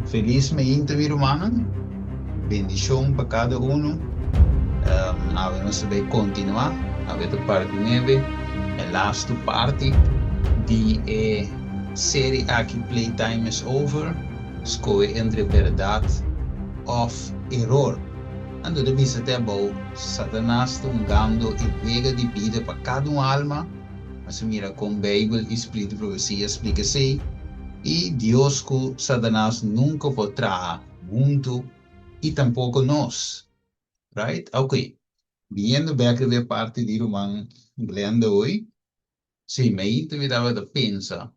Feliz mês, meu irmão. Bendição para cada um. A ver, nós vamos continuar. A ver, a parte 9. A last parte de série aqui Playtime is Over. Escolhe entre verdade of error. Ando de vista até bom. Satanás está dando e vega de vida para cada alma. Mas mira, com a Bíblia e Espírito Profecia explica assim. E Deus que Satanás nunca podrá junto e tampouco nós, right? Ok. Viendo back de parte de Roman Glenda hoje, sim, me estava a pensar,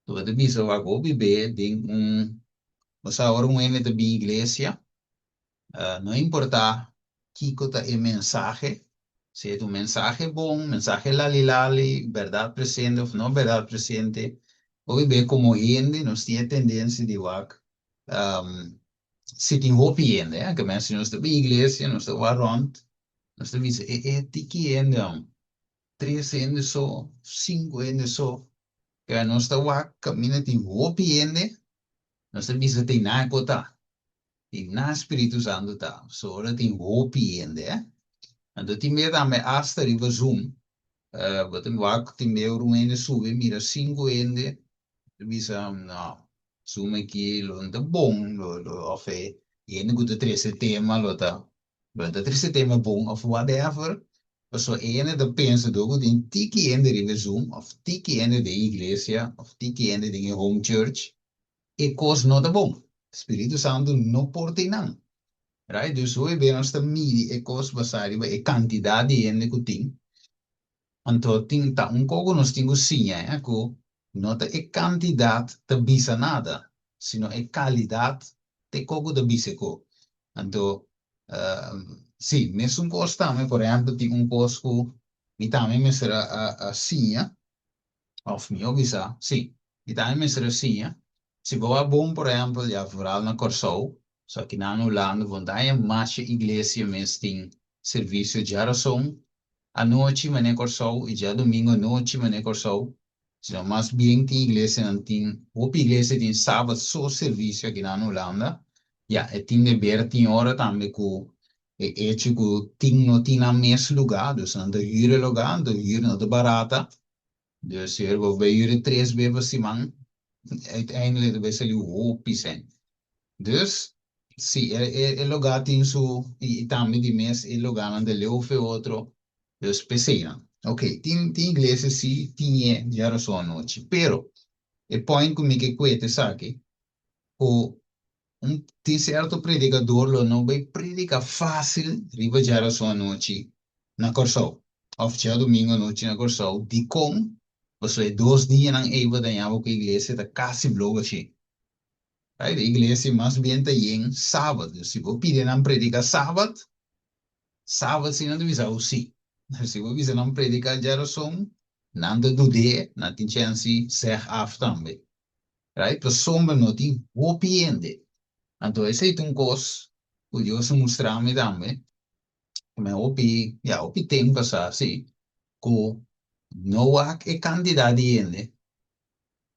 tu vai pensar que eu viver mas agora ano de bem igreja, não importa que cota é mensagem, se é um mensagem bom, mensagem lali lali, verdade presente ou não verdade presente, ou viver como gente, nós temos tendência de se tem roupa né? Que mas nós estamos igreja, nós estamos around, nós estamos é tiki ainda, 3 anos só, 5 anos só, que nós estamos caminhando tem roupa ainda, nós estamos tem nada botar, tem nada Espírito Santo tá, só ora tem roupa ainda, então tem medo a me hasta riba zoom, botem wak tem medo um ainda sube, mira 5 ainda, bisa não, zoom aqui, lo anda bom, lo ofe, e ainda guta 3 tema, lo tá. But er is het thema bom of whatever. So ene de pensa do in tiki ende in Zoom of tiki ende de iglesia of tiki ende de home church e cos not de bom. Espírito Santo não porta não. Right? Dus hoe ben ons de midi e cos basari e quantidade de ende que tem. Então tem tá pouco nós temos sim que nota e quantidade de bisa nada, sino e qualidade de coco de bisa co. Então sì, nessun costo também, por exemplo, tem costo que também me será assim, of me obisa, sim, e também me será assim, se boa bom, por exemplo, já vooral na Corsou, só que na Holanda, onde há mais igreja, mas tem serviço de oração, à noite, mané Corsou, e já domingo à noite, mané Corsou, se não mais bem tem igreja, não tem, outra igreja tem sábado só serviço aqui na Holanda, ja, e tem de ver, tem hora também que é tipo, tem não tem na mesmo lugar, dus não de huur lugar, de huur não de barata, dus hier we bij huur 3 vezes por semana, uiteindelijk de best wel hoop zijn. Dus, sim, é lugar tem su, e também de mês, é lugar onde leu foi outro, dus pessoal. Ok, tem inglês, sim, tinha, já só a noite, pero, e põe comigo que cuete, sabe? O tem certo predicador, lo não vai predicar fácil, riba já só a noite, na Corsol. Of já domingo à noite na Corsol, de com, você 2 dias não é para ganhar o que a igreja está quase bloga assim. Right? A igreja mais bem está em sábado. Se você pedir não predicar sábado, sábado se não deve usar o sim. Se você não predicar já só, não do dia, não tem chance de ser af também. Right? Para sombra não tem o piende. Então, esse é um coisa que Deus mostrou-me também. Mas o que tem passado, assim, que não há quantidade de gente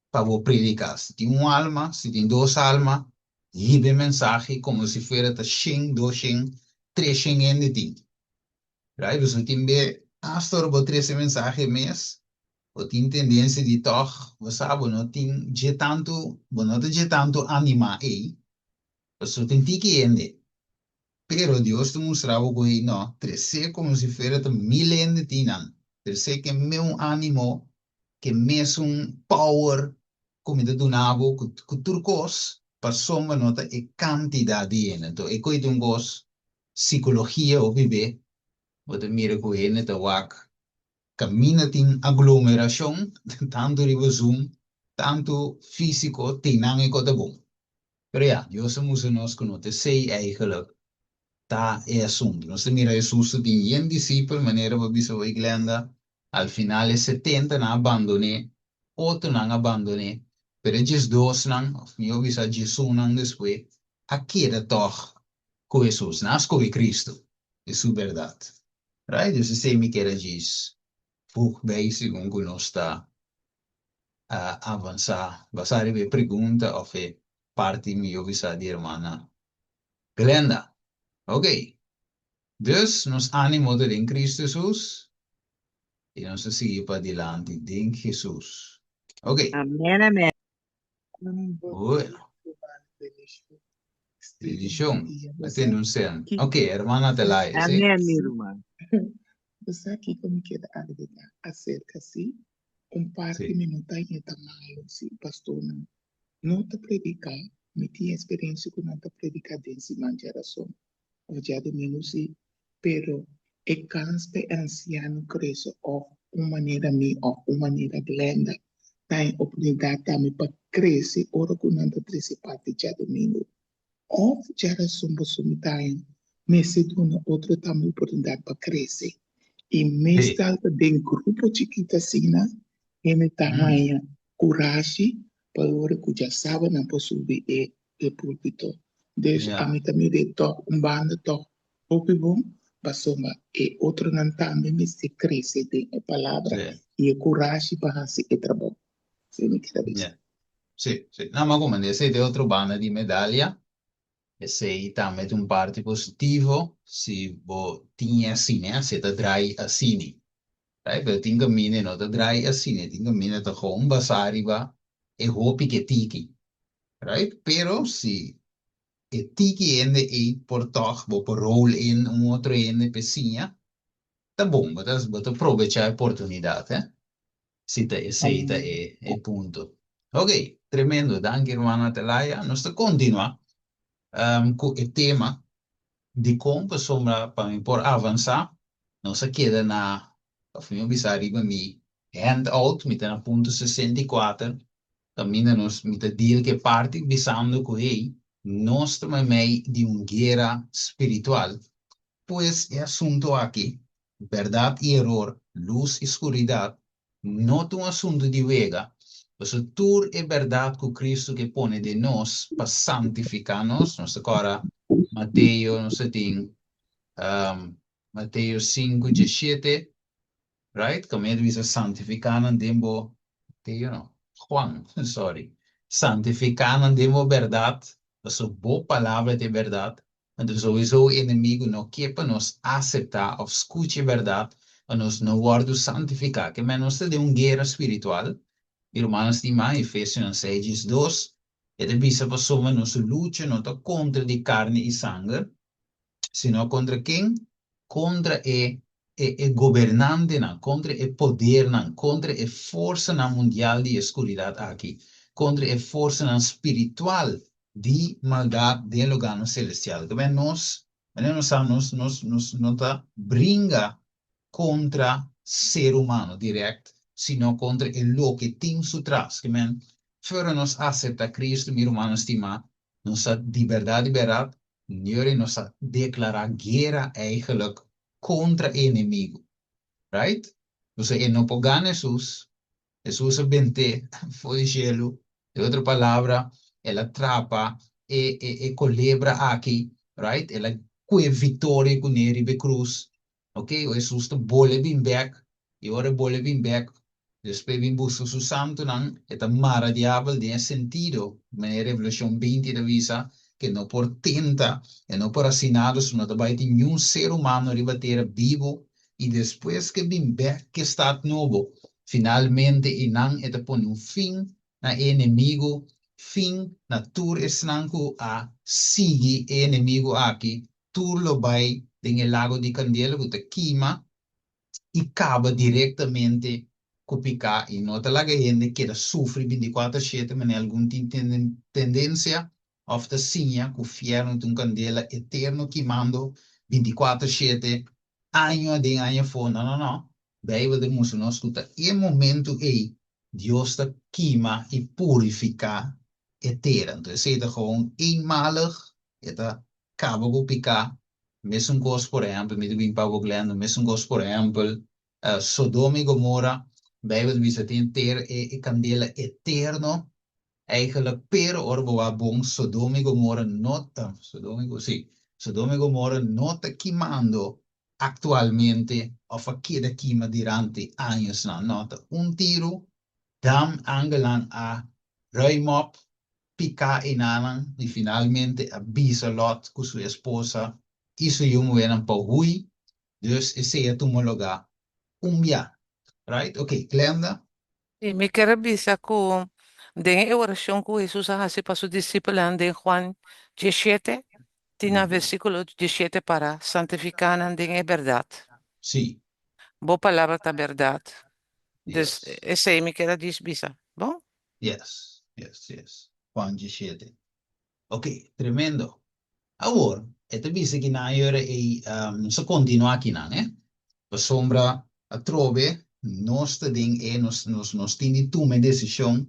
para você predicar. Se tem uma alma, se tem 2 almas, vive mensagem como se fosse 100, 200, 300 gente tem. Right? Você tem que pastor para 13 mensagens mês, ou tem tendência de toch, você sabe, não tem de tanto, não tem de tanto animar aí, você tem que gente. Pero Dios te mostraba que no, trece como si fuera de milen de tinan. Trece que me un ánimo, que me es un power, como te donavo, que turcos, pasó una nota e cantidad de yen. Entonces, es un gos psicología o vive, o te mira que yen te wak, camina tin aglomeración, tanto ribo zoom, tanto físico, tinan e cote bom. Pero ja, Dios moest nos que no te sei eigenlijk tá é assunto. Nós mira Jesus tinha um discípulo, maneira para bisa a igreja, al final é 70 não abandone, outro não abandone, pero esses dois não, eu bisa Jesus não depois, aqui era toch com Jesus, nas com Cristo, é sua verdade. Right? Dus se me quer diz, por basic que nós está a avançar, basar a pergunta of parte mi ovisa di hermana Glenda. Ok, dus nos ánimo de en Cristo Jesús y nos sigue para adelante en Jesús. Ok, Amén, amén. bueno, bendición. Me denuncian. Que Ok, hermana Telaya, ¿sí? Amén, mi irmã. você aqui como queda agregar acerca assim, parte Sí, minuta em tamanho se pastor não tá predicar, me tinha experiência com não tá predicar desse manjaração, ou já de menos se, pero e canspe anciano cresce ou uma maneira me ou uma maneira glenda, tem oportunidade também para crescer, ora com não tá crescer parte já domingo. Of geração bosumitain, me se dona outra também oportunidade para crescer. E sí. meestal den grupo chiquita sina, ele Mm, tamanha coragem para ora cuja sabe na possuir e púlpito. Desde a yeah, mim também de toque, banda toque, pouco bom, basoma e outro não também me se cresce de a palavra sí, e a coragem para se e trabalho. Se me quer dizer. yeah. Sì, sì. No, ma come dire, siete otro banda di medaglia e sei tammet un parte positivo si vo tinha assim, né? Se te drai assim. Right? Pero tinga mine no te drai assim, tinga mine te gewoon basariba e hopi che tiki. Right? Pero si e tiki ende e portog bo por rol in un outro ende pesinha, tá bom, mas prove c'è opportunità, eh? Sita e seita Amém. e punto. Ok, tremendo, danke hermana Telaya. Nos continua com o tema de como sombra para mim por avançar. Não se queda na, of meu bisari para mim, handout, met na ponto 64. Caminha nos met a deal que parte visando com ele, nós também de guerra espiritual. Pues el asunto aquí, verdad y error, luz y oscuridad, no es un asunto de vega. Pues tú es verdad que Cristo que pone de nos para santificarnos, nos ahora Mateo, no sé, Mateo 5, 17, right? Como él dice, santificar tempo, Mateo no, Juan, sorry, santificar tempo verdad, pues su palabra de verdad. Want sowieso inimigo não quer para nós aceitar ou escutar a verdade, para nós não guardar santificar, que menos de guerra espiritual. Irmãos de mãe, Efésios 6:2, e de bisa para soma nossa luta não está contra de carne e sangue, sino contra quem? Contra o governante, não, contra o poder, não, contra a força na mundial de escuridade aqui, contra a força na espiritual de maldade do lugar celestial. Que bem, nós não tá brinca contra ser humano direto, sino contra o que tem por trás. Que bem, fora nós aceita Cristo, meu irmão estimado, nós de verdade, jullie nos declarar guerra eigenlijk contra o inimigo, right? Dus en no pogan Jesús, Jesús bente foi gelo, de outra palavra, ela atrapa e colebra aqui, right? Ela que vitória com ele be cruz, ok? O Jesús te bole bim back, e ora bole bim back, depois bim busca su santo nan, eta mara diablo de sentido, me Revolução 20 da visa, que não por tenta, e não por assinados, não vai ter nenhum ser humano ribater vivo, e depois que bim back que está novo, finalmente inang ito po yung fim na enemigo, fim na tur esnangko a sigi enemigo aki, tur lobay din el lago di Candela kuta kima, acaba diretamente cupica e não talaga gente que sofre 24/7, mas algum tendência of the sinha que fieram de candela eterno queimando 24/7, ano de ano for, não. Bijbel de moesten nos escuta. E momento aí, Deus está queima e purifica eterno. Então, se é gewoon eenmalig, eta acaba com picar. Mesmo coisa, por exemplo, me digo em Pablo Glenda, mesmo coisa, por exemplo, Sodoma e Gomorra, Bijbel diz que tem ter e candela eterno, eigenlijk per orbo bom Sodoma e Gomorra nota, Sodoma e Gomorra nota queimando actualmente, of aqui da queima durante anos na nota, tiro, dam angelang a ruimop, pica en Anan y finalmente avisa Lot con su esposa y su jongen weer een paar hui. Dus ese het homologa ja. Right? Okay, Glenda? E me quero bisa com den oração que Jesus hace para sus discípulos de Juan 17, tina versículo 17 para santificar en verdade. Sí, Boa palavra da verdade. Dus yes. esse me quero dizer bisa. Bom? Yes, yes, yes. Juan 17. Ok, tremendo. Ahora, esta dice que na hora e se continua aqui, né? A sombra a trove, nós tem nos tem uma decisão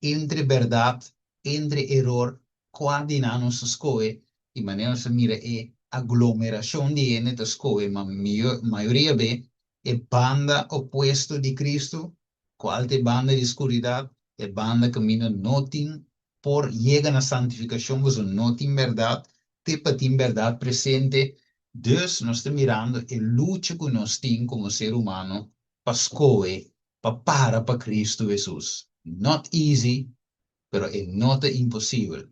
entre verdade, entre erro, quando na nossa escolha, e maneira se mira é aglomeração de ene da escolha, mas maioria é banda oposto de Cristo, qual é banda de escuridade, é banda caminho nothing por llegar na santificação, mas não tem verdade, tipo tem verdade presente. Dus nós estamos mirando a luta que nós temos como ser humano para escolher, para Cristo Jesus. Not easy, pero é not impossível.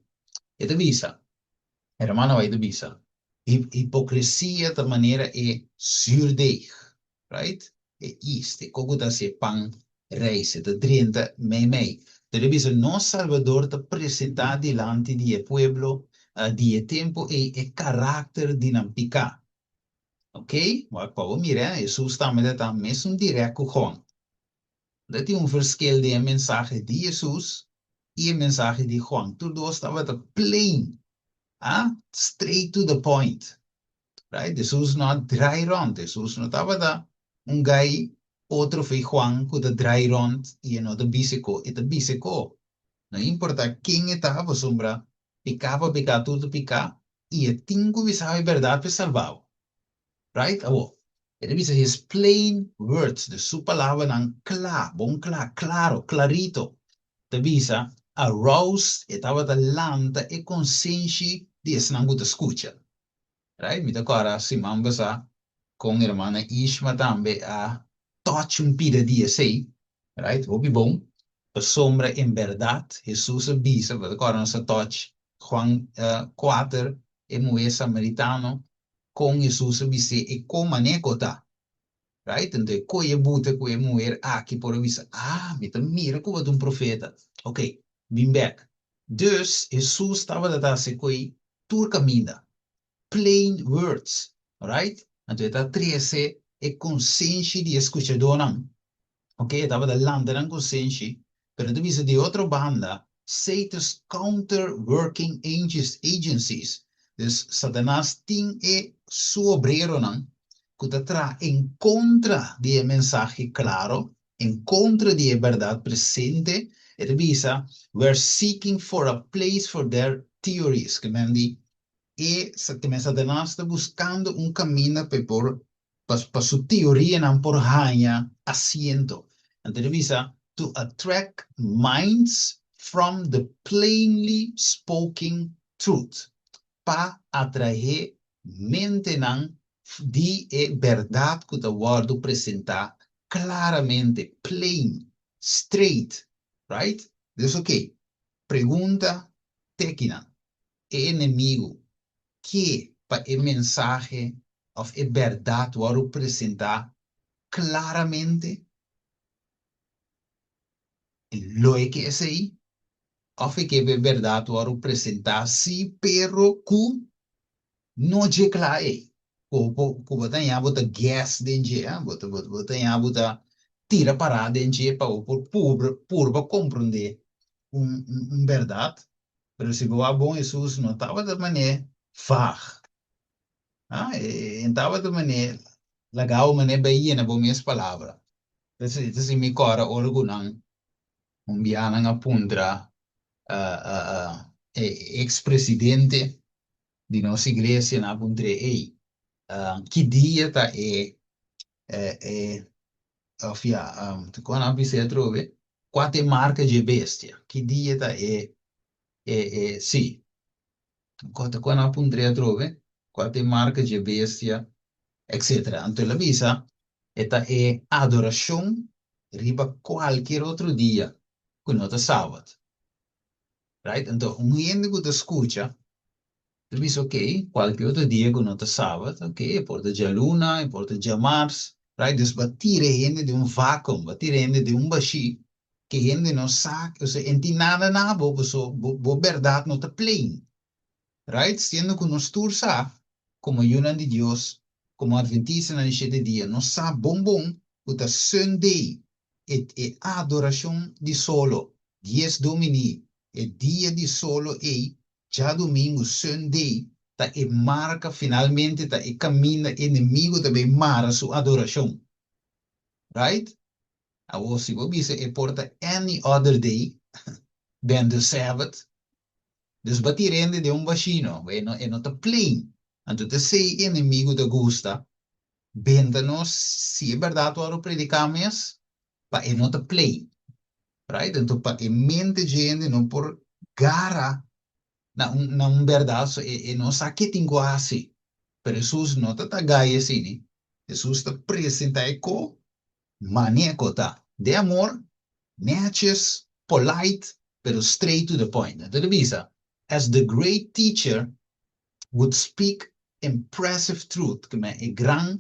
E te visa, hermano, vai te visa. Hipocrisia de maneira é zuurdeeg, right? É isto, como dat se pan reis, te drenta mei. Te visa, nosso Salvador te apresentar diante de pueblo, de tempo e caráter dinâmica. Ok? Maar Paul mira, Jesus também está mesmo direto com. Dat is verschil de mensagem de Jesus e a mensagem de Juan. Tudo estava plain, straight to the point. Right? Jesus não dry rond. Jesus não estava da guy, outro foi Juan, que dry rond e não da biseco. E da biseco. Não importa quem estava, sombra, picar, tudo picar. E tinha que saber a verdade para salvar. Right? Ele dice his plain words, de su palabra nan claro, clarito. Te visa arouse, estava da lanta e consciência de esse não te escuta. Right? Me agora se mambasa com a irmã Ishma também a touch pida dia sei. Right? Obi bom. A sombra em verdade, Jesus avisa, mas agora nossa touch Juan 4 e mulher samaritano com Jesus avisa e como anecota. Right? Então, coia buta, coia mulher, aqui por avisa, me mira como um profeta. Ok, bem back. Dus, Jesus estava a dar se coi, tur caminha. Plain words, right? Então, está 13 é consciência de escuchador, não. Ok, estava da landa na consciência, pero tu visa de outra banda, Satan's counter-working agencies. Dus, Satanás tem su obreiro, não? Que está em contra de mensagem claro, em contra de verdade presente, e visa, we're seeking for a place for their theories, que me di, e Satanás está buscando caminho para sua teoria, não por ganhar asiento. Então, visa, to attract minds from the plainly spoken truth, para atrair mente, não, de verdade que o word apresentar claramente, plain, straight, right? Então, ok. Pergunta técnica. Inimigo que para a mensagem ou a verdade o apresentar claramente, lo é que é aí, ou que a verdade o apresentar sim, pero que não é claro. Como tem a botar gas dentro, botar a botar tira para dentro para por compreender verdade. Mas se o bom Jesus não estava de maneira fácil. Então, de maneira legal, maneira bem na boa minhas palavras. Então, me cora orgulhão, biana na pundra, ex-presidente de nossa igreja na pundra, que dia tá ofia, quando a pessoa trove, quatro marca de bestia, que dia tá sim, quando a pundra trove, quatro marca de bestia, etc. Então, ela visa, esta é adoração riba qualquer outro dia, que não é sábado. right? Então, gente que te escuta, tu diz, ok, qualquer outro dia que não te sábado, ok, porta de luna, porta de Mars, right? Dus batire gente de vácuo, batire gente de baixi, que gente não sabe, ou seja, enti nada na bo, so, bo verdade não te plain, right? Sendo que nós todos sabe, como Yunan de Deus, como Adventista na de dia, nós sabe bom, o ta Sunday, e adoração de solo, 10 domini, e dia de solo e já domingo, Sunday, ta e marca finalmente, ta e caminha inimigo também marca sua adoração, right? A você você e porta any other day, than the Sabbath, dus batirende de bacino, e não te plain. Então, te sei inimigo de gusta, benta-nos, se é verdade, o predicamos, para e não te plain. Right? Então, para e mente gente não por gara na verdade, e não sabe que tem quase. Pero Jesus não te gaia assim, né? Jesus te apresenta com maníaco, tá? De amor, matches, polite, pero straight to the point. Então, visa, as the great teacher would speak impressive truth, que é gran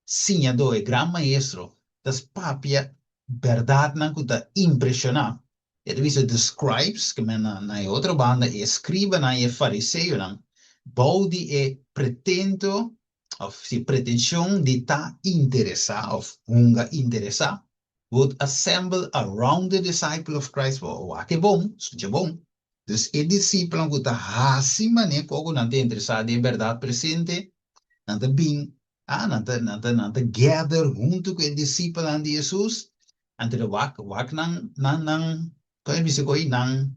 sinhador, é gran maestro, das papia verdade não que impressionar. Ele diz describes, que é na outra banda, e escreve na fariseu, não, body e pretendo, of se pretensão de ta interessar, of hunga interessar, would assemble around the disciple of Christ. Oh, que bom, isso é bom. Dus e discípulo que está acima, né, como não tem interessado em verdade presente, não está bem, não está gather junto com o discípulo de Jesus, ante o wak não, como é que se não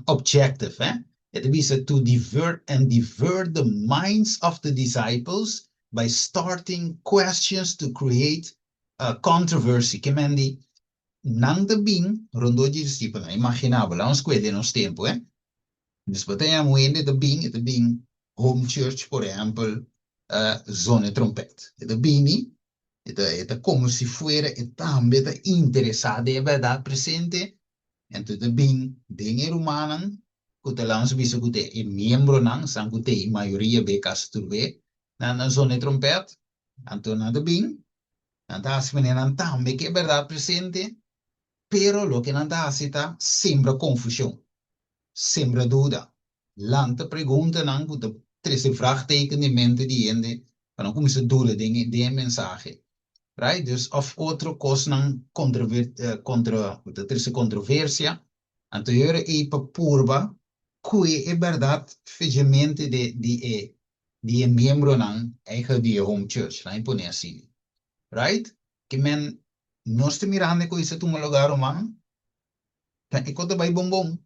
objective, eh? It is to divert the minds of the disciples by starting questions to create controversy. Que mendi, não te bem, rondo de discípulo, imaginável, vamos cuidar nos tempo, eh? Después tenemos de bem home church, por exemplo, zona trompet. De bem, é como se fuera, também interessado em verdade presente, então de bem, dinheiro humano, que te lança visto que é membro não, são que a maioria be caso tu vê, na zona trompet, então nada bem, então as meninas também que é verdade presente, pero lo que não dá está sempre confusão. Sembra dúvida. Lanta pergunta não puta treze vraagteken in mente die ende dan kom ze doelen dingen die mensagem, right? Dus of outro cos não contra treze controvérsia anterior e papurba que é verdade felizmente de membro não eigen die home church lá impone assim, right? Que men nós te mirando com isso tu lugar humano kan ik conta bij bombom.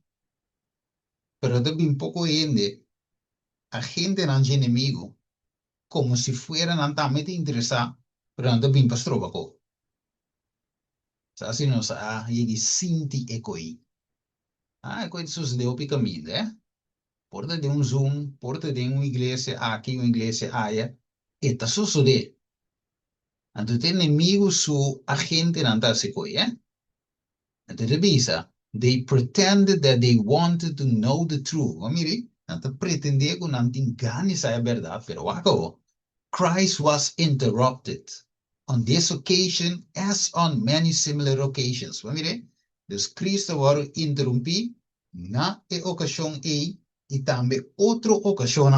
Pero também pouco ainda a gente não é inimigo, como se fuera não também te interessar, pero não também pastor bako. Assim não sa, ele sinti ecoi. Ecoi sus de opi caminho, Porta de Zoom, porta de igreja aqui, uma igreja aí, e tá sucede. Então tem inimigo su a gente não tá se coi, Então revisa. They pretended that they wanted to know the truth. Mire, não pretender que não engane a verdade, pero waco. Christ was interrupted on this occasion as on many similar occasions. Mire, dus Cristo was interrompido na ocasião e também outra ocasião.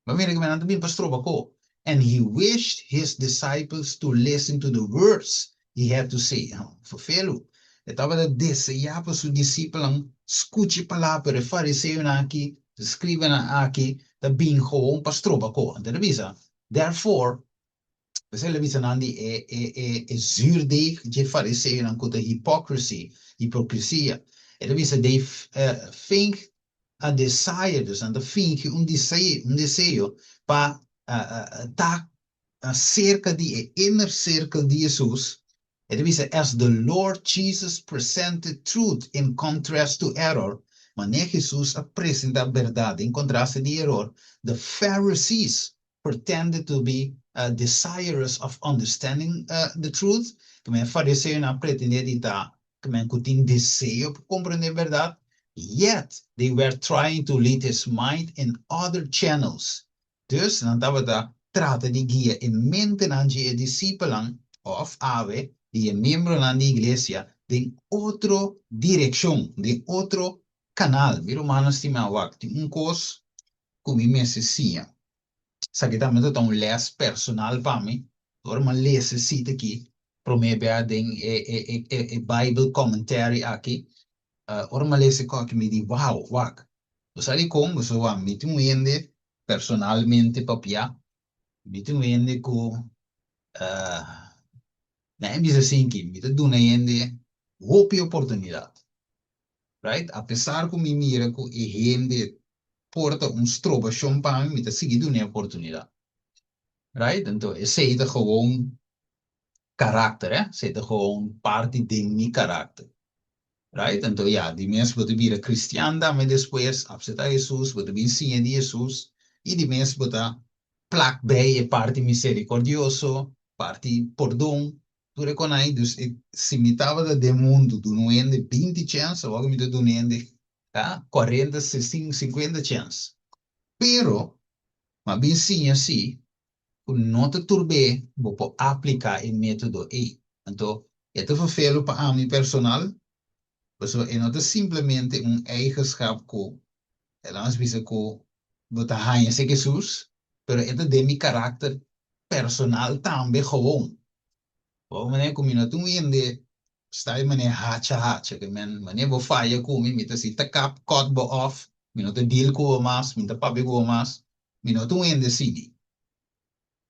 Mire que me não bem pastor bako. And he wished his disciples to listen to the words he had to say. Fulfill. Estava desejar para seus discípulos escute palavra fariseu aqui, escreve aqui, da bem gewoon pastor bako. Então, therefore, você levisa nandi é zuurdeeg de fariseu não conta hipocrisia. Ele visa de think a desire, dus aan de think desejo para estar cerca de inner circle de Jesus. Ele diz, as the Lord Jesus presented truth in contrast to error, maneira Jesus apresenta a verdade em contraste de error, the Pharisees pretended to be desirous of understanding the truth, que me fariseu na pretender de dar, que me tem desejo para compreender a verdade, Yet, they were trying to lead his mind in other channels. Dus, dan dat we daar traten die guia in mente aan je discipelen, of ave, die miembro aan die iglesia, de otro dirección, de otro canal. Miro manos die me wak, die un cos, como me se sia. Sa que também é um les personal para mim, agora uma lese cita aqui, promete den Bible commentary aqui, ora uma lese que me diz, wow, wak. Dus ali como, so wa, me tu ende personalmente papia, me tu ende com, na embisa assim que me tu duna ende, hope e oportunidade, right? Apesar que me mira que e ende porta strobo champagne, me tu seguir duna oportunidade. Right? Então, esse é gewoon karakter, hè? Zit er gewoon parte de mi karakter. Right? Então, ja, die mensen moeten weer christian dan, maar depois, aceitar Jesus, moeten weer zien de Jesus, e die mensen moeten plak bij e parte misericordioso, parte perdão, tu reconhece, dus se me tava de mundo, do não ende 20 chance, ou me do ende, 40, 60, 50 chance. Pero, mas bem sim, assim, nota turbe, vou aplicar o método E. Então, é te vervelho para mim personal, mas é não simplesmente eigenschap que, elas dizem que você ganha se Jesus, mas é de mi caráter personal também gewoon. Ou mané como não tu ende, está aí mané hacha, que mané vou falha com mim, mita se takap cut bo off, minuto deal com o mas, mita papi com o mas, minuto ende sidi.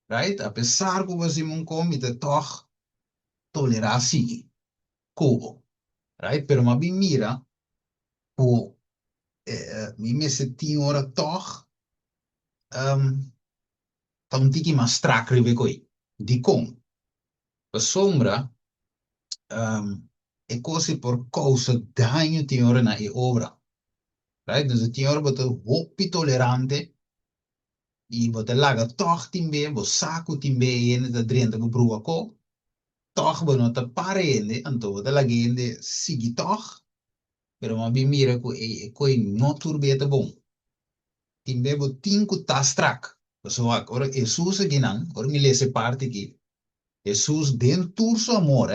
Right? Apesar que você não come, toch toleratie kubo, right? Pero ma bem mira, o mi me se ora toch tá tiki mais strak ribe koi. Di com, a sombra é coisa por causa daño ora na e obra, right? Dus het ora bota hopi tolerante e bota laga toch timbe, bo saco timbe ene da drenta bo brua ko, toch bo nota pare ene, anto bota la gente sigi toch. Pero ma bem mira que coi não turbeta bom. Timbe bo tinku ta strak. So ora Jesus ginan, ora mi lese parte aqui. Jesus den turso amor,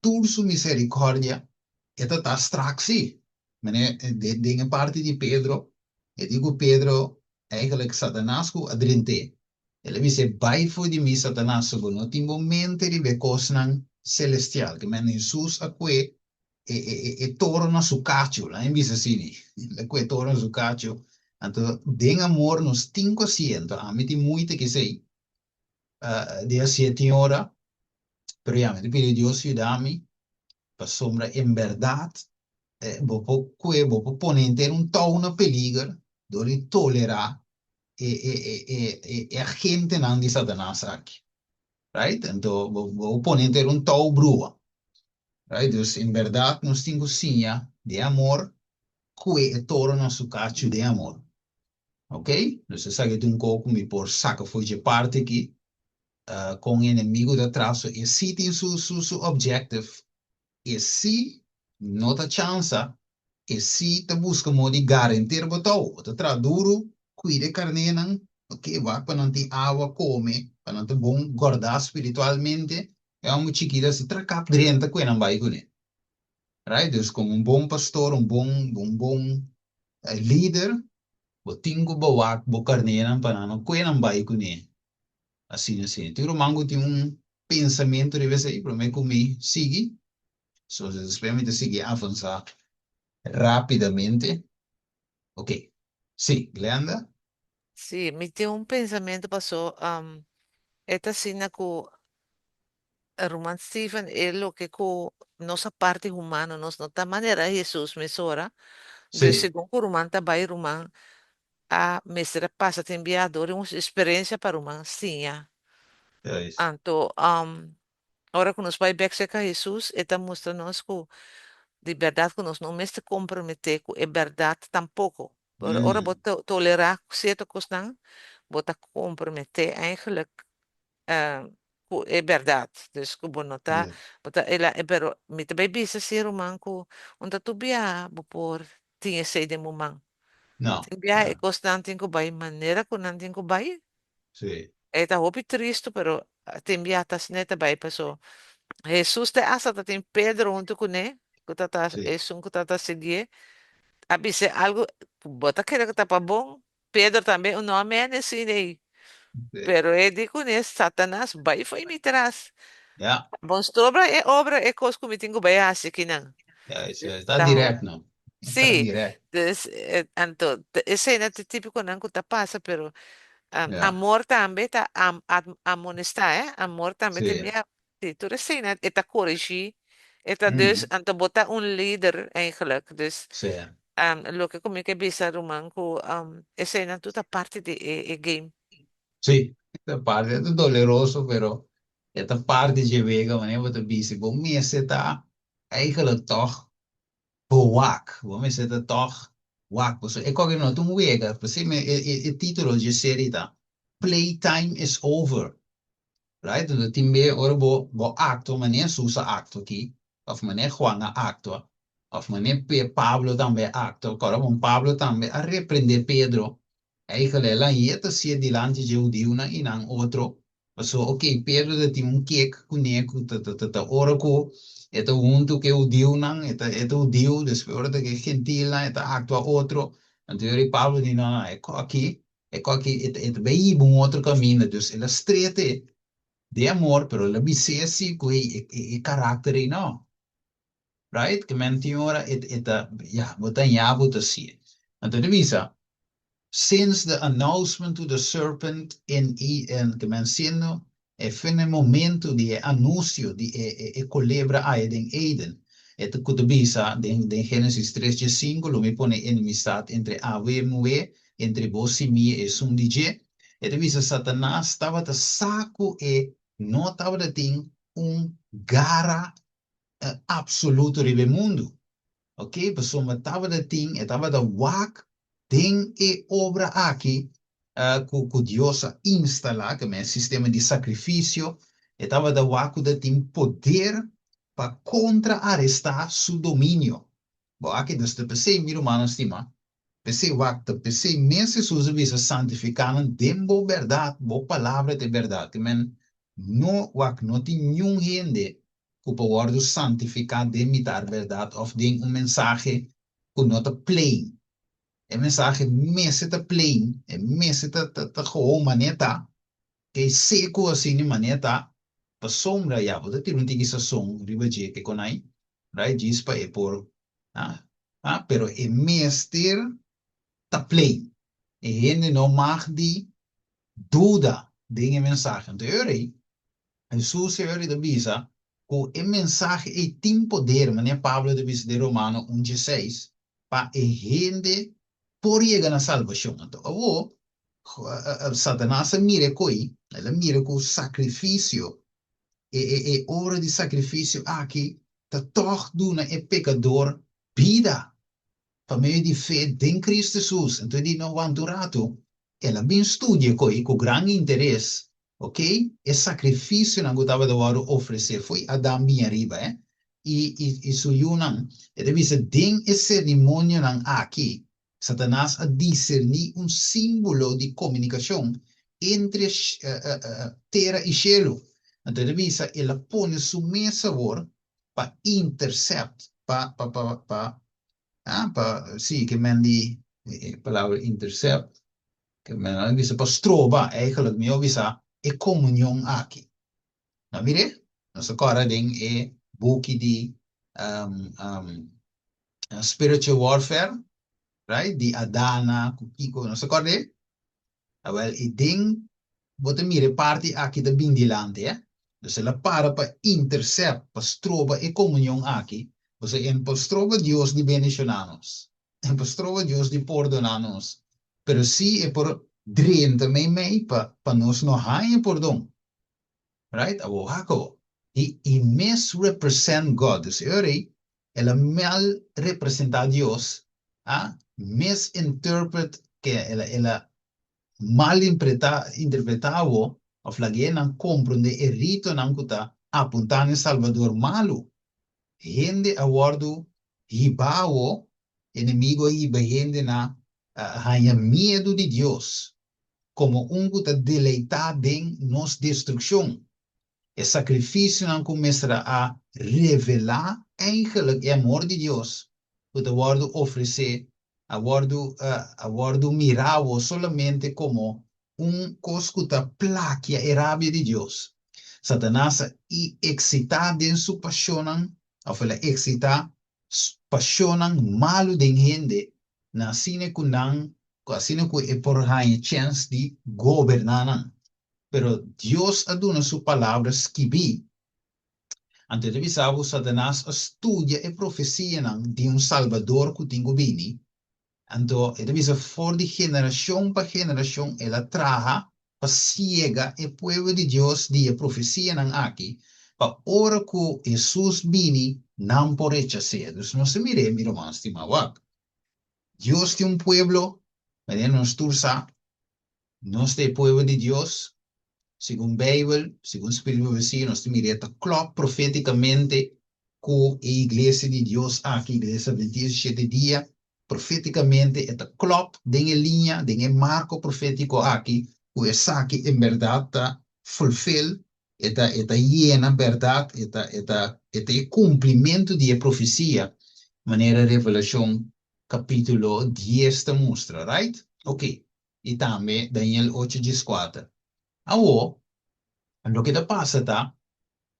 turso misericórdia, eta ta strak si. Mene de parte de Pedro, e digo Pedro eigenlijk Satanas ku adrinte. Ele mi se bai foi de mi Satanas go no timbo mente de becosnan celestial, que men Jesus acque e torna su caccio, la in bisa sini, le que torna su caccio, anto den amor nos tinco siento, a mi ti muite que sei, de a 7 ora, pero ya me te pide Dios ayudami, pa sombra en verdad, bopo ponente un tono peligro, dove tolera a gente non di Satanás aqui, right? Então, bopo ponente un tau brua. Right? Dus in verdade nós temos sinha de amor que torna su cacho de amor. Ok? Dus você sabe que um pouco me por saca foi de parte aqui com o inimigo de traço e se tem su objective e se não tem chance e se te busca modo de garantir botão te tra duro cuide carne não ok vai para não ter água come para não ter bom guardar espiritualmente é uma chiquita se tra cap drenta que não vai com ele. Right? Dus como bom pastor, bom líder, o tingo bawak bo carneiro para não coenam bai com ele. Assim. Tiro mango tem pensamento de vez aí para mim comigo sigue, só se experimenta seguir avançar rapidamente. Ok. Sim, Glenda? Sí, me dio un pensamiento pasó, esta cena con Roman Stephen es lo que con nuestra parte humana, nuestra manera Jesús mesora, de Sim, según que Roman também Roman a mestra passa te enviador uma experiência para Roman, sim, é isso. Anto, ahora que nos vai back a Jesus, está mostrando-nos que de verdade que nós não me se comprometer com é verdade tampouco. Ora, bota tolerar certa questão, bota comprometer eigenlijk com é verdade. Dus que bom nota, Yes. bota ela, pero me também bisa ser humano que onde tu bia, por tinha sei de mumang. No. Timbia e constante ko bay manera ko nantin ko bay. Sì. Eta hopi triste, pero timbia tas neta bay paso. Jesus te asa tatin Pedro junto con él. Kutata Sì. esun kutata seguir. Abise algo, bota que tá para bom. Pedro também, o nome é nesse aí. Sì. Pero ele diz né, Satanás vai foi me traz. Ja. Bom, obra é coisa que me tenho bem assim que não. Ja, sta Tá, direct, no. Sta sim, direct. anto, esse é típico não que tá passa, pero Ja. amor também tá amonestar, amor também tem Sì. minha, tu recém, né, tá corrigir, dus, Mm. anto botar líder eigenlijk, dus Sì. lo que como que bisa romanco ese na tutta parte di game. Sì. Esta parte è doloroso, però esta parte je wega wanneer we te busy. Voor mij zit daar eigenlijk toch bewak. Voor mij zit het toch wak. Dus ik kan nog toen wega. Precies, het titel je serie daar. Playtime is over. Right? Dus timbe ora bo acto, wanneer Susa acto ki. Of wanneer Juana acto. Of wanneer Pablo também acto. Agora Pablo também a repreender Pedro. Eigenlijk lá hier te zie delante de Judeu na inang outro. So, ok, Pedro de ti un kek kuneku ta ora ko eta junto que Judeu nang eta Judeu después de que gentil na eta actua outro. Então Pablo di no, ecco aqui eta bem um outro caminho, dus ela strete de amor, pero la bisesi kui e carattere no. Right? Que mentiora eta ja, botan ja botan zie. Então visa since the announcement to the serpent en que menciono, fue el momento de anuncio de culebra a Eden. Esto kutubisa de Génesis 3:5 lo me pone enemistad entre Ave y Mujer, entre vos y mí es un DJ. Esto visa Satanás estaba de saco e no estaba de ting un gara absoluto ribe mundo. Ok, pessoa estava de ting, estava de wak, ting e obra aqui, que Deus instala, que é um sistema de sacrifício, estava de wak de ting poder para contrarrestar seu domínio. Bom, aqui dus de PC, meu irmão, estima, PC wak, de PC, mesmo se usa visa santificando, dembo verdade, bo palavra de verdade, que men, no wak, no tem nenhum gente que pode santificar de imitar verdade, of de mensagem que não está plain. Mensagem mesmo está plain, mesmo está gewoon maneta, que seco assim de maneta, para sombra já, você tem um tique essa som, riba je que conai, right? Diz para por, pero mesmo está plain. E gente não mag die duda de mensagem. Então, Jesus Senhor da Bisa, com o mensagem e tem poder, mas Pablo de Bisa de Romano 1:16, para a gente por chegar na salvação. Então, Satanás mira coi, ela mira com o sacrifício, e hora de sacrifício aqui, tá toch doen é pecador vida, para meio de fé em Cristo Jesus. Então, ele não vai durato, ela bem estudia coi, com grande interesse. Ok? E sacrifício não gostava de oferecer foi Adão bem arriba, E suyunang, e deve ser den e cerimônia não aqui, Satanás a discernir um símbolo de comunicação entre terra e cielo. Então deve ser, ela põe sua mesa para intercept, sim, que mendi, palavra intercept, que mendi, para stroba, eigenlijk, meu visa, e comunhão aqui. Não mire? Nós agora tem e book de spiritual warfare, right? De Adana, Kiko, nós agora de? Well, e ding, você mire parte aqui da bindilante, Dus ela para intercept, para stroba e comunhão aqui. Você en para stroba Deus de bendicionanos. En para stroba Deus de perdonanos. Pero si é por dream também mei para nós não há perdão. Right? Abo hako. He misrepresent God. Dus ela mal representa Deus. Misinterpret que ela mal interpretava of lagi nang comprende e rito nang kuta apuntando Salvador malu. Hindi awardo hibawo Inimigo aí behende na haya medo de Deus, como que deleitar em nos destruição. O sacrifício não começará a revelar eigenlijk o amor de Deus. O te wordt oferecer, a wordt mirado solamente como coisa que plaquea a rabia de Deus. Satanás e excitado em sua paixão, ou ela excita paixão malo de gente, na sine kunang, sine ku e por hain chance de governar. Pero Dios aduna su palabra escribí. Ante revisavo Satanás estudia e profecia de un Salvador que tingo bini. Anto revisa for de generación para generación ela traja pa ciega e pueblo de Dios de profecia aqui pa ora que Jesus bini não por rechazar. Não se mire, mi romano estimado. Dios tem pueblo, mas nos tursa, nós tem pueblo de Dios, según Bible, según Espíritu Profecía, nos mireta clock proféticamente con la iglesia de Dios aquí, iglesia 27 días, proféticamente esta clock en línea, en marco profético aquí, pues aquí en verdad está fulfill, esta llena verdad, este cumplimiento de la profecía, manera revelación capítulo 10 te muestra, right? Ok, y también Daniel 8:4. Ahora, lo que te pasa está,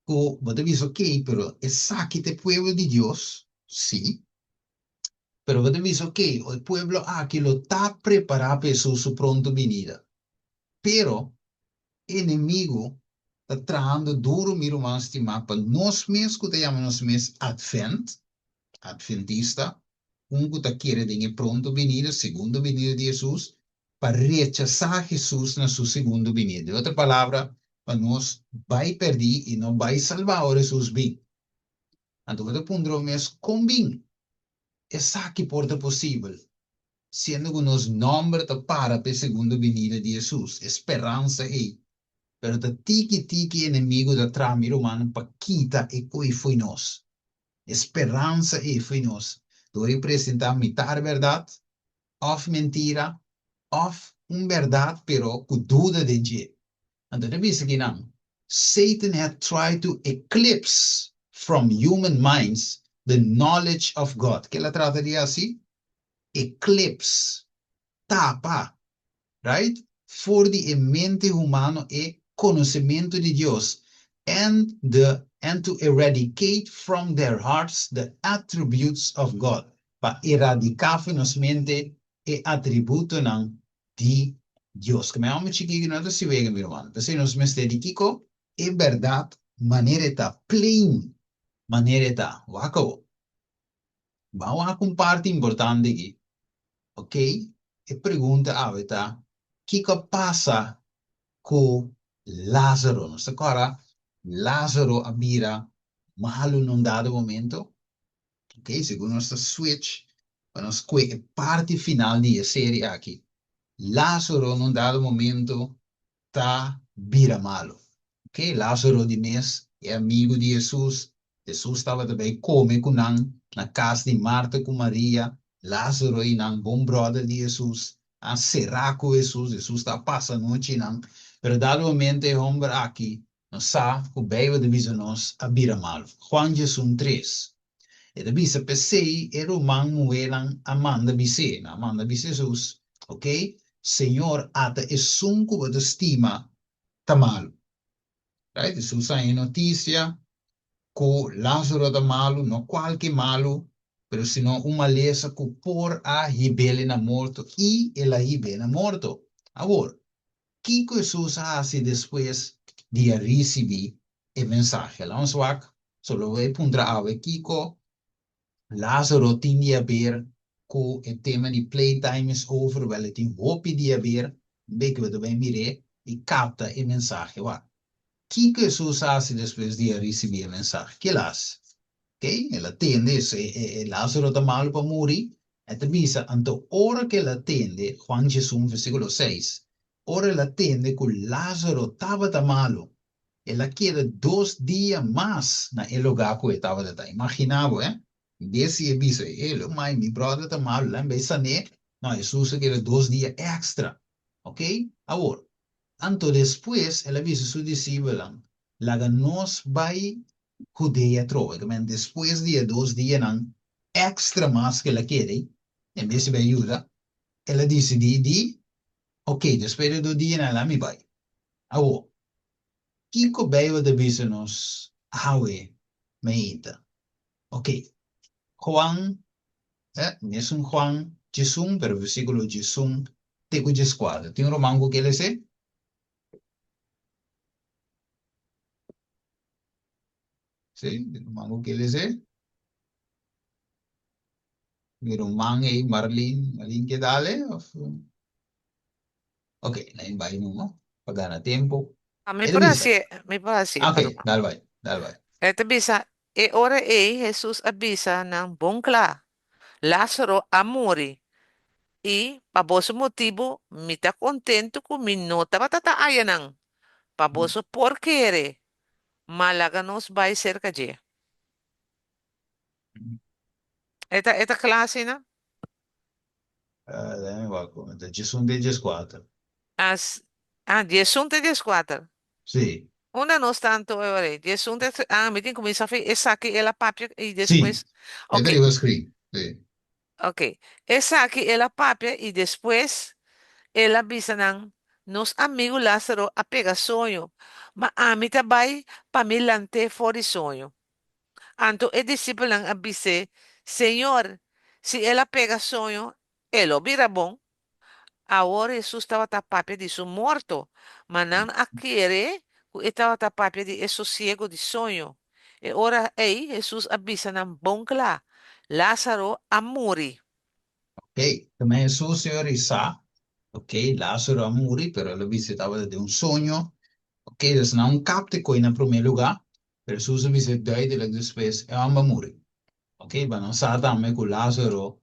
que vos te dices, ok, pero es aquí el pueblo de Dios, sí, pero vos te dices, ok, el pueblo aquí lo está preparado para su pronta venida, pero el enemigo está trabajando duro, mi hermano estimado, para nos mismos, que te llamamos adventista, que quiere de pronto venida, segunda venida de Jesús, para rechazar Jesús en su segunda venida. De otra palabra, para nos vai perder e não vai salvar o Jesús bem. Então, o ponto é com bem. Essa que porta possível. Sendo que nos nombre para a segunda venida de Jesus. Esperança aí. Pero o tiki inimigo da trama romana para quitar e coi foi nós. Esperança aí foi nós. Do representar metade verdade, of mentira, of verdade, pero com dúvida de jeito. Então, revisa aqui não. Satan had tried to eclipse from human minds the knowledge of God. Que ela trataria assim? Eclipse. Tapa. Right? For the mente humano e conhecimento de Deus. And to eradicate from their hearts the attributes of God. Para erradicar nos mente e atributo de Deus. Que me amo chiquinho, não se vega, meu irmão. Então, nos mestre de Kiko, é verdade, maneira está plain, maneira está, wacao. Vamos a uma parte importante aqui, ok? E pergunta a tá, o que passa com Lázaro? Não se acorda? Lázaro abira malo num dado momento, ok? Segundo nossa switch, para nós parte final da série aqui. Lázaro num dado momento está vira malo. Ok? Lázaro de mês é amigo de Jesus. Jesus estava também come com na casa de Marta com Maria. Lázaro e bom brother de Jesus. A será com Jesus. Jesus está passando noite não. Pero dado momento é homem aqui. Não sabe que o Bíblia diz nós a vira malo. Juan Jesus 3. E da bisa pesei e romang muelang Amanda bise. Amanda bise Jesus. Ok? Senhor, ata é sunco de estima tá malo. Right? Jesus hay notícia que Lázaro tá malo, não qualquer malo, pero sino uma maleza que por a ribele na morto e ela ribele na morto. Agora, que Jesus faz depois de receber a mensagem? Vamos ver, só vai puntra a ver Kiko, Lázaro tinha a ver com o tema de playtime is over, wel het in hoop de a ver, bem que we mire e capta a mensagem. O que Jesus faz depois de receber a mensagem? Que ele faz? Ok? Ele atende, Lázaro está mal para morrer. Ele avisa, então, hora que ele atende, Juan Jesus, versículo 6, hora ele atende que Lázaro estava malo. Ele queda 2 dias mais na lugar que estava. Imaginava, Desse aviso, ele, mas mi brother tá mal, lá em Sané, não, Jesus quer 2 dias extra, ok? Agora, anto depois, ele avisa seu discípulo, lá nós vai Judeia trova, que men depois de 2 dias, não, extra mais que ela quer, em vez de ajuda, ela disse, ok, depois de 2 dias, ela me vai. Agora, Kiko beijo de avisa nos, hawe, meita, ok, Juan nessun Juan Gesù, per versículo Gesù, te cuja squadra. Tem um romango que ele se? Sim, tem um romango que ele se? Mi romang e Marlin che dale? Ok, na vai mo, pagana tempo. Ah, E bisa. me parece, Ok, pardon. dal vai. Ito bisa, e ora Jesus abisa ng bongkla, Lázaro amori, e paboso motibo, mita contento kung minota matataayan ng paboso porkere, malaga nos bay cerca de. Esta klase na, Da Gesù de squadra. as, Jesunte de squatter. Sì, Una no tanto, ore, Jesunte, mitin comienza a fe, esa que la papia, y sì. después, E ok, arriva screen. Sì. ok, esa que la papia, y después, el avisa ng nos amigo Lázaro apega sonho, ma ami tabay pamilante fori sonho. Anto e discípulo ng abise, Señor, si ela pega sonho, elo vira bom. Agora Jesus estava tapapia de su morto, mas não aquele que estava tapapia de sossego de sonho. E ora ei, Jesus avisa ng bom lá, Lázaro a morrer. Ok, come Gesù, Signore, sa, ok, Lazzaro morì, però lo visitava di un sogno. Ok, dus não capte coi na primeiro lugar, pero Jesús dice duidelijk después, é uma muri. Ok, mas não sabe também que Lázaro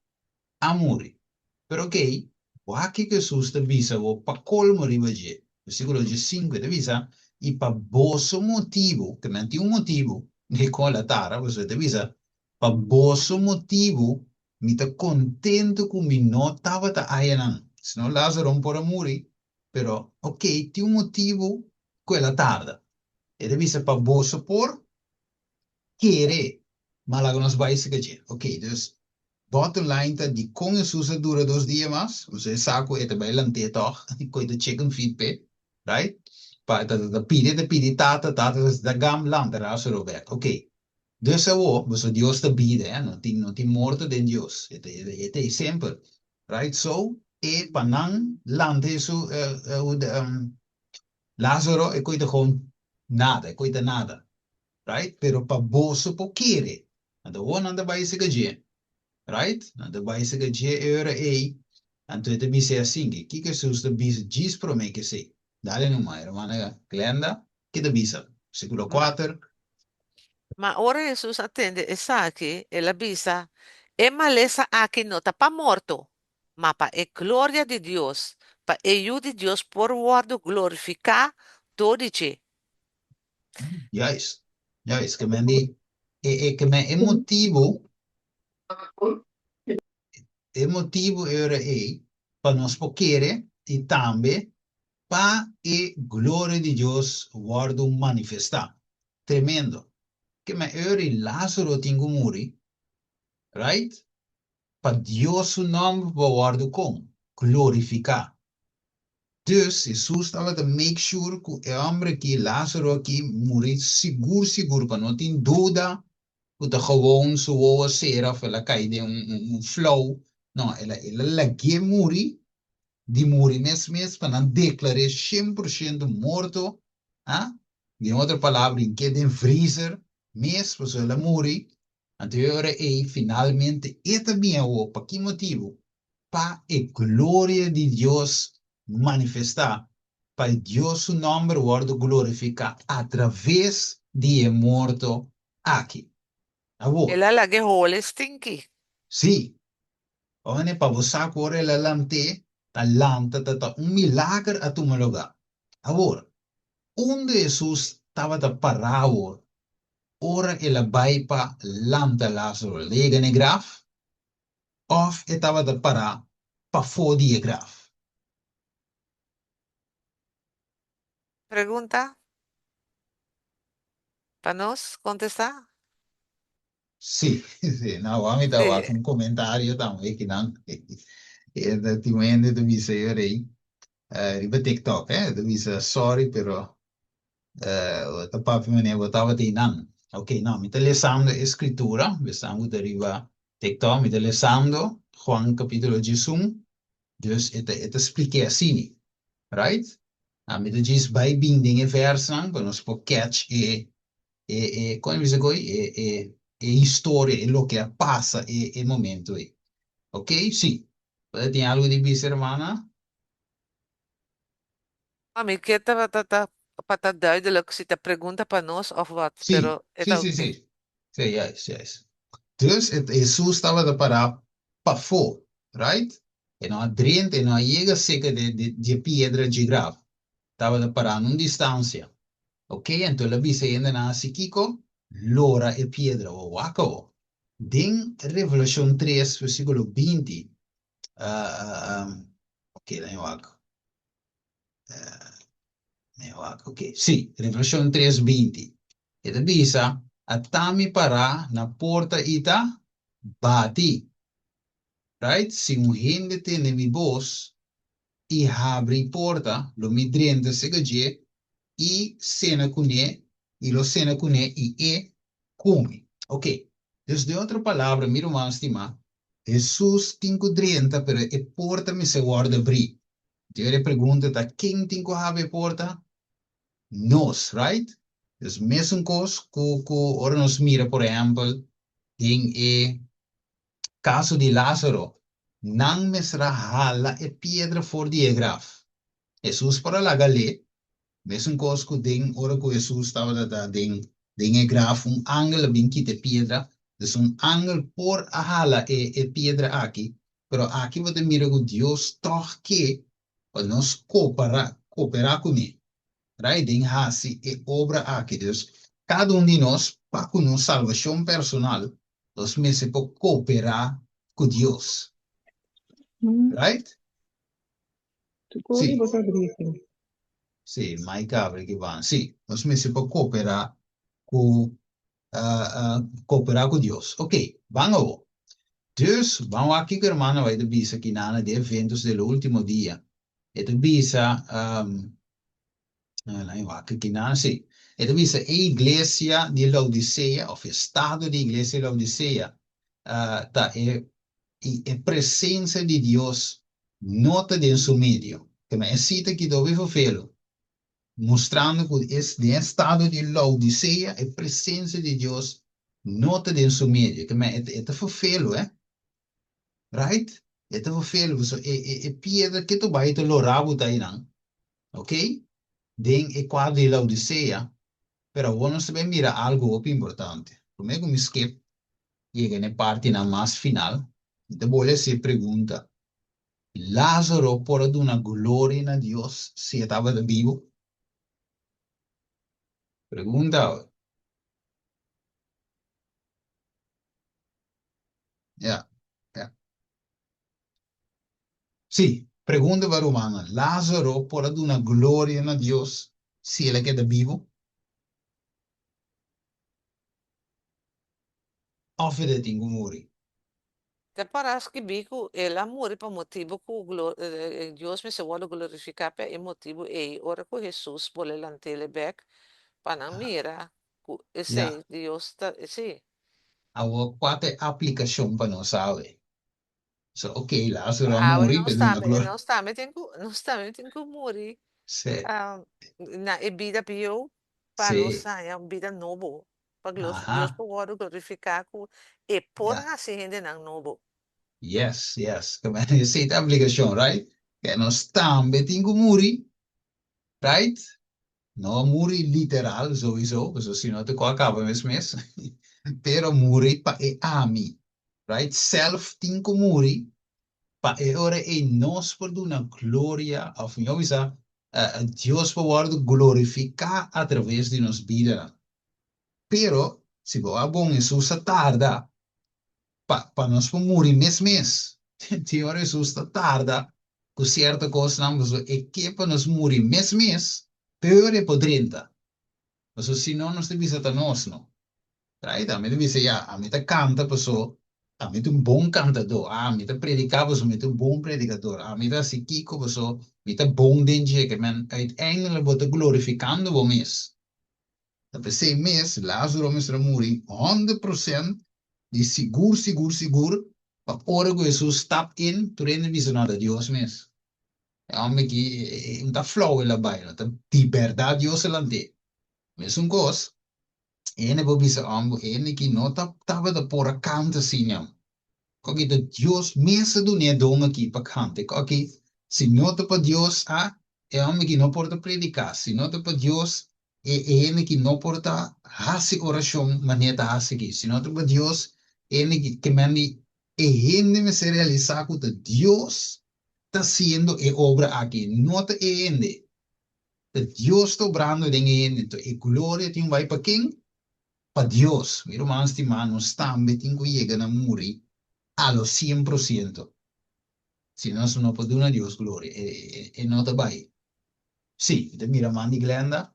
a muri. Pero ok, o aqui que Jesus te visa, o pa colmo ribaje, versículo 5 te visa, e pa bosso motivo, que não tem um motivo, de qual a tara, você te visa, pa bosso motivo, mi ta contento com mi não estava ta ayanan. Senão Lázaro não pode morrer, pero ok, tem um motivo, quella tarda. E devi sapere bosso por querer, mas lá nos vai se gajer. Ok, dus bottom line tá de com Jesus dura 2 dias mais, você sabe que é bem lante toch, coisa chicken feedback, right? Pa pide tata da gam lande raso Robert. Ok. Dus você Deus te bide, não tem morto de Deus. É sempre, right? So, e panang lande isso Lázaro é coisa com nada, é coisa nada. Right? Pero pa boso po kere. Ando one anda vai se gaje, right? Anda vai se gaje euro e anto ete bise assim que sus de bise diz pro me que sei. Dale no mai, hermana Glenda, que de bisa. Século 4. Ma ora Jesus attende e sa che e la bisa e malesa a che nota pa morto, ma pa e gloria di Dios, pa e io di Dios por guardo glorificar dodici. Juist. Juist, que men die que me emotivo euro e pa nos pokere e tambe pa e gloria de Deus guardo manifestar. Tremendo. Que me euro Lázaro tingo muri, right? Para Deus su nome bewaarde kom, glorificar. Dus Jesus estava te make sure que o homem que Lázaro aqui morrer seguro, para não ter dúvida, que tá gewoon so oa seraf, ela cai de flow. Não, ela lagi morrer, de morrer mesmo, para não declarar 100% morto, ah? De outra palavra, em que de freezer, mesmo, se ela morrer, anterior e finalmente, e também o, para que motivo? Para a glória de Deus manifestar, para Deus su nome word glorificar através de morto aqui. E Agora, la laghe hole stinky. sim, onde para você agora ela lante, a lanta, milagre a tu lugar. Agora, onde Jesus estava a parar, ora ela vai para lanta Lázaro lega ne graf, of estava de parar para fora de graf. Pregunta para nós contestar? Sì, sì, no, a mi dava Sí. un commentario também que não, e da ti mende tu mi sei rei, riba TikTok, tu mi sei sorry però o papi me ne botava di nan. Ok, no, mi te lesando escritura, estamos de riba TikTok, mi te lesando Juan capítulo 1, dus het expliquei assim, right? Mi te diz bij binding versen, quando si può catch come dice poi, storia, e lo che passa, e momento. Ok? Sì. Tiene algo di bis, hermana? A mí que para duidelijk si te pregunta para nós of wat, Sì, pero sì, está sì, okay. sì. Sì, yes, yes. Dus Jesus stava da parar para fora, right? E não adrente, e não chega seca de pedra de grave. Stava da parar numa distância. Ok? Então, la bisa ainda na Kiko, Lora e Piedra o Wako. Din Revelación 3, versículo 20. Ok, nem Wako. Nem Wako. Ok, sì, Revelación 3, 20. E da bisa, atami para na porta ita, bati. Right? Se um gente tem mi boss, e abre porta, lo midriente se gaje, e cena com ele, e lo cena com ele, e come. Ok. Dus de outra palavra, miro mais estima, Jesus tinha 30, pero e porta me se guarda abrir. Dio pergunta, tá, quem tem que abrir porta? Nós, right? Dus mesmo coisa que ora nos mira, por exemplo, em caso de Lázaro, não me será hala e pedra for de graf. Jesus para lá galé, mesmo coisa que tem, ora que Jesus estava da tem graf, ângulo bem que de pedra, dus ângulo por a hala e pedra aqui, pero aqui você mira que Deus toque para nós cooperar com ele. Right? Tem hasi e obra aqui, dus cada de nós, para com nossa salvação personal, nós mesmos para cooperar com Deus. Right? Tu corri Sim, você briefing. sim, mais cabra que vão. Sim, nós mesmos para cooperar com, cooperar com Deus. Ok, vamos. Dus, vamos aqui, irmão, vai de bisa aqui na de eventos do último dia. E de bisa, aqui na, sim. E de bisa, a igreja de Laodicea, ou estado de igreja de Laodicea, tá, é presença de Deus nota de seu meio. Que me cita que dove felo, mostrando que esse estado de Laodicea é presença de Deus nota de seu meio. Que me é felo, right? É felo, so é pedra que tu vai te lorabo tá aí não, ok? Den é quadro de Laodicea, pero vamos também mira algo muito importante. Como é que me skip chega na parte na mais final, então vou se pergunta. Lázaro por una gloria a Dios si estaba de vivo. Pregunta, ya, ya. Sí, pregunta para humana. Lázaro por una gloria a Dios si él queda vivo. Of ele tem que morrer. Te parece que bico ela morre por motivo que Deus me se vuole glorificar per il motivo e ora que Jesus vuole lantele back para não mira e Ya, sei Deus tá sim. agora quatro aplicação para nós saber. So, ok, Lázaro Ah, morre per una gloria. não está me tem que morrer. Sí, Ah, na e vida più para nós sí, é uma vida novo. Para Deus ajá, pode glorificar e por ya, nascer ainda não novo. yes, yes. Come essa aplicação, right? Que nós também tem que morrer, right? No muri literal sowieso, so sino te ko acaba mes. Pero muri pa e ami, right? Self tinko muri pa e ore e nos por una gloria of visa Dios por glorificar a través de nos vida. Pero Se boa bom, Jesus tarda, para nós vamos morrer mês. Teoria Jesus tarda, com certa coisa, não, mas é que para nós morrer mês, pior é por 30. Mas se não, nós devemos estar nós, não. Right? A mim deve ser, a mim tá canta, pessoa, a mim é um bom cantador, a mim tá predicava, a mim é um bom predicador, a mim tá se kiko, pessoa, a mim tá bom dentro, que man, uiteindelijk wordt glorificando o mês. Dat is een mês, Lázaro mesmo morrer 100%, de seguro, para hora que Jesus stap in, tu rende visionado a Deus mesmo. É homem que não tá flow ela vai, tá liberdade Deus ela tem. Mesmo coisa, ene bo bisa ambo, ene que não tá tava da por canta assim, não. Porque Deus mesmo do ne dom aqui para cante, porque se não tá para Deus, é homem que não pode predicar, se não tá para Deus, é ele que não pode fazer oração, maneira assim aqui, se não tá para Deus, ele que mani, é ele me se realizar que Deus está haciendo a obra aqui, não tá ele. Deus está obrando em ele, então a glória tem vai para quem? Para Deus. Meu irmão estimado, está metindo chega na morrer a los 100%. Se nós não podemos dar a Deus glória, não está bem. Sim, te mira mandi Glenda.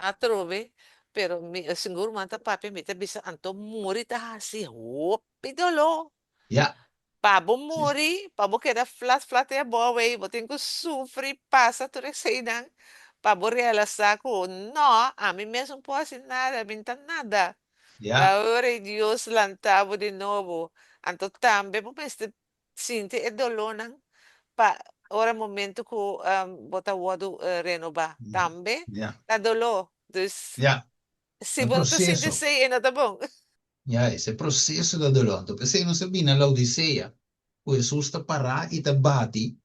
Atrove, pero siguro manta papi mi te bisa anto muri ta hasi hop idolo. Ja, Pabo sim, muri, pabo queda flat e boa way, botin ko sufri passa tu nang. Pabo realizar ko, no, a mim mesmo posso assim nada, minta nada. ja, Ahora Dios lantavo de novo. Anto tambe po peste sinti e dolonan pa ora momento ko bota wado renova. Tambe ja, na dolo. Dus ja. se É um bonto sinti processo. sei e nada bom. Ja, esse processo da dolor. Então, você não sabe na Laodiceia, o Jesus está parar e está bate,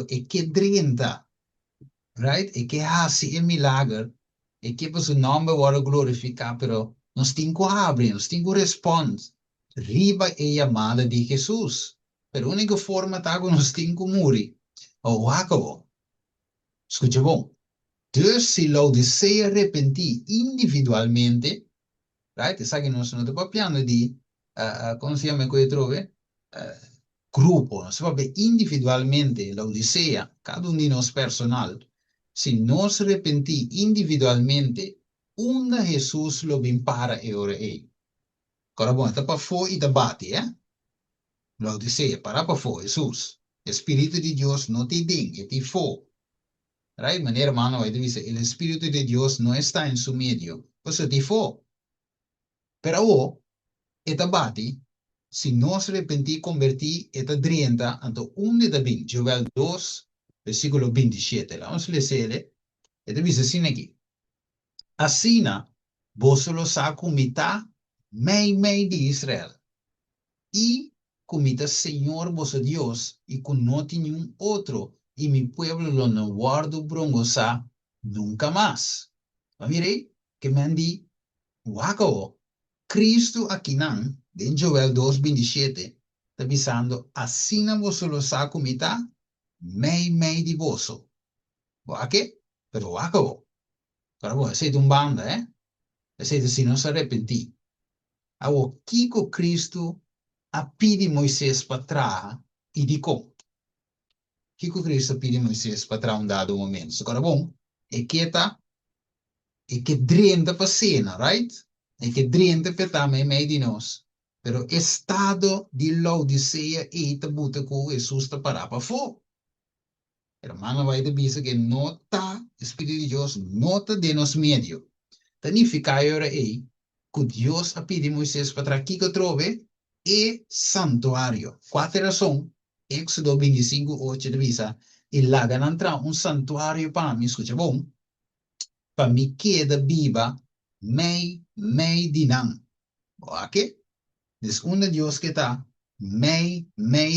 é que drenta, right? É que hace o milagre, é que o nome vai glorificar, pero nós temos que abrir, nós temos que responder. Riba é a chamada de Jesus. Pero a única forma tá que nós temos que morrer. O acabou. Escuta bom. Dus se Laodiceia arrepentir individualmente, right? Sai che non sono troppo piano di, come si chiama quello trove? Gruppo, non si va individualmente l'Odissea, cada uno di noi personal. Se nos arrepentir individualmente, onda Jesus lo impara e ora è. Ora buono, sta pa fuori da batti, L'Odissea, para pa fuori, Jesus. Espíritu de Dios no te dingue, te fu. Right? Manera mano, dice, el Espíritu de Dios no está en su medio. Pues te fu. Pero eta bati, se nós arrepentir, convertir, eta drienta, anto unde da bin, Joel 2, versículo 27. Vamos a leer, eta dice assim aqui. Assina, vos lo sa comita, mei de Israel. Y comita Senhor vosso Dios, y con no nenhum outro, y mi pueblo lo no guardo brongosa nunca más. Mire, que me han di, wako, Cristo aqui não, em Joel 2:27, está dizendo, assina vos lo sa comita, mei de vosso. Aqui, pero acabou. Agora, você aceita banda, Aceita se não se arrepentir. Agora, Kiko Cristo a pedi Moisés para trás e dico, Kiko Cristo pedi Moisés para trás dado momento. Agora, bom, é que drenta para cena, right? É que drenta para também meio de nós. Pero estado de Laodiceia e tabuta com Jesus está para fora. Hermano, vai te dizer que nota, Espírito de Deus, nota de nos meio. Significa agora aí, que Deus a pedir Moisés para aqui que trove e santuário. Quatro razões. Éxodo 25:8 divisa. E lá ganha um santuário para mim, escuta bom? Para me queda viva, mei dinam. Ok? Dus onde Deus que está, mei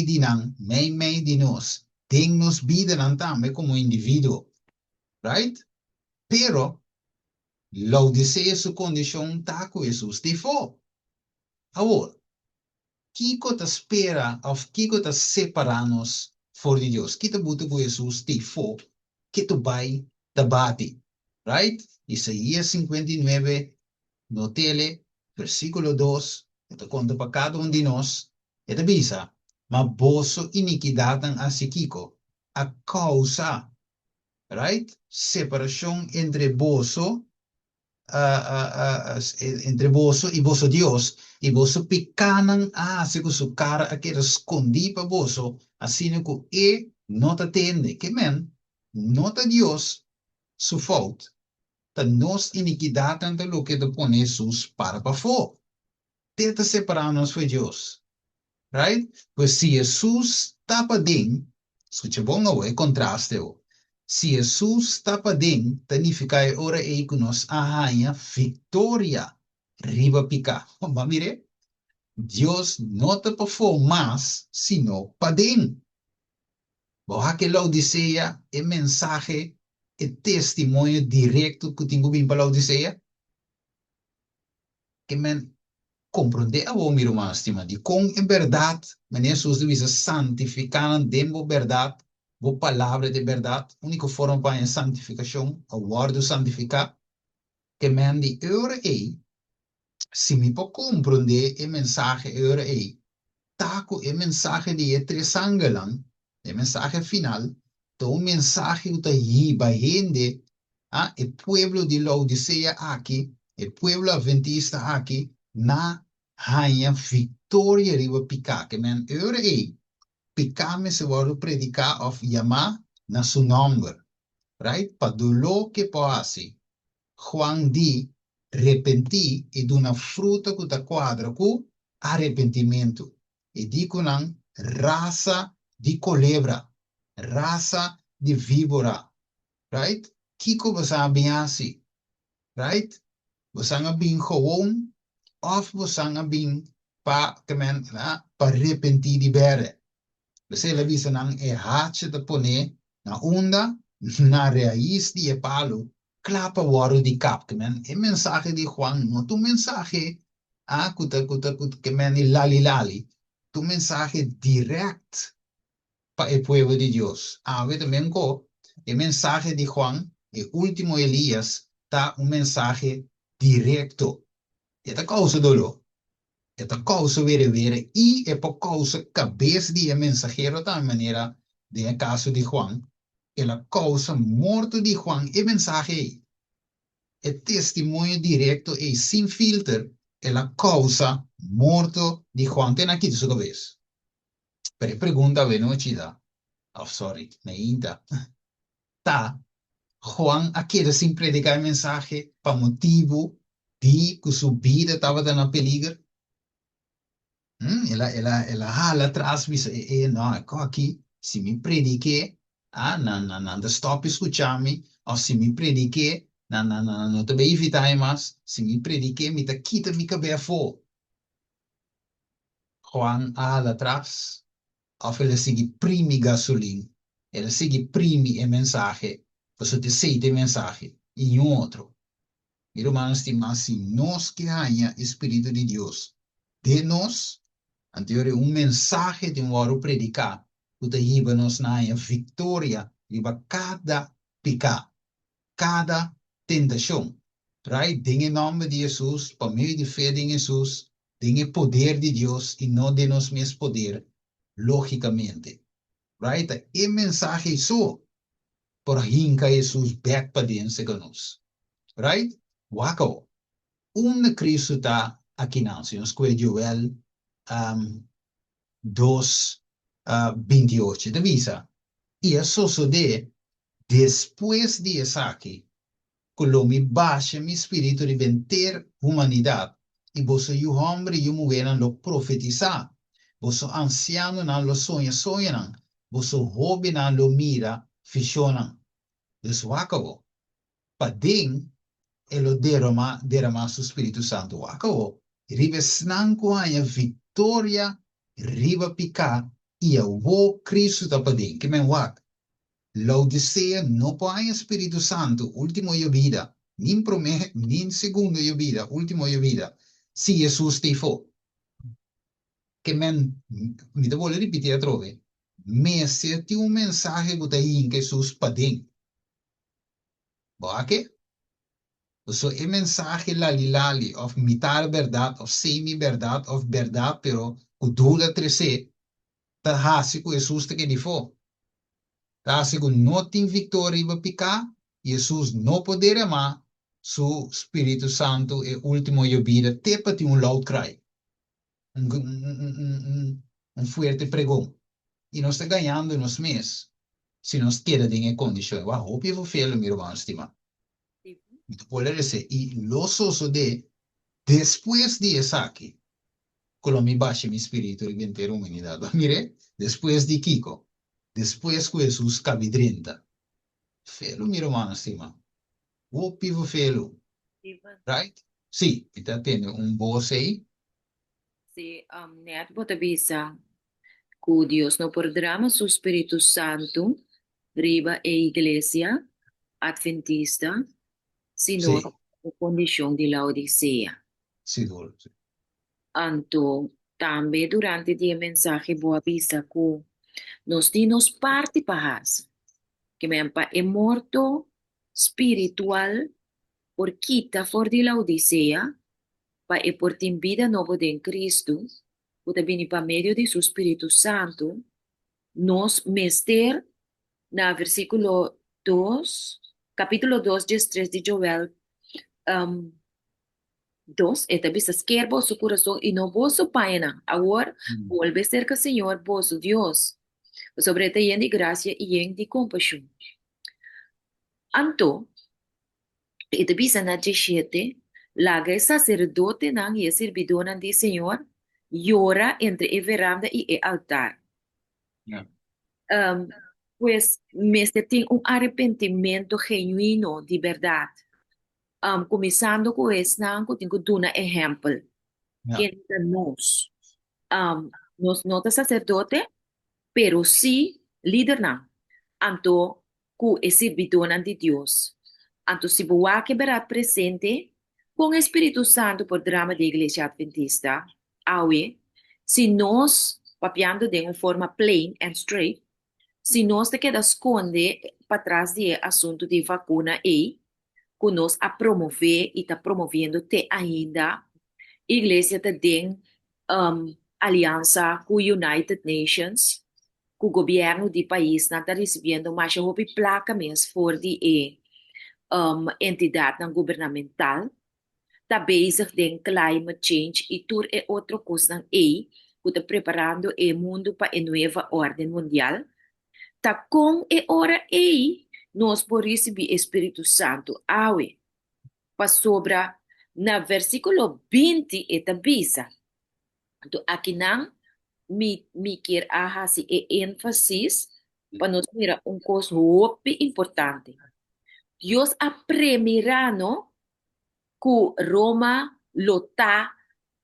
dinam, mei de nós. Tem nos vida também como indivíduo. Right? Pero, Laodicea sua condição está com Jesus de fora. Agora, Kiko te espera, of Kiko te separa-nos for de Deus. Kita buta com Jesus de fora, que tu vai te bate. Right? Isaías 59, no tele, versículo 2, ito conta para cada um de nós, ito bisa, maboso iniquidad ang asikiko, a causa, right? Separação entre boso, entre boso e boso Deus, e boso picanang asico su cara a que escondi para boso, assim que e nota tende, que men, nota Deus, su fault, ta nos iniquidad ante lo que te pone Jesus para fora. Tenta separar-nos de Deus, right? Pues se Jesus tapa dentro, escucha bom não é contraste. Se Jesus tapa dentro, significa ora aí que nós arranha vitória, riba pica. Mas mire, Deus não te for mais, sino para dentro. Boha que Laodiceia é mensagem, é testemunho direto que tenho bem para Laodiceia, que men compreender o meu irmão, estima, de com é verdade, mas Jesus deve santificar dentro da verdade, a palavra de verdade, a única forma para a santificação, a word santificar, que men de eure aí, se me pode compreender a mensagem eure aí, taco a mensagem de três angelang, a mensagem final, então a mensagem que aí vai render, o pueblo de Laodicea aqui, o pueblo adventista aqui, na hanha victoria riba pica, que men eure ei, pica me se voru predicar of yama na su nombre, right? Pa dulo que poasi, Juan di, repenti e d'una fruta que ta quadra cu arrependimento. E dico nan raça de culebra, raça de víbora, right? Kiko você abiasi, right? Você bem gewoon of você bem pa kemen pa arrepentir de bere. Você le visa nang e hache de pone na onda na raiz de e palo clapa waro di cap kemen e mensagem de Juan no tu mensagem kuta kemen i lali lali tu mensagem direct pa el pueblo de Dios. Ve também ko e mensagem de Juan e último Elias tá mensagem directo. Esta causa dolo. Esta causa vere y é por causa cabeça de mensajero de maneira de caso de Juan, é a causa morto de Juan é mensagem, é testemunho direto e sem filtro, é a causa morto de Juan. Tem aqui de sua cabeça. Pero pergunta bem não chida. Oh, sorry, me inta. Tá, Juan aqui sem predicar mensagem para motivo de que sua vida estava na peligro. Ela rala atrás, não, aqui, se me predique, não, stop escutar-me, ou se me predique, não te vai evitar mais, se me predique, me tá quita me cabeça fora. Juan rala atrás, ou ele segue prime gasolina, ele segue prime a mensagem, você te aceita a mensagem, e outro. Meu irmão, estima, se nós que ganha Espírito de Deus, de nós, anterior mensagem de oro predicar, o te nos na vitória, riba cada pica, cada tentação. Right? Em nome de Jesus, por meio de fé em Jesus, tem poder de Deus e não de nós mesmos poder, logicamente. Right? E mensagem só, por hinca Jesus back para dentro de nós. Right? Wako, Cristo está aqui não, se nós que Joel 2, 28 de visa. E eso sucede después de Isaac, cuando me baja mi espíritu de vender humanidad, y vos y hombre y mujer lo profetizar, vos anciano lo soñan, vos joven lo mira, fisionan. Deswakabo. Pading, elo derrama su Espíritu Santo. Wakabo. Rivesnan ko aya victoria, riba pica, e o Cristo da pading. Que men wak. Laodicea não põe Espírito Santo, último de vida, nem promete, nem segundo de vida, último de vida, se Jesus te for. Que men, me te vou repetir a trove, mas se tem mensagem que está aí em Jesus padem, boa que? So, el mensaje lali lali, of mitad verdad, of semi-verdad, of verdad, pero kudula trece, ta hasi ku Jesus te que difo. Ta hasi ku no ting victoria iba pica, Jesus no poder ma, su Espírito Santo e último yo vida, tepa ti un loud cry, un fuerte pregão. E nós está ganhando nos mês, se nós queda em condição. Eu hope eu vou fazer, meu irmão, estima. Então, pode ser, e los oso de, depois de essa aqui, quando me baixa meu espírito e inteira humanidade. Mire, depois de Kiko, depois que Jesus cabe 30. Felo, meu irmão, estima. Hope eu vou fazer, right? Sim, então tem voz aí. Sí, net bota bisa que Dios no programa su Espíritu Santo riba e iglesia adventista, sino Sim, a condición de la Odisea. sim, sim. Anto, también durante el mensaje boa vista que nos dinos parte pahas, que me ampa é morto espiritual por quita for de la Odisea, pa e por tim vida novo de Cristo, o também para meio de su Espírito Santo, nos mester na versículo 2, capítulo 2, 3 de Joel, 2, e também se quer vosso coração e não vosso paina. Agora, vuelve cerca, Senhor, vosso Deus, sobre te em de graça e em de compaixão. Anto, e também se na 17, laga sacerdote nang e servidor de Senhor, llora entre a veranda e o altar. Yeah. Pues me tem arrependimento genuíno de verdade. Começando com esse, não, que tenho que dar um exemplo. Yeah. Que nós não é sacerdote, pero sí líder não. Anto, que é servidor de Deus. Anto, se boa que verá presente, com o Espírito Santo por drama da Igreja Adventista, awe, se nós, papiando de uma forma plain and straight, se nós te queda esconde para trás de assunto de vacuna e que nós a promover e está promovendo te ainda, a igreja tem aliança com United Nations, com o governo do país, está recebendo mais de placa mesmo for de entidade governamental, está bezig com climate change e tudo é outra coisa que está preparando o mundo para a nova ordem mundial. Tá com e ora ei, nós por receber Espírito Santo, awe, para sobra na versículo 20 e tabisa. Então, aqui não me quer ahasi e ênfasis para nós mirar coisa muito importante. Deus apremirano que Roma lota,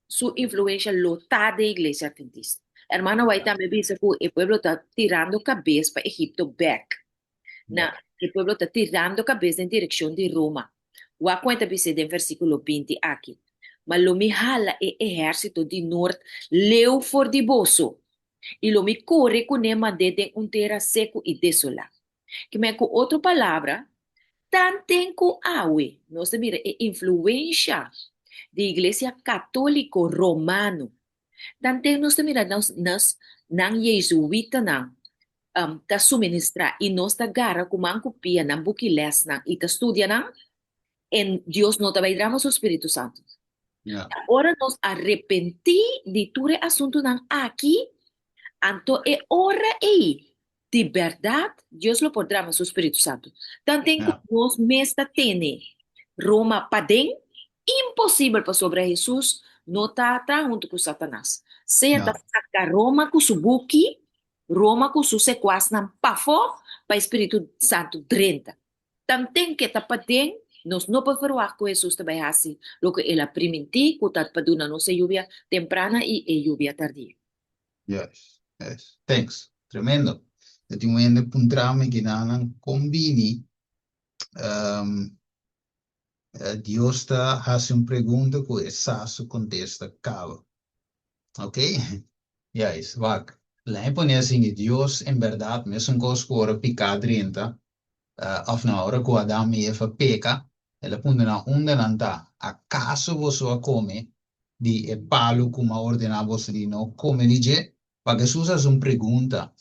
su influência lotada da igreja adventista. Hermano, vai também dizer que o pueblo está tirando cabeça para Egipto back. O pueblo está tirando cabeça em direção de Roma. O a conta dice no versículo 20 aqui. Mas lo me jala o exército de norte leu for de bolso. E lo me corre com nema de terra seco e desolado. Que me com outra palavra, tanto com awe, nós mira a influência da igreja católico romano. Dan nós mira nang jesuita nang ta suministra e nós ta gara kumang kupia nang bukiles nang ita estudia nang en Dios no te bailamos o Espírito Santo. Yeah. Ahora nos arrepentí de ture asunto nang aquí, anto e ora de verdad Dios lo podrá o Espírito Santo. Tanto nos mesta tiene Roma padem impossível para sobre Jesus não está junto com Satanás. Se está saca Roma com o buki, Roma com o sequaz não pafo para Espírito Santo 30. Tanto que está padem nós não podemos falar com Jesus também assim, lo que ela primiti, que está paduna nossa lluvia temprana e lluvia tardia. Yes, yes. Thanks. Tremendo. Dat yung ende puntrame ginanang combini. Dios ta hace un pregunta que esa su contesta cabo. Ok? Yes, vak. La pone assim que Dios en verdad me es un cosa que ora pica 30. Of na hora que Adam e Eva peca, Ela punta na onda nanta. Acaso você a come di e palo como ordenar você de não come de je? Para Jesus é uma pergunta.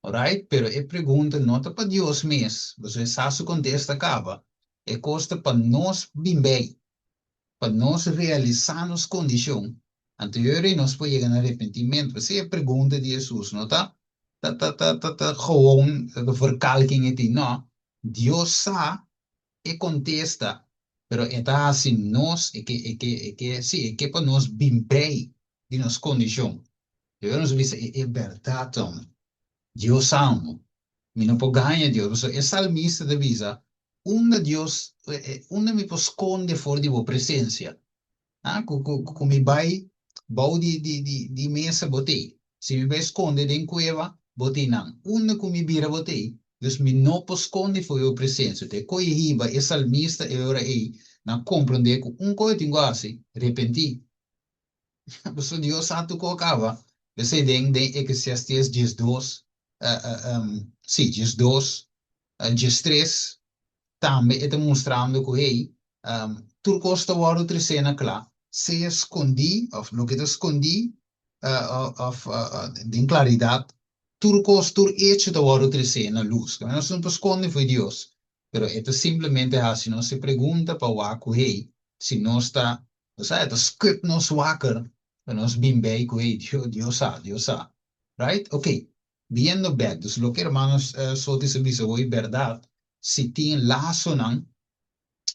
Alright? Pero e pergunta não é para Deus mesmo. Você sabe se contesta acaba. É costa para nós bem, para nós realizar nos condições. Anterior nós podemos chegar no arrependimento. Você é pergunta de Jesus, não tá? Gewoon de verkalking het não. Deus sabe e contesta. Pero está assim nós, sim, é que para nós bem de nos condições. Eu não sei se é verdade, Deus sabe. Mi non può ganhar Deus. É salmista de visa. Deus, onde me esconde fora de tua presença. Ah, como me vai, bau de mesa botei. Se me vai esconder em cueva, botei não. Onde como me vira botei. Dus me não esconde fora tua presença. Te coi riba, é salmista, e ora aí, na compreender que coisa tem assim, repenti. Você Deus sabe tu colocava. Você tem Eclesiastes 12, sim, 12, 13, também está mostrando que, hey, tu gosta de outra cena, claro, se escondi, ou no que te escondi, de claridade, tu gosta de hecho de outra cena, luz, que não se esconde foi Deus, pero é simplesmente assim, não se pergunta para o aco, hey, se não está, o sea, é script nos wakker, nos bem bem, hey, Deus sabe, right? Ok, viendo back, dus lo que hermanos, so te servicio hoy, verdade, se tem laço não,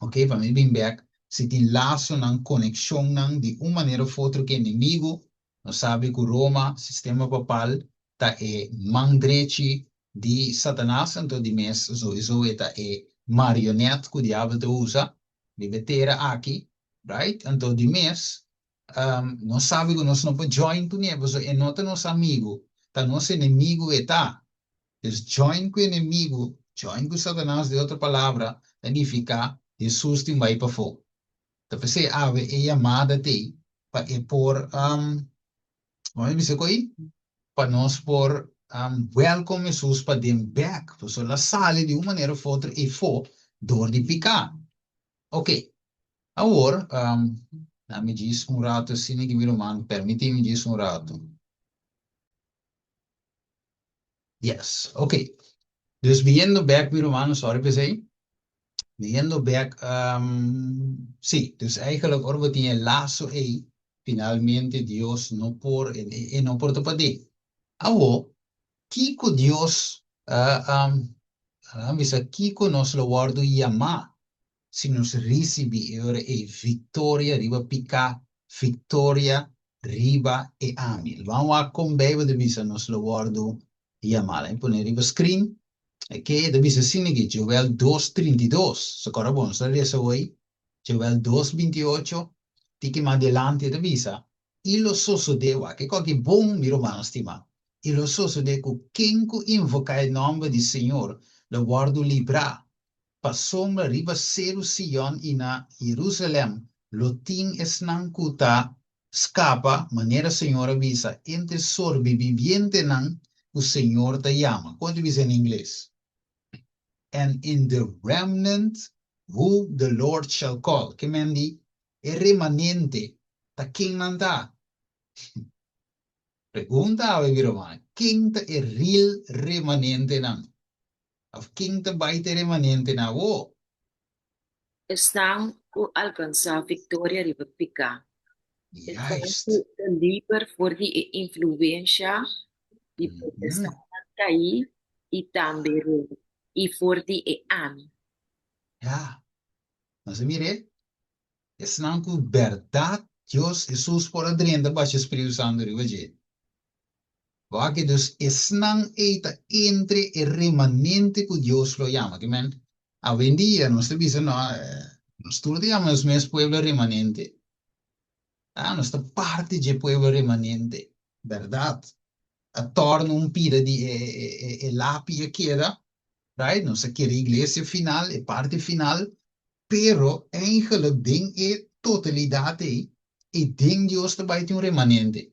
ok, para mim bem back, se tem laço não, conexão não, de uma maneira ou outra que inimigo, não sabe que Roma, sistema papal, tá é mandrete de Satanás, então de mes, so tá é marionete que o diabo usa, de betera aqui, right? Então de mes, não sabe que nós não podemos join com ele, so é nota nosso amigo, tá nosso inimigo está. Dus join com o inimigo, join com Satanás, de outra palavra, significa Jesus tem vai para fora. Então, você ave é amada te para por vamos dizer aí, para nós por welcome Jesus para dem back, para la sale de uma maneira ou outra e for dor de picar. Ok. Agora, me diz rato, assim que me romano, permite-me diz rato. Yes, ok. Dus viendo back mi romano, sorry pensei. Viendo back, sí, dus eigenlijk orbe tinha laço e finalmente Dios no por e no por topadi. Awo, kiko Dios, misa kiko nos lo guardo yama, si nos recibi ora e victoria riba pica, victoria riba e amil. Vamos a con bebe de misa nos lo guardo yama. Impone riba screen. Que deve ser assim, que Joel 2:32, socorro bom, só isso aí, Joel 2:28, tique mais adelante deve ser, e lo sosso dewa, que qualquer bom mi romano stima, e lo sosso de que quem invoca o nome do Senhor, lo guardo libra, pa sombra riba seru Sion e na Jerusalém, lo ting esnankuta, scapa, maneira Senhor avisa, entre sorbi viviente nan, o Senhor te chama. Quando diz em inglês? And in the remnant who the Lord shall call. Que mendi, e remanente, ta quem nanda? Pergunta a romano, quem ta e real remanente nan? Of quem ta baite remanente na wo? Estão por alcançar vitória e picar. Estão Juist. livre voor die influência de protestante cair e também e voor die ami. Ja. Mas mire, es não que verdade, Deus, Jesus por adrenda, baixa Espírito Santo de hoje. Porque dus es não eita entre el remanente que Deus lo llama. Que men, hoy en día nos dice, no, nosotros llamamos mes pueblo remanente. Nuestra parte de pueblo remanente, verdade? A torna pira de lápia queda, right? Nossa queda igreja final, parte final, pero eigenlijk ding totalidade e ding Deus também tem remanente.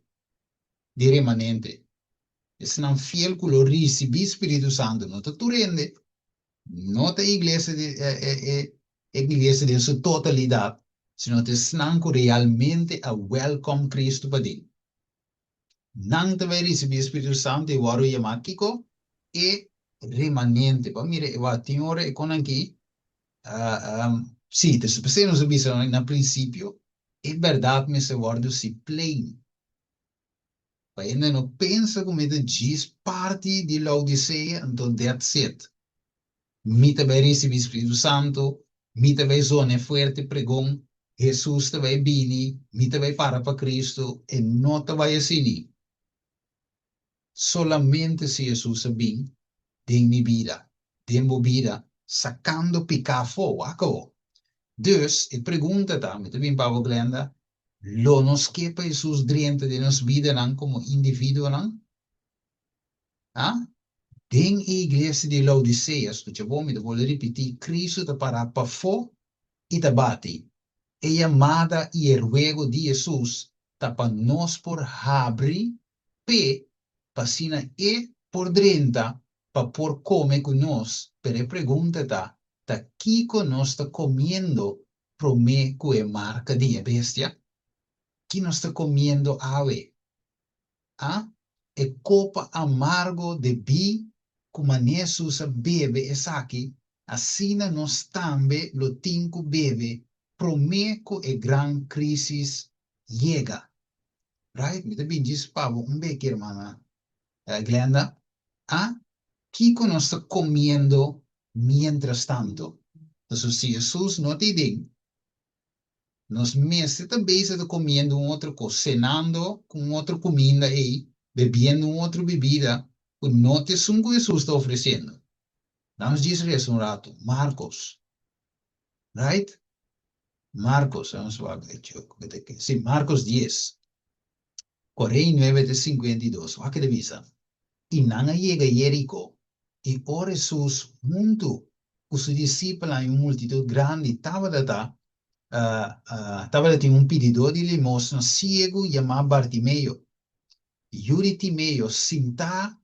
De remanente. Es não fiel que lo recibi Espírito Santo, não te tu rende, não te igreja de iglesia de su totalidad, sino te snanco realmente a welcome Cristo para ti. Nang te vai receber Espírito Santo e waru yamakiko e remanente. Pa mire, wa tinore e con aqui, sì, te supeseno subisse in principio, e verdade me se guardo si plain. Pa ainda não pensa como te diz parte de Laodiceia, então that's it. Mita vai receber Espírito Santo, mita vai zona forte pregão, Jesus te vai bini, mita vai para Cristo, e não te vai assim. Solamente se Jesus bem, tem minha vida, tem minha vida, sacando picar fogo, acabou. Dus, ik pergunta também, também para Glenda, lo nos que para Jesus dentro de nossa vida não como indivíduo não? Ah? Den igreja de Laodiceia, escuta bom, me vou repetir, Cristo está para fo e está bate. E amada e o ruego de Jesus está para nós por abrir pe pasina e por dentro para por comer com nós. Pero pergunta tá que nós está comendo prome com a marca de bestia? Que nós está comendo ave? Ah? E copa amargo de bi como Jesus bebe essa aqui, assim nós também lo tinco bebe promeco e gran crisis llega. Right? Me também diz Pablo, beque, hermana Glenda, ah, Kiko no está comiendo mientras tanto. Entonces, si Jesús no te dice, nos meses también está comiendo un otro cosa, cenando con otra comida y bebiendo otra bebida, pues no te sungo Jesús está ofreciendo. Vamos a decir eso un rato. Marcos, right? Marcos, vamos a ver, sí, Marcos 10, 49 de 52, va que de visa. Y nada llega a Jericó, y ora Jesús junto con sus discípulos en una multitud grande, estaba de un pedidor de limosna ciego llamado Bartimeo. Y Yuri Timeo sinta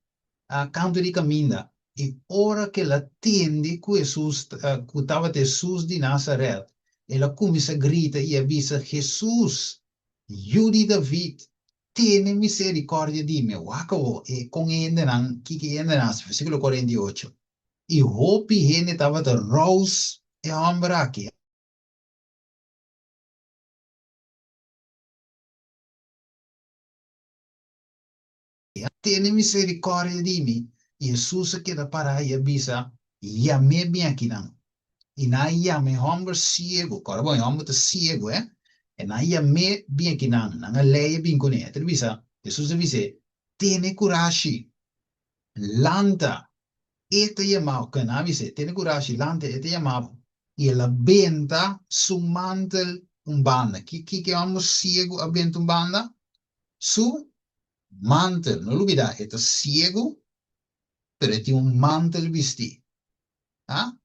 a canto de caminda, y ora que la tiende que Jesús, que estaba de Jesús de Nazaret, ela comienza a gritar y avisa, Jesús, Yuri David, tiene misericordia de mí. Wako, con endenan, kiki endenan, versículo 48. Y hopi hene estaba de rose e ambraki. Tiene misericordia de mí. Y Jesús se queda para ahí y avisa, llame bien aquí, nan. Y na llame hombre ciego, cara, bueno, hombre está ciego, E na llame bien aquí, nan. Nan lei bien con él. Te avisa, Jesús dice, tiene coraje, lanta. Este llamado, que na dice, tiene coraje, lanta, este llamado. Y la venta su mantel un banda. Que hombre ciego aventa un banda? Su mantel, no olvida, está ciego, pero tiene un mantel vestido. ¿Ah?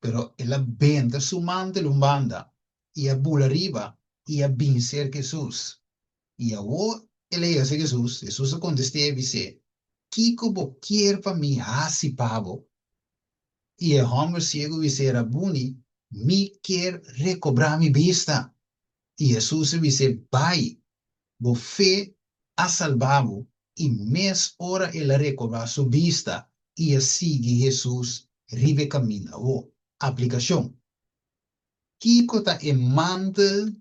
Pero él vende su mantel un banda. Y a bula arriba. Y a vencer Jesús. Y a vos, él dice Jesús. Jesús contesté y dice, Kiko bo quiere para mí así pavo. Y el hombre ciego dice, Rabuni, mi quiere recobrar mi vista. Y Jesús dice, vai, bo fe a salvado. Y mes hora él recobra su vista. Y así Jesús ribe camina. O aplicación. Kiko ta e mantel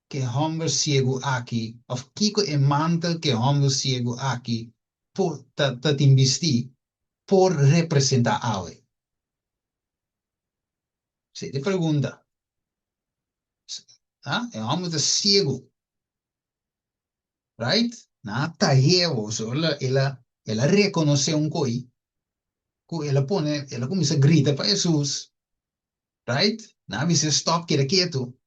que hombre ciego aqui, of Kiko e mantel que hombre ciego aqui, por te investi, por representar algo. Se te pergunta, é homem ciego, right? Na tajevo, so ela reconhece coi, ela começa a gritar para Jesus, right? Na vez stop que quieto.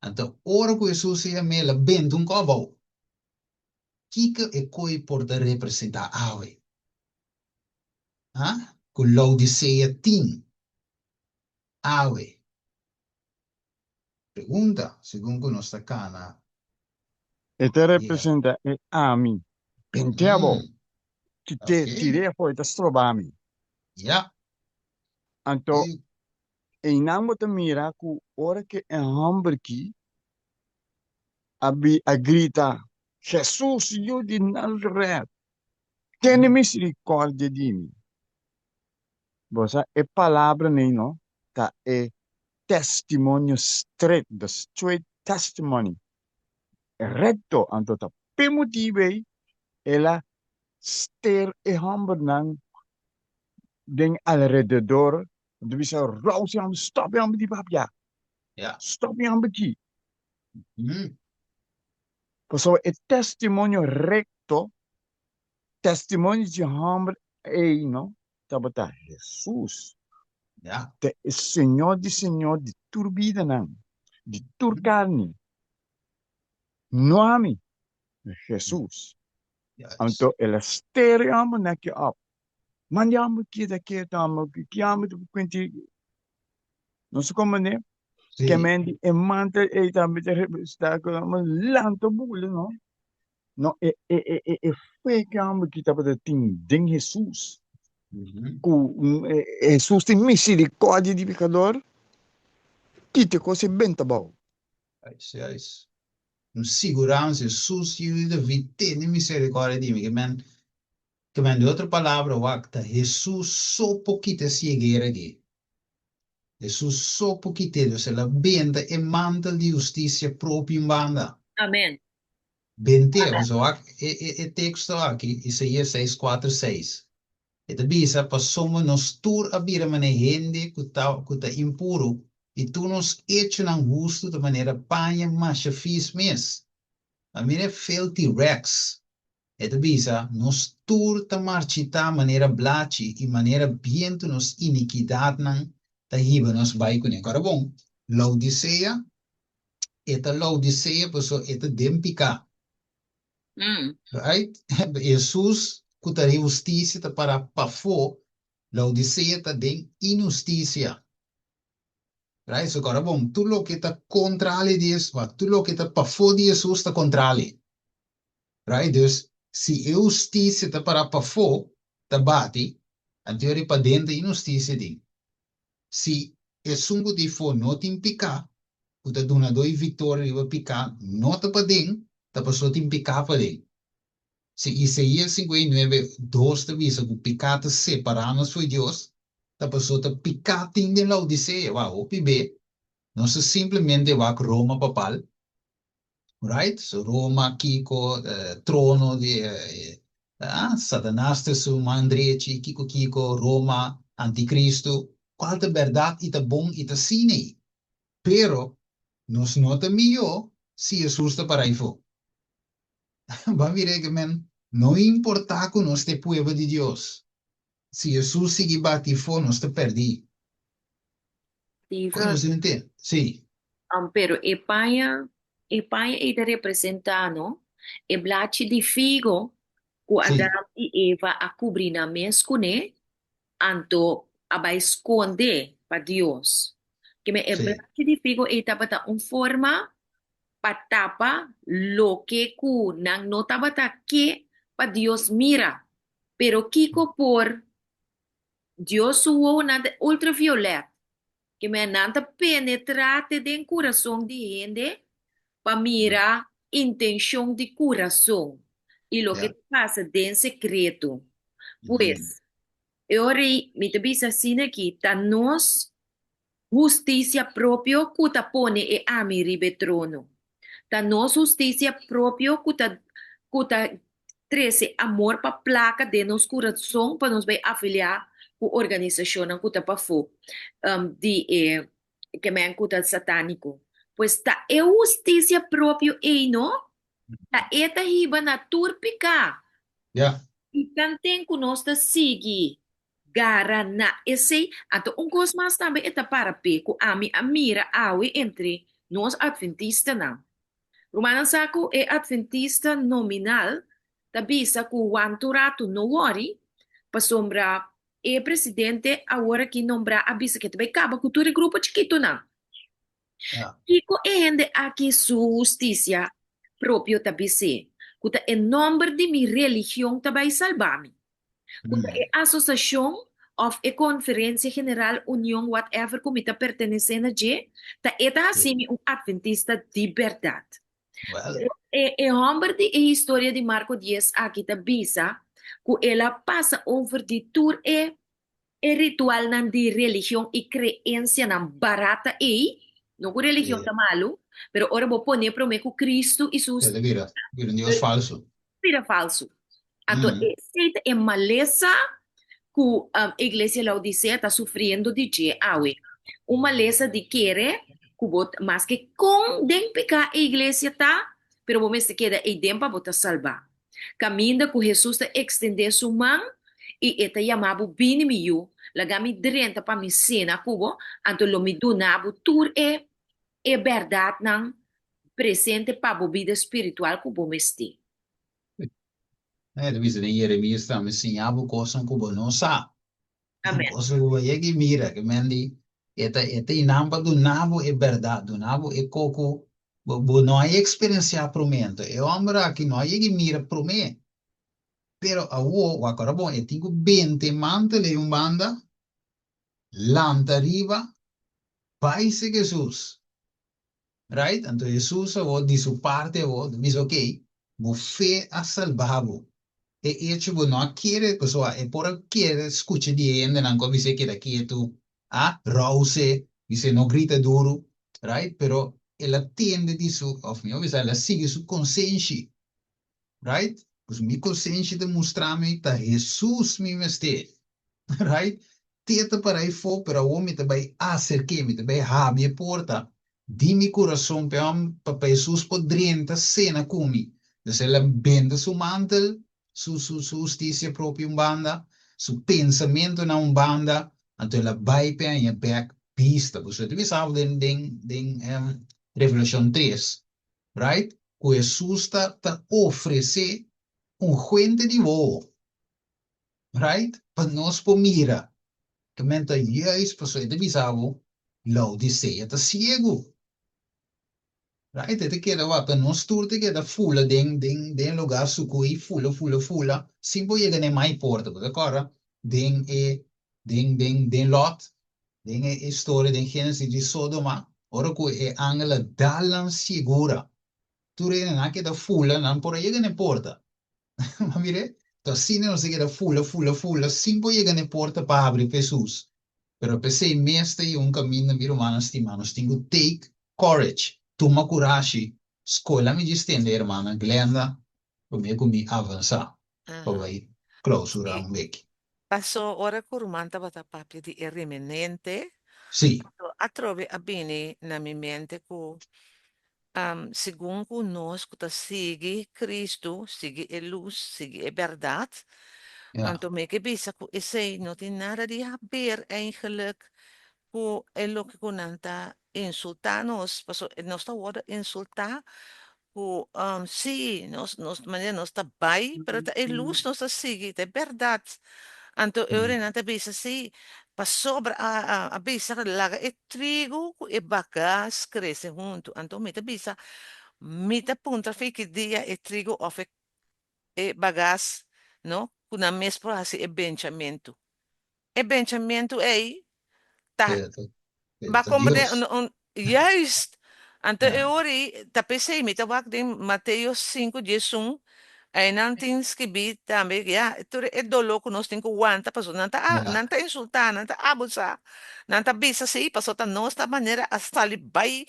Então, ora que Jesus se me la bende um cobal. Kika e coi por te representar algo. Con Laodicea tin. Ave. Pregunta, según con nuestra cana. E te representa e ami. Penteavo, Ok. ti refo e te strobami. Yeah. Anto, E inang mo mira ku ora que é hambre que a grita, Jesus, eu de Nazaret, tem misericórdia de mim. Bosa, é palavra nem não, tá? É testemunho straight, the straight testimony. É reto, anto tá. Pe motivo ela ster e hambre nang den alrededor. Du bisa raus yang stop yang di babia. Ja. Stop yang beki. Mm. So é testemunho recto, testemunho de hambre ei, não? Tá bota Jesus. Ja. Te Senhor de turbida não. De turcarne. Nome Jesus. Yes. Anto ela stereo amo na que up. Mandiamo da que tamo que amo do quinti. Não sei como né? Que Sí. mendi e manta e também está com uma lanto bule, não? Não é foi que amo que tava de ding Jesus. Mhm. Jesus tem misericórdia de pecador. Que te coisa bem tá bom. Yes, yes. Um segurança, Jesus, e David tem misericórdia de mim. Que men de outra palavra, wacta, Jesus só pouquinho cegueira aqui. Jesus só pouquinho, se la benda e mantel de justiça próprio em banda. Amen. Bente, so e texto aqui, Isaías 6:4-6. E te bisa, passamos nos tur a bira mane gente kuta impuro, e tu nos hecho ng gusto de maneira panha masha fis mes. A mire filthy rex. E te bisa, nos tur ta marchita maneira blachi, e maneira biento nos iniquidad nang tahiba nos baikune. Agora bom, Laodicea, Laodicea, paso eta dempika. Right? Jesus kutari justiça ta para pafo, Laodicea ta den injusticia. Right? So agora bom, tu lo que ta contrale dies, tu lo que ta pafo de Jesus ta contrale. Right? Dus se justiça ta para pafo, ta bati, anteriori pa dentro injusticia din. Se é sungo de fo não tem picar, kuta duna doi vitória riba picar, não ta pa den, ta passou tem picar pa den. Se Isaías 59:2 te visa que o pecado separamos foi Deus, a pessoa está pecado de Laodiceia, vai, o PB, não se simplesmente vai com Roma papal, right? So Roma aqui com trono de Satanás, te su mandreci, Kiko, Roma, anticristo, qual é a verdade e tá bom e tá cine, pero nos nota melhor se Jesus está para aí for. Vai vir que men, não importa que nós te pueblo de Deus. Se Jesus seguir batifo, nós te perdi. Steven, Você entende? Sim. pero Epaia ita representa, no? E blachi di figo, ku Sim. Adam e Eva a cobrir na mescune, anto aba esconde para Dios. Que me e Sim. blachi di figo ita bata forma patapa lo que ku nang nota bata que pa Dios mira. Pero kiko por Dios suo na ultraviolet. Que me nanta penetrate den coração de gente para mirar intenção de coração e lo que Yeah. passa den secreto. Pues, eu me te bisa assim aqui, tá nós justiça próprio que ta pone e ami ribe trono. Tá nós justiça próprio que ta trece amor para placa de nos coração para nos vai afiliar com organização que ta pa fo que me ancuta satânico. Pues ta e justiça próprio e no, ta eta hiba na turpica. Ja. E tanten kunosta sigi gara na esse ato un cos mas também eta para pe ku ami amira awi entre nós adventista na. Romana saco é adventista nominal, tabisa ku wanturato no worry, pa sombra e presidente agora que nombra a bisa que também acaba cultura grupo chiquito na. Ja. Kiko ende aqui su justicia proprio tabise. Kuta em nome de mi religião também salvar-me. Kuta é associação of a conferencia general, unión, whatever, comita pertenecendo a je, ta eta Sí. assim um adventista de verdade. Well, Homem de a história de Marco 10 aqui ta bisa, que ela passa over de tour ritual nan de religião e crença nan barata não que religião sí. tá malo, pero ora vou poner para mim que Cristo e sus Mira un Dios falso. vira falso. Então, essa é maleza que a igreja Laodicea está sofrendo de dia. Uma maleza de querer, que mas que com den pecar a igreja tá, pero vamos se queda aí dentro para botar salvar. Caminha que Jesus está extender sua mão e eta chamava bini miu, lagami drenta para me cena cubo, anto lo mi donavo tur é verdade não presente para a vida espiritual que vamos ter. De visa de Jeremias também sim, abo coisa que não sabe. Amém. Coisa que que mira, que mendi, eta inamba do nabo é verdade, do nabo é coco, não é experienciar promento, é homem que não é que mira promete. Pero a o agora bom, eu tenho 20 manteles um banda, lanta arriba, vai ser Jesus. Right? Então Jesus, de sua parte, diz, ok, vou fé a salvar-vos. E tipo, não quer, pessoal, é por querer escutar de ainda, não como você quer quieto, rouse, você não grita duro, right? Pero ela atende disso, of meu, ela sigue sua consciência, right? Pues minha consciência demonstra-me que Jesus me mestre, right? Tenta para aí for, pero o homem também acerque-me, também abre a porta, de meu coração, para Jesus podrenta cena comigo. Então ela vende seu mantel, su justiça própria umbanda, su pensamento na umbanda, então ela vai para a back pista. Você deve saber em Revelação 3, right? Que Jesus está oferecer fuente de voz, right? Para nós por mira, que menta yes, pessoa deve saber, Laodicea está cego. Right, det queda vata non sturte queda fulla den lugar su cui fulla simbo llega ne mai porta da corra den lot den storia den Genesis di Sodoma ora cui è angela dallan sicura tu rene na queda fulla non por llega ne porta ma mire to sine non si queda fulla simbo llega ne porta pa abri Jesus pero pensei meste e un cammino mi romano stimano stingo take courage toma coragem, escolha me distender, irmã Glenda, comigo me avançar, para vai clausurar um beco. Passou ora curumanta bata papi di remanente. Sì, A trove a bene na minha mente que segundo nós que sigue Cristo, sigue a luz, sigue a verdade. ja, Então, me que bisa que esse não tem nada de haver eigenlijk que é o que nanta insultar nós, passo nós está hora insultar que sim, nós maneira nós está bem, pero é luz nós está sigue, é verdade. Então, eu renata bisa sim, para sobra a bisa laga é trigo e bagaço cresce junto. Então, me bisa, me punta fica dia é trigo ou é bagaço, não? Na mesma assim é benchamento. É benchamento é tá ba certo, como de Deus. juist ante Ja, eori tapesei mi tawag din Mateo 5:11 ay nantin skibi tambe ya ito e dolo kunos tin ko wanta paso ja, nanta insulta nanta abusa nanta bisa si paso ta no sta manera hasta libay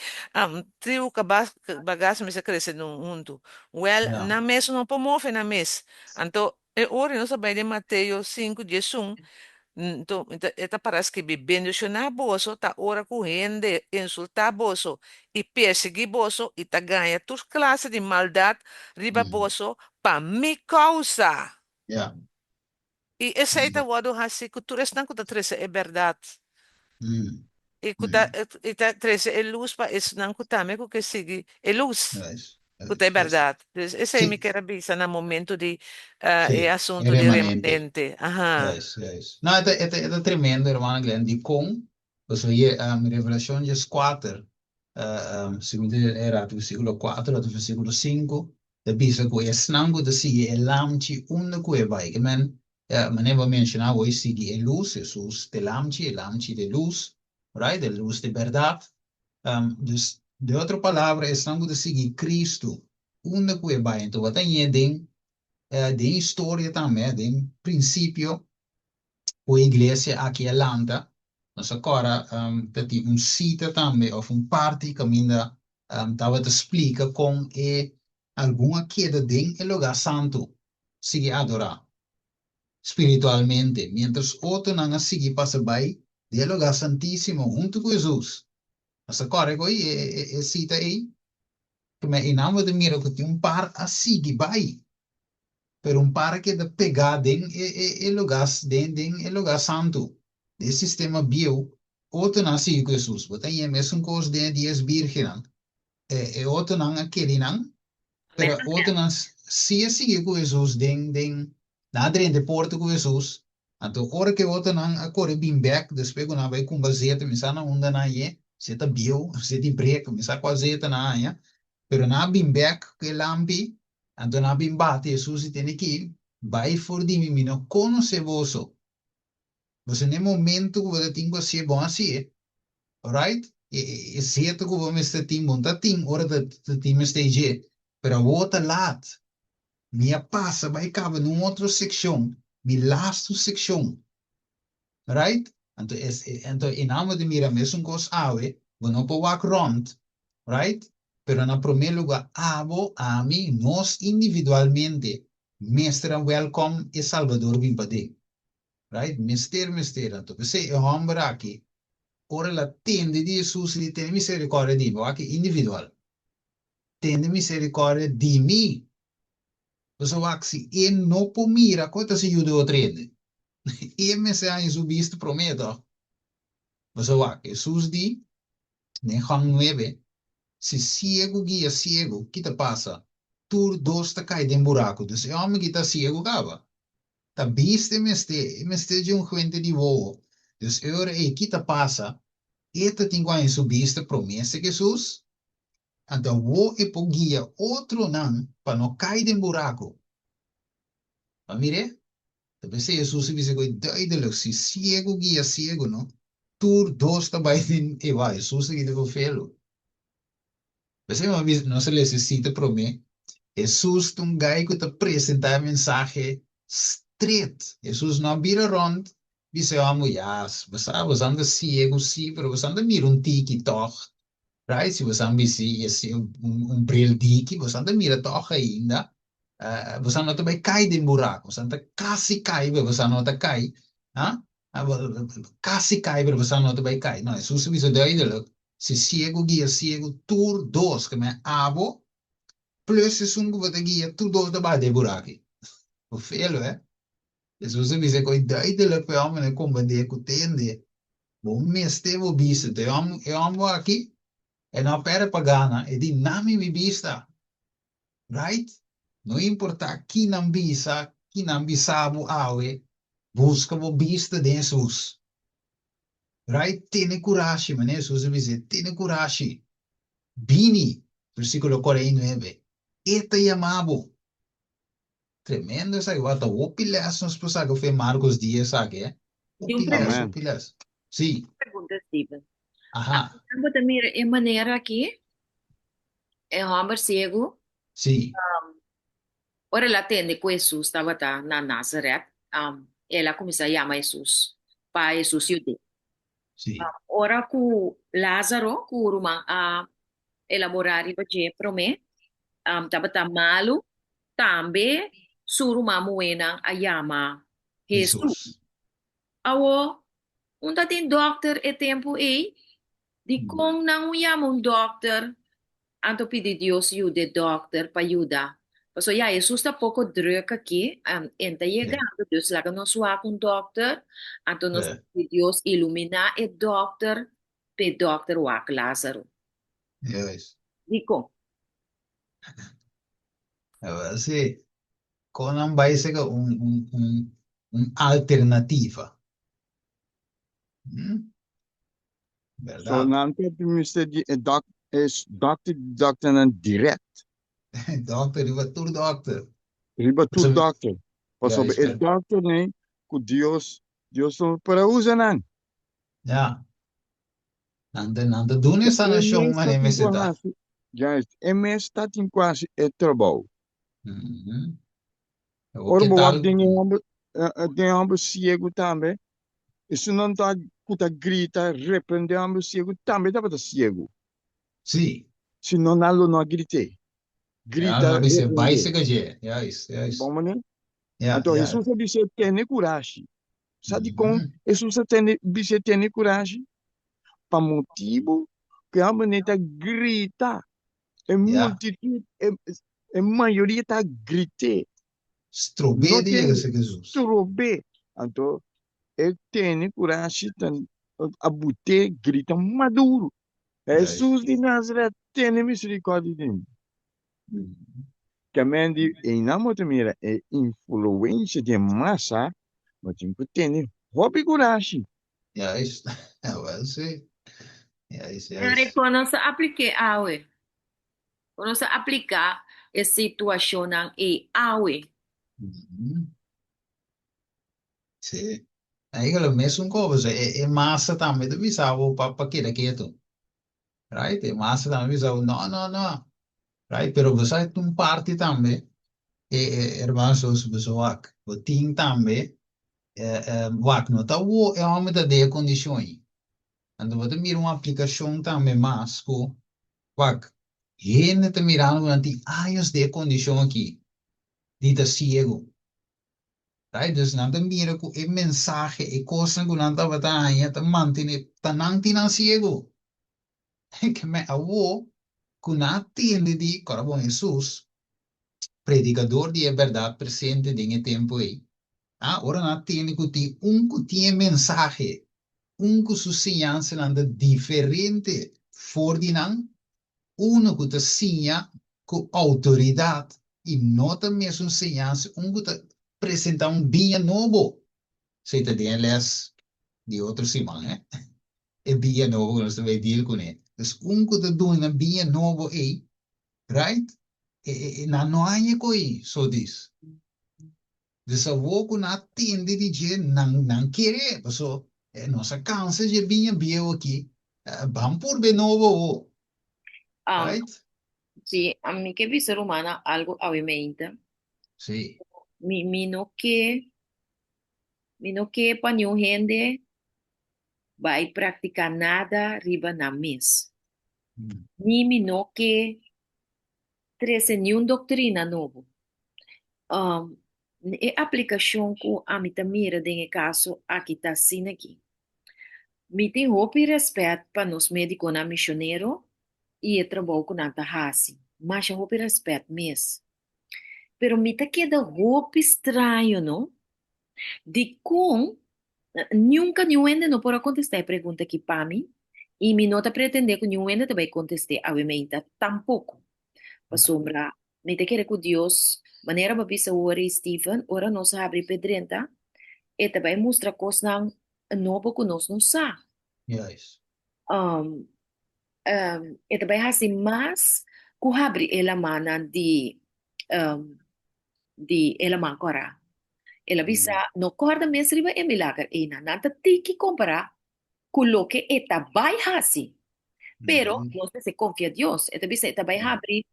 triu kabas bagas mi sa krese no mundo well ja, na mes no pomofe na mes anto e ori no sabay de Mateo 5:11 então, eta parece que bebendo na bolso, tá ora correndo, insultar bolso e perseguir bolso e tá ganha toda classe de maldade riba bolso para me causa. ja, E essa aí tá o lado assim, que tu restan que tá trece é verdade. E que tá trece é luz para esse não que tá me que sigue é luz. Que é yes. verdade. Esse aí me Sì, quer avisar no momento de é sì, è assunto de remanente. remanente. Aham. Yes. No, è tremendo, hermano Glenn, di con, pues oye, Revelación 4, se mi era tu versículo 4, tu versículo 5, de bisa ko es nango de si e lamchi unde ko e bai, que men, Meneer we mencionar hoy sigue en luz, Jesús de lamchi de luz, right? De luz de verdad. Dus de outra palavra é sangue de seguir Cristo. Onde que vai então wat dan de história também, de princípio, o igreja aqui em Landa, nós agora tem sítio também, ou parte que ainda estava te explica com alguma queda de lugar santo, sigue adorar espiritualmente, mientras outro não sigue passa bem, de lugar santíssimo, junto com Jesus. Nós agora é cita aí, que me enamo de mira que tem par a seguir bem, pero par que de pegar em lugar santo, de sistema bio, outro não sigue com Jesus, botem é mesmo coisa de 10 virgens, outro não aquele não, pero outro não sigue com Jesus, na de porta com Jesus, então hora que outro não agora bem back, depois quando vai com baseado, misana onda na se tá bio, se te break, misa quase na pero na bem back que lampi, então na bem bate, Jesus tem que vai for de mim, não conhece você. Você nem momento que você tem que ser bom assim, alright? É certo que você está tem bom, tá tem hora de tem stage, pero outra lado, minha passa vai caber numa outra secção, minha last secção, right? Então em nome de mira mesmo coisa ave, você não pode walk around, right? Pero na primeiro lugar, abo a mim, nós individualmente, mestre welcome e Salvador Bimpade, right? Mister, então você é homem aqui, ora la tende de Jesus, ele tem misericórdia de mim, aqui individual, tende misericórdia de mim. Você vai se e não por mira, quanto se ajuda o treino, e me se a Jesus prometo, você vai, Jesus di, nem Juan 9, se ciego guia ciego, que te passa? Tur dos te cai den buraco. Dus é homem que está ciego, cava. Tá viste me este de gente de voo. Dus ora e que te passa? Eta tem quando subiste promessa Jesus. Então vou e por guia outro não, para não cair den buraco. Mas mire, talvez Jesus se visse coi duidelijk, se ciego guia ciego, não? Tur dos te vai den e vai, Jesus que te felo. Você não se necessita promessa. Jesus um gai que te apresenta a mensagem straight. Jesus não vira rond. Diz, amo, ja, você anda ciego, sim, pero você anda mira tiki toch. Right? Se você anda esse bril tiki, você anda mira toch ainda. Você não também cai de buraco. Você anda quase cai, você não tá cai. Ah? Quase cai, pero você não também cai. Não, Jesus diz, duidelijk. Se ciego guia ciego, tur dos, que me abo, plus is um wat guia tu dos de bade buraki. O felo, Jesus me dice coi duidelijk pe homem ne kom bande ku tende. Bom meste vo bista, te amo aqui, e não pera pagana, e di nami mi bista. Right? Não importa que não bisa, que não bisabo awe, busca vo bista de Jesus. Right? Tiene coragem, mano. Jesus me dice, tiene coragem. Bini, versículo 49. Eta llamabo. Tremendo essa guata. O pilas nos pasa que foi Marcos 10, sabe? O Tem pilas, Amém. o pilas. Sim. pergunta, Steven. Ajá. Vamos também é maneira aqui, é homem cego, Sim. ora ela atende com Jesus, estava na Nazaré, ela começa a chamar Jesus, para Jesus ajudar. Sim. Ora com Lázaro, com o irmão, a elaborar e fazer para mim, estava malo, também, sua irmã moena a chamar Jesus. Jesus. Awo, onde tem doctor e tempo aí, de como não chama doctor, anto pedir Deus ajuda doctor para ajudar. So ja, Jesus está pouco druk aqui, enta chegando, Deus lá que nós vamos com doctor, anto nós pedir Deus iluminar e doctor, pe doctor wak Lázaro. Yes. Dico, Sim. Com não vai ser alternativa. So Verdade. nanti Mr. Is doctor nan direct. Doctor, riba tur doctor. Riba tu Sabi- doctor. Paso Ja, is doctor nee, com Deus não para usar não. Ja, nanda doen is aan E een show, mês man, está en em meseta. quase, já, e mês está em quase é trabalho. O Ora, que boa, tal? tem homem cego também. Isso não está, cuta grita, repreende homem cego também, está para cego. Sim, Se não, não grite. ja, Grita, não vai ser repreende. básica, já. Ja, isso, ja, isso. Bom, mané? Ja, Então, ja. Jesus disse, tem coragem. Sabe como? Jesus disse, tem coragem. Para motivo que a maneira grita. A Ja, multitude, a maioria está gritando. Não strobede tem je, zegt Jesus. trobe. Então, ele tem coragem de abuter, grita maduro. Juist. Jesus de Nazaré tem misericórdia de mim. Também de em nome de mira é influência de massa, mas tem hobby coragem. Juist. Ja, wel, zie. Juist, Pero juist. quando se aplique awe, quando se aplica a situação e awe, Sim. Eigenlijk mesmo como você é massa também do bisavo para que daqui tu, right? É massa também bisavo não, não, não, right? Pero você tem um parte também hermanos os pessoas o tem também wak não tá o é uma de condições. Então você mira uma aplicação também mas com wak gente tá mirando durante anos de condição aqui, dita ciego. Right? Dus dan de mira ku e mensaje e cosa ku nanta batanya ta mantine tanang tinan ciego. Que me awo ku na tiende di corabo Jesus, predicador de verdade presente em tempo aí. Ah, ora na tiende ku ti un ku tie mensaje, un ku su señanza nanda diferente for di nan, uno ku ta sinha ku autoridade e nota mesmo señanza, un ku ta presenta un bien novo. Sei te den les die outro Simon, hè? E bia novo, nós também deal com ele. Dus unco te doen na bia novo right? Na noaie koi, so dis. Dus a woku na tinde di je nang kere, so nossa cansa je bia aqui, bampur be novo, um, right? sim, a mim que vi ser humana algo obviamente, Sim. mi no que para nenhum gente vai praticar nada riba na mes. Mi no que trece nenhum doutrina novo. Um, e aplicação com a mita mira de caso aqui tá assim aqui. Mi tem roupa e respeito para nós médicos na missioneiro e trabalho com nanta hasi. Mas roupa e respeito mesmo. Pero mi tá queda roupa estranho, não? De com nunca nenhum não pode contestar a pergunta aqui para mim. E mi nota pretender que nenhum também conteste a mim tampouco. Para sombra, me te quer que Deus, maneira para bisa ora Stephen, ora nós abre pedrenta, e também mostra coisas novo que nós não sabe. Juist. Um, e também assim, mas que abre ela mana um, de ela mancora. Ela bisa, no corda mesmo riba e milagre, e na nada tiki comparar com o que eta vai assim. Pero no se confía en Dios. Entonces, esta vai abrir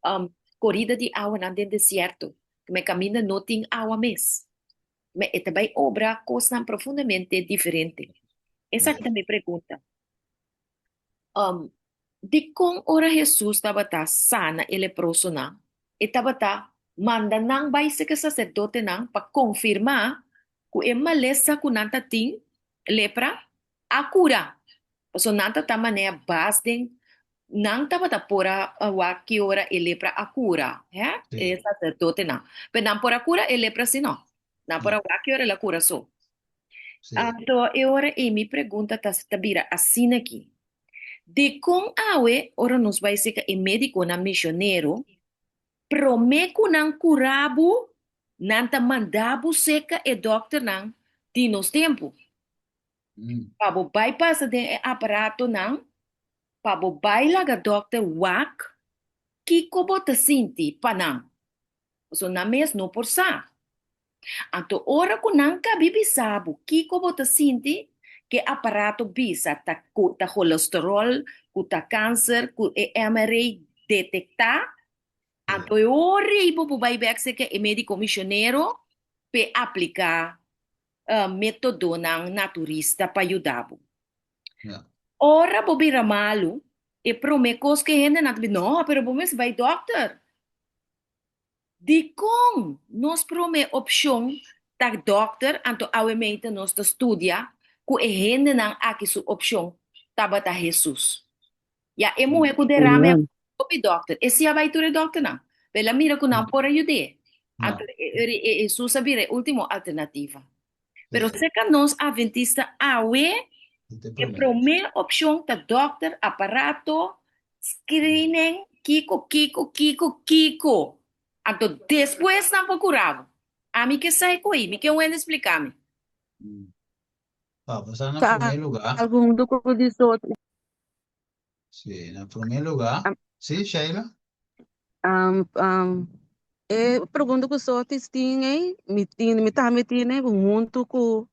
corrida de agua en el desierto. Que me camina no tiene agua mes. Me esta vai obra cosas profundamente diferente. Esa es mi pregunta. De con ora Jesús estaba sana y leproso na, estaba manda nang vai se que sacerdote nang para confirmar que é maleza que nanta tin lepra a cura. So nanta ta maneira basden nang tava ta pora wa que ora e lepra a cura, é? É sacerdote não. Pero não por a cura e lepra se não. Não por a wa que ora la cura so. Então, e ora e me pergunta ta vira assim aqui. De com awe, ora nos vai ser que médico na missioneiro, promeco nang curabo, nanta mandabo seca e doctor nang dinos tempo. Pabo bypass de aparato nang, pabo bailaga doctor wak, que como te sinti panang. So na mes no por sa. Anto ora ku nangka bibi sabu, kiko bota sinti que aparato bisa ta colesterol, ku ta câncer, ku e MRI detectar. Anto ora ibo bu bai bek que e médico missioneiro pe aplicar método nang naturista pa ayudabo. Yeah. Ora bobi ramalu, e promekos que gente nat no, pero bomes vai doctor. Di kong nos prome option tak dokter anto awe meite nos te studia ku e hende nang aki su option tabata Jesus. Ya emu e ku derame Amen. opi dokter. E sia vai ture dokter na. Bella mira ku nan por ayude. Anto No. Jesus sabire ultimo alternativa. Pero Yeah. seca nos adventista awe Inte e promet. primeira opção da doctor, aparato, screening, Kiko. Então, depois não procurava. A mim que sai com aí, me que eu ainda explicar-me. Vamos a en Sa primer lugar. algum do que disse outro, Sí, en primer lugar. Sí, Sheila. pergunta que só tinha, me tá metendo junto com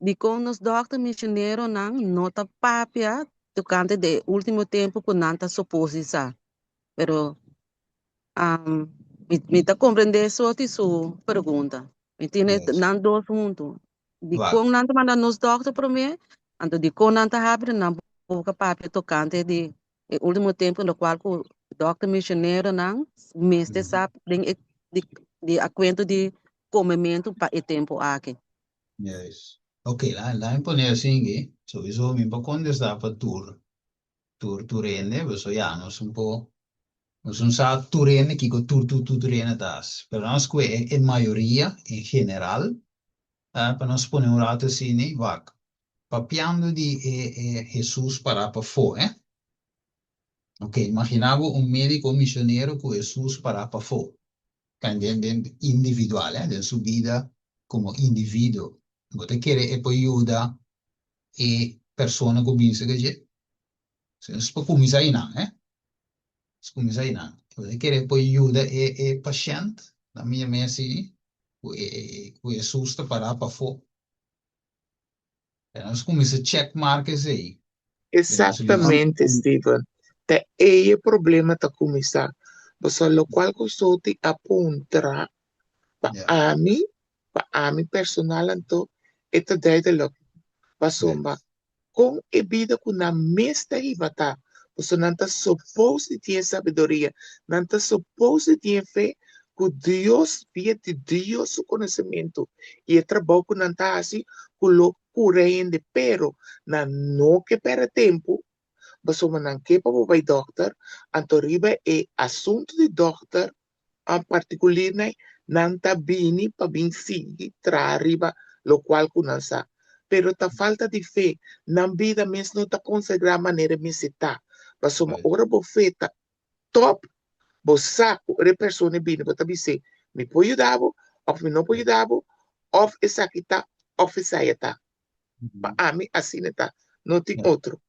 de com nos doctor missioneiro não nota papia tocante de último tempo com nanta suposição, pero me tá compreender só sua pergunta, me tiene Yes. nan dois junto, de Va. com nanta manda nos doctor para mim, então de com nanta abre na boca papia tocante de último tempo no qual o doctor missioneiro não mestre sabe de acuento de comimento para o tempo aqui. Yes. Ok, la imponer así, sowieso mi pa quando sta per tour rende, so ja, nos un po', nos un sa tour rende, kiko tour rende das. Pero nos que en mayoría, en general, para nos poner un rato así, va, papiando di Jesús para fo, eh? Ok, immaginavo un medico misionero con Jesús para fo, individuale, de su vida como individuo. Você quer e poi aiuta e persone convinse che c'è. Se non si può cominciare in anno, eh? Si comincia in anno. Você quer e poi aiuta e paziente, la mia messi, e susta para fo. E non si comincia a check marques aí. Exatamente, Steven. Te é problema tá começar. Você lo qual gostou de apontar para a mim personal então, é te duidelijk. Pasomba, com a vida com na mesta ribata. Você não está suposto de ter sabedoria, não está suposto de ter fé, que Deus via de Deus o conhecimento. E o trabalho que não está assim, que lo corrende, pero não que perde tempo, mas não que para o doctor, então riba é assunto de doctor, em particular, não está bem para bem seguir, tra riba, lo qual que não sabe. Pero ta falta de fé, na vida mesmo não está conseguindo maneira de se tá. Mas uma hora você tá top, você saco, a pessoa é bem, você dizer, me pode ajudar, ou me não pode ajudar, ou essa aqui tá, ou essa aí tá. Para mim, assim tá, não tem outro.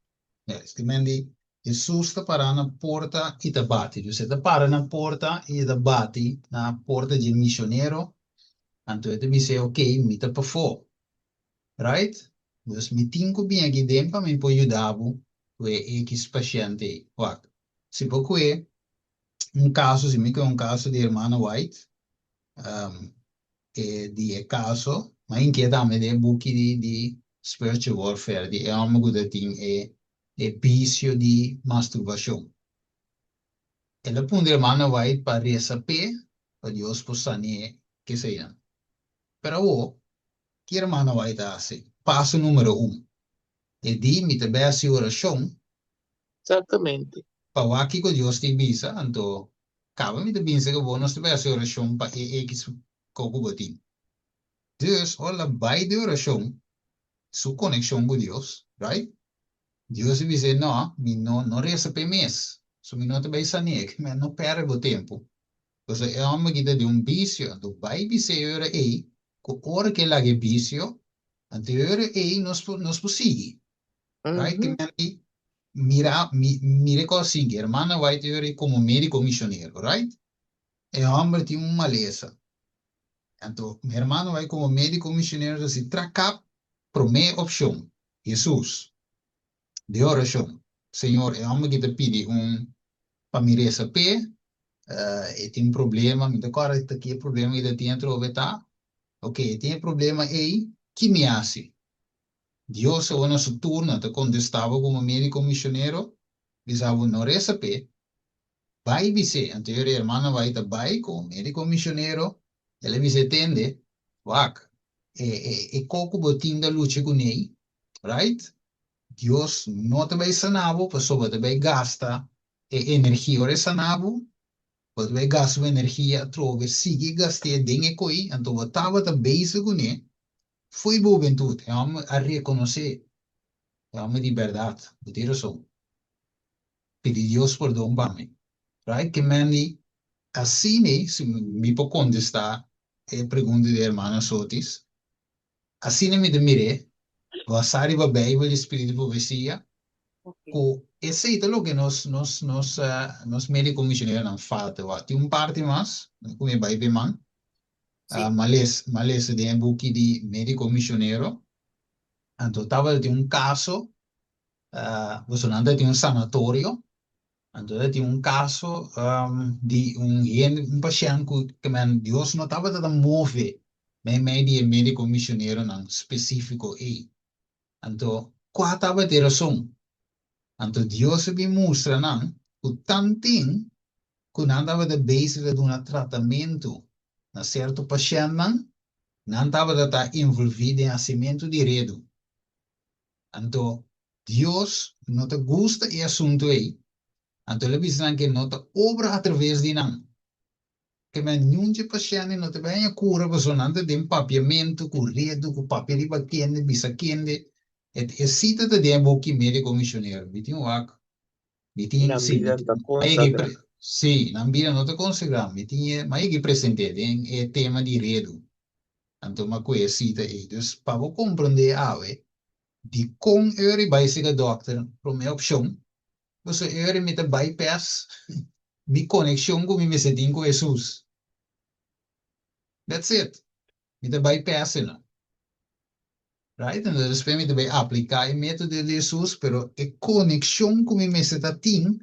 Quindi Jesus sta para na porta e te bate. Você te para na porta e te bate na porta de missioneiro. Então ele diz, ok, me te pa fo. Right? Dus me tinco bem aqui dentro, me pode ajudar o X paciente. What? Se porque caso, se me que caso de irmã White, di caso, ma inquieta me de buchi di spiritual warfare, di alma gudatin e vicio di masturbazione. E la punta di irmã White para saber, para Deus possa que seja. Pero o que irmã White hace? Passo número 1. E di mi te besi oração. Exatamente. Para aqui que Deus te visa, então, acaba me te pensa que vou nós te besi oração para X coco botin. Dus, olha, vai de oração, sua conexão com Deus, right? Deus me diz, não, me não recebe mês. So, me não te vai saber, que me não perde o tempo. Então, é uma guida de vício, então, vai dizer aí, que hora que lá é vício, anterior aí nós seguir, right? Que me mira assim, que a irmã vai ter como médico missionário, right? É homem tem uma maleza. Então, meu irmão vai como médico missionário se tracar primeira opção, Jesus, de oração. Senhor, eu amo que te pedi para me receber, e tem um problema, me decora que aqui é problema que tem dentro, tá? Ok, tem problema aí, que me hace? Deus, o nosso turno, te contestava como médico missionário, dizia, não receber, vai dizer, anterior irmã vai estar vai como médico missionário, ele diz, entende, wak, e coco botinho da luta com ele, right? Deus não te vai sanar, pessoa te vai gastar energia ora sanar, você vai gastar energia, trove, sigue gastando dinheiro com ele, então você estava te bem com ele, foi boa ventura, é a reconhecer, é uma liberdade, você razão, pedir Deus perdão para mim, right? Que mani, assim, né, se me pode contestar, pergunta de irmã Sotis, assim me de mire, você vai bem, o Espírito de profecia, Ok. com esse é o que nós médicos missionários não falta, tem parte mais, como vai bem, man, Sí. mas de um book de médico missionário, então tava de caso, você não tem sanatório, então tem caso de paciente que man, Deus não estava tão move, mas de médico missionário não específico aí, então qual estava de razão, então Deus me mostra não, o tanto que não estava de base de um tratamento na certo paciente não estava de estar envolvido em nascimento de redo. Então, Deus não te gusta esse assunto aí. Então, ele diz que não te obra através de não. Que nenhum paciente não te vai a cura, você não te tem papiamento, com redo, com papel de baquende, bisa quende. É cita de tempo que médico missionário. Bitin wak. Bitin, Na sim, vida está mas consagrada. sim, na vida não te consagra. Bitin, mas que presente é tema de redo. Então, uma coisa cita aí. Então, para compreender de com eure basic doctor, para minha opção, você eure met bypass, mi conexão com mi setting com Jesus. That's it. Met bypass, não. Right? Então, depois me vai aplicar o método de Jesus, pero a conexão com mi setting,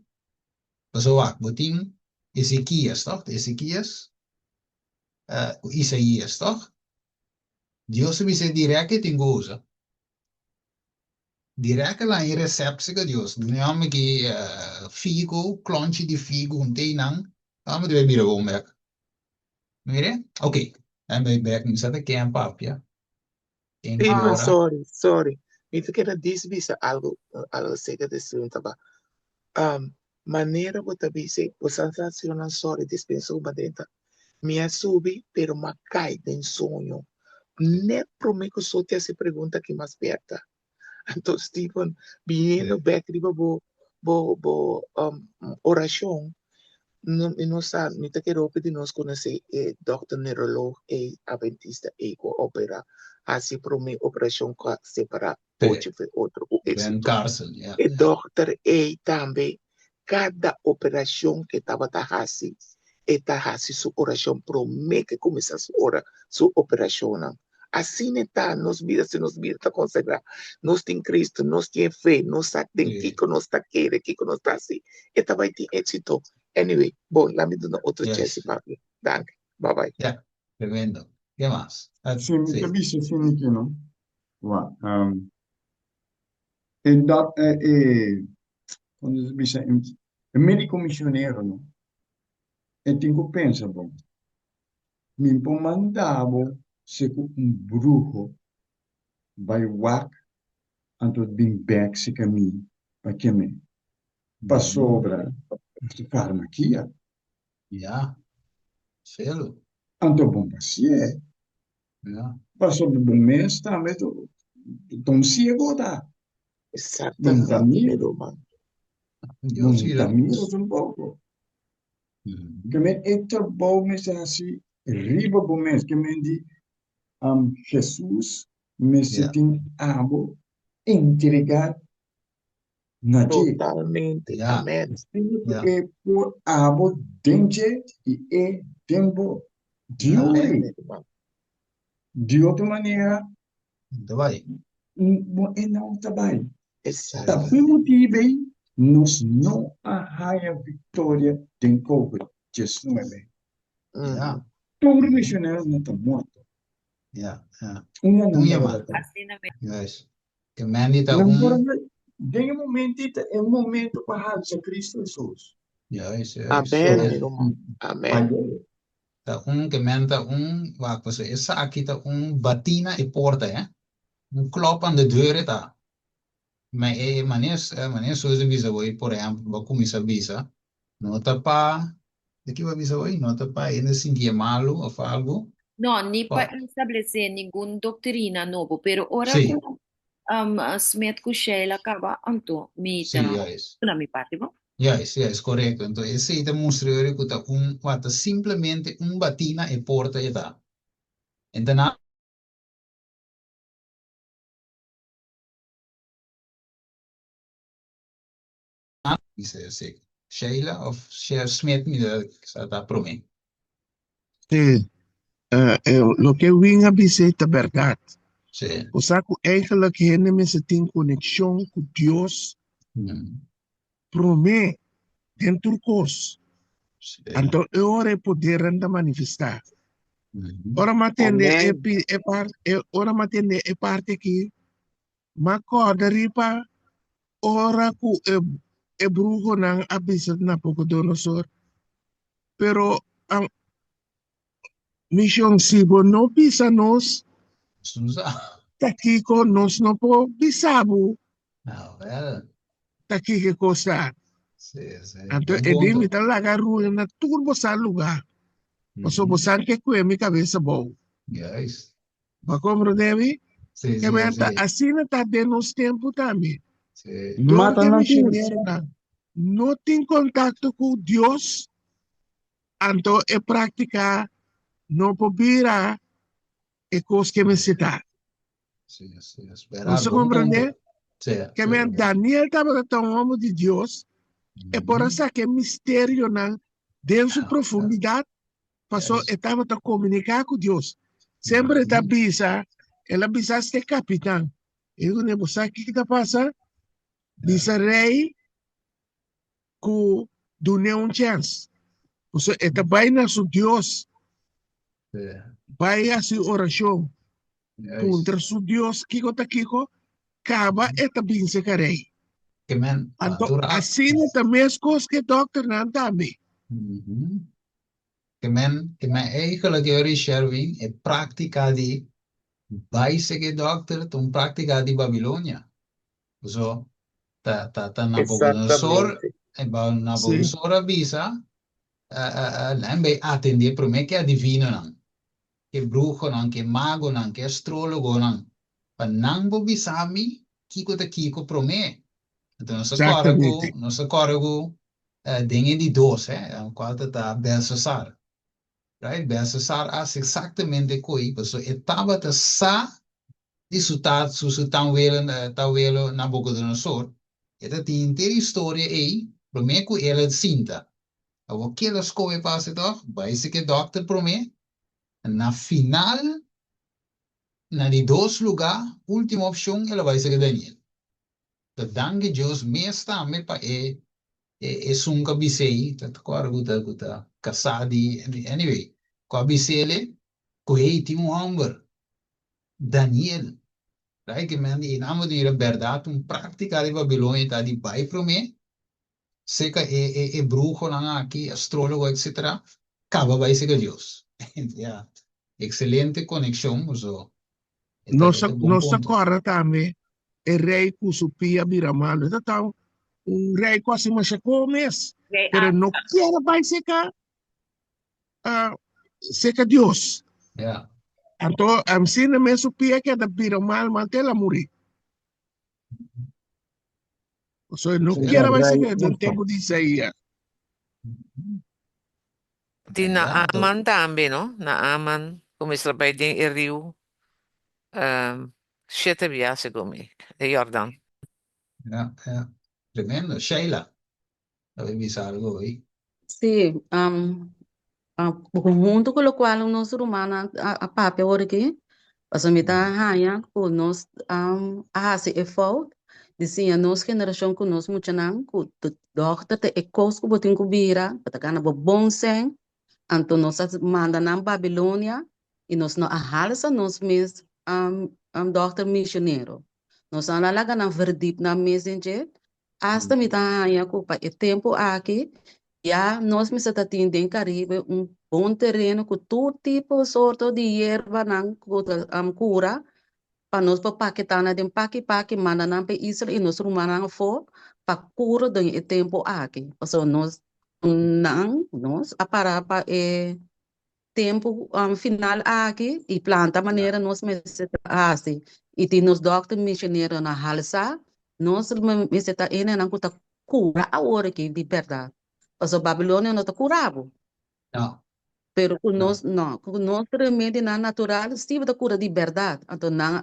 você vai, botin Ezequias, toch? Ezequias, Isaías, toch? Deus me diz direto que goza. Direto lá em recepção de Deus. Não é que figo, clonche de figo, não tem não. Vamos ver, mira, vamos ver. Mire? Ok. I'm back sa the camp up, yeah? Thank you, Stephen, Um, ora. sorry. Niet que dice visa algo acerca de su trabajo. Maneira você dizer, você sensaciona sorry, dispensou uma denta. Me subi, pero me cai em sonho. Nem para mim que só te essa pergunta que mais perto. Então, Stephen, vindo Yeah. back de oração, não sabe, me te quero pedir nós conhecer Dr. Neurolog e Adventista e opera. Assim, para mim, operação separar, pode ver outro Ben êxito. Carson, yeah. E Dr. E também, cada operação que estava fazendo, está fazendo sua oração para mim que começa sua operação. Assim está, nos vidas, se nos vidas está consagrada. Nós temos Cristo, nós temos fé, nós sabemos Yeah. que nós está querendo, que nós está assim. E vai ter êxito. Anyway, bom, lá me dá outro chance, Yes. papi. Danke. Bye bye. Yeah. Tremendo. ¿Qué más? Sim, me Sí. cabeça assim aqui, não? Wa, e dat quando bisa e médico missionário, não? E tenho pensa, bom, me mandava se bruxo vai wak anto bem back se caminho, para que me para sobra farmacia, Yeah. Celo. anto bom paciente, Yeah. para sobre bom mês também, tão ciego tá, bom Exatamente, meu caminho, irmão. Dios ira. um pouco. Que me esta bom mês assim, riba bom mês, que me di Jesus me Yeah. tem abo entregar na gente. Totalmente. Yeah. Amém. Espírito Yeah. é por abo dente e é tempo Yeah. Amém, diure. meu irmão. De outra maneira, Então vai. não trabalho. Exacto. Tapi motivo nós não arranha vitória tem cobre. Jesus não é bem. Yeah, Todo missionário não está morto. yeah, yeah. Uma não Tunha, mora man. da Assim na Yes. Que mandita Não mora tem um momento para a Cristo Jesus. Yes, yes. Amen, Yes. amigo. Amen. Ta que menta wat was essa aqui tá batina e porta, é? Klop aan de deur tá. Mas maneira so de visa voi, por exemplo, ba kumisa visa, nota pa, de que vai visa voi, nota pa, ainda singia malo ou algo. No, ni Pa, para establecer ninguna doctrina nueva, pero ahora sim, con Smith Kushela acaba anto sim, mita yes. na mi parte, ¿no? Yes, yes, correto. Então, esse aí demonstra que tá what, simplesmente batina e porta e tá. Então, dice sí. Sheila of Share Smith, mira, está para mim. Sí, lo que vinha dizer é verdade. Sim. O saco eigenlijk hennemen se tem conexão com Deus, para mim, dentro do curso. Sim. Então, eu ora poder ainda manifestar. Ora matende Amen. ora matende é parte aqui, ma corda ripa, ora ku e brugo nang abisat na pouco donosor. Pero ang mission sibo no bisa nos, Susa. takiko nos no po bisabu, Ah, well. takike kosa. Sim, sim. Então, Bom edimi ponto. talaga ruim na turbo sa lugar. Paso bosan que kue mi cabeça bom. Yes. Ba compreende? Sim, Que sim, menta sim. assim na tá dentro nos tempo também. Sim. Todo Mata que na missionário não tem contato com Deus, então é prática não pobira é coisa que me cita. Sim, sim. Esperar, Você bom compreende? ponto. Sim, Que sim. men Daniel estava tão homem de Deus, é por isso que é mistério na dentro Ah, profundidade, passou yes. estava a comunicar com Deus. Sempre está bisa, ela bisa este capitão. Eu não sei o que está passando. Bisa rei que deu um chance. Você está bem na sua Deus, Sim. vai a sua oração. Contra Yes. su Deus, kiko ta kiko, kaba eta binse ka rei. Que man, Anto, atura. assim ta meskos que doctor nan dami. Que man eigenlijk jullie Sherwin e pratica di Baise que doctor, tu pratica di Babilonia. So, ta Nabucodonosor, Exactamente. e Sim, Nabucodonosor avvisa, lembe attende per me che adivino nan, che brujo nan, che mago nan, che astrologo nan. Pa nang bo bisami, kiko te kiko pro me. Então, exatamente. não se corrego, dinge di dos, qual ta Belshazzar. Right? Belshazzar as exatamente coi, so etava ta sa di città su tawelo Nabucodonosor. Esta tem inteira história aí, para mim que ela sinta. O que ela escolhe passa toch? Vai ser que doctor para mim. Na final, na de dois lugar, última opção, ela vai ser que Daniel. Então, danke Deus, me está me pa sunga bisei, tanto agora guta casadi, anyway. Com a bisele, com tinha homem, Daniel. Right? Que men in amo di verdade um prática de Babilônia tá de pai para mim, seca bruxo lá aqui, astrólogo, etc. Acaba vai ser Deus. Yeah. Excelente conexão, so. Este bom Nossa ponto. corra também, é rei que supia biramalo. Então, rei quase mais comes, Okay, pero não quer vai seca, seca Deus. Yeah. Então, assim me supia que da biramal mantela muri. So, não Yeah. quer vai seca, não tenho disso aí. Di Yeah. naaman tambi, no? Naaman, kumislabay din iriw, siete via segumi, e Jordan. Yeah. Yeah. Tremendo. Sheila, avevi algo aí? Sí, junto con lo cual uno ser humano a papi ahora que Paso mita hanya ku nos ahasi e fault. Dizia nos geração ku nos mucha nang ku tu dokter te ekos ku botin ku bira, patakana bo bom sen, anto nos manda nang Babilônia e nos no ahalsa nos mes dokter missioneiro. Nos analaga nang verdip na messenger. Hasta mita hanya ku pa e tempo aqui. Ya nós me está tendo em Caribe bom terreno com todo tipo sorto de erva nang cura para nós para paquetana de paqui manda nang pe Israel e nós rumana fo para cura do e tempo aqui. So nós nós a para pa e tempo final aqui e planta maneira nós me assim e tem nos doctor missionário na halsa nós me está ene nang kuta cura a hora que de verdade. So Babilônia não está curado. No, Pero no. con nos remédio na natural, se da cura de verdade. Então, na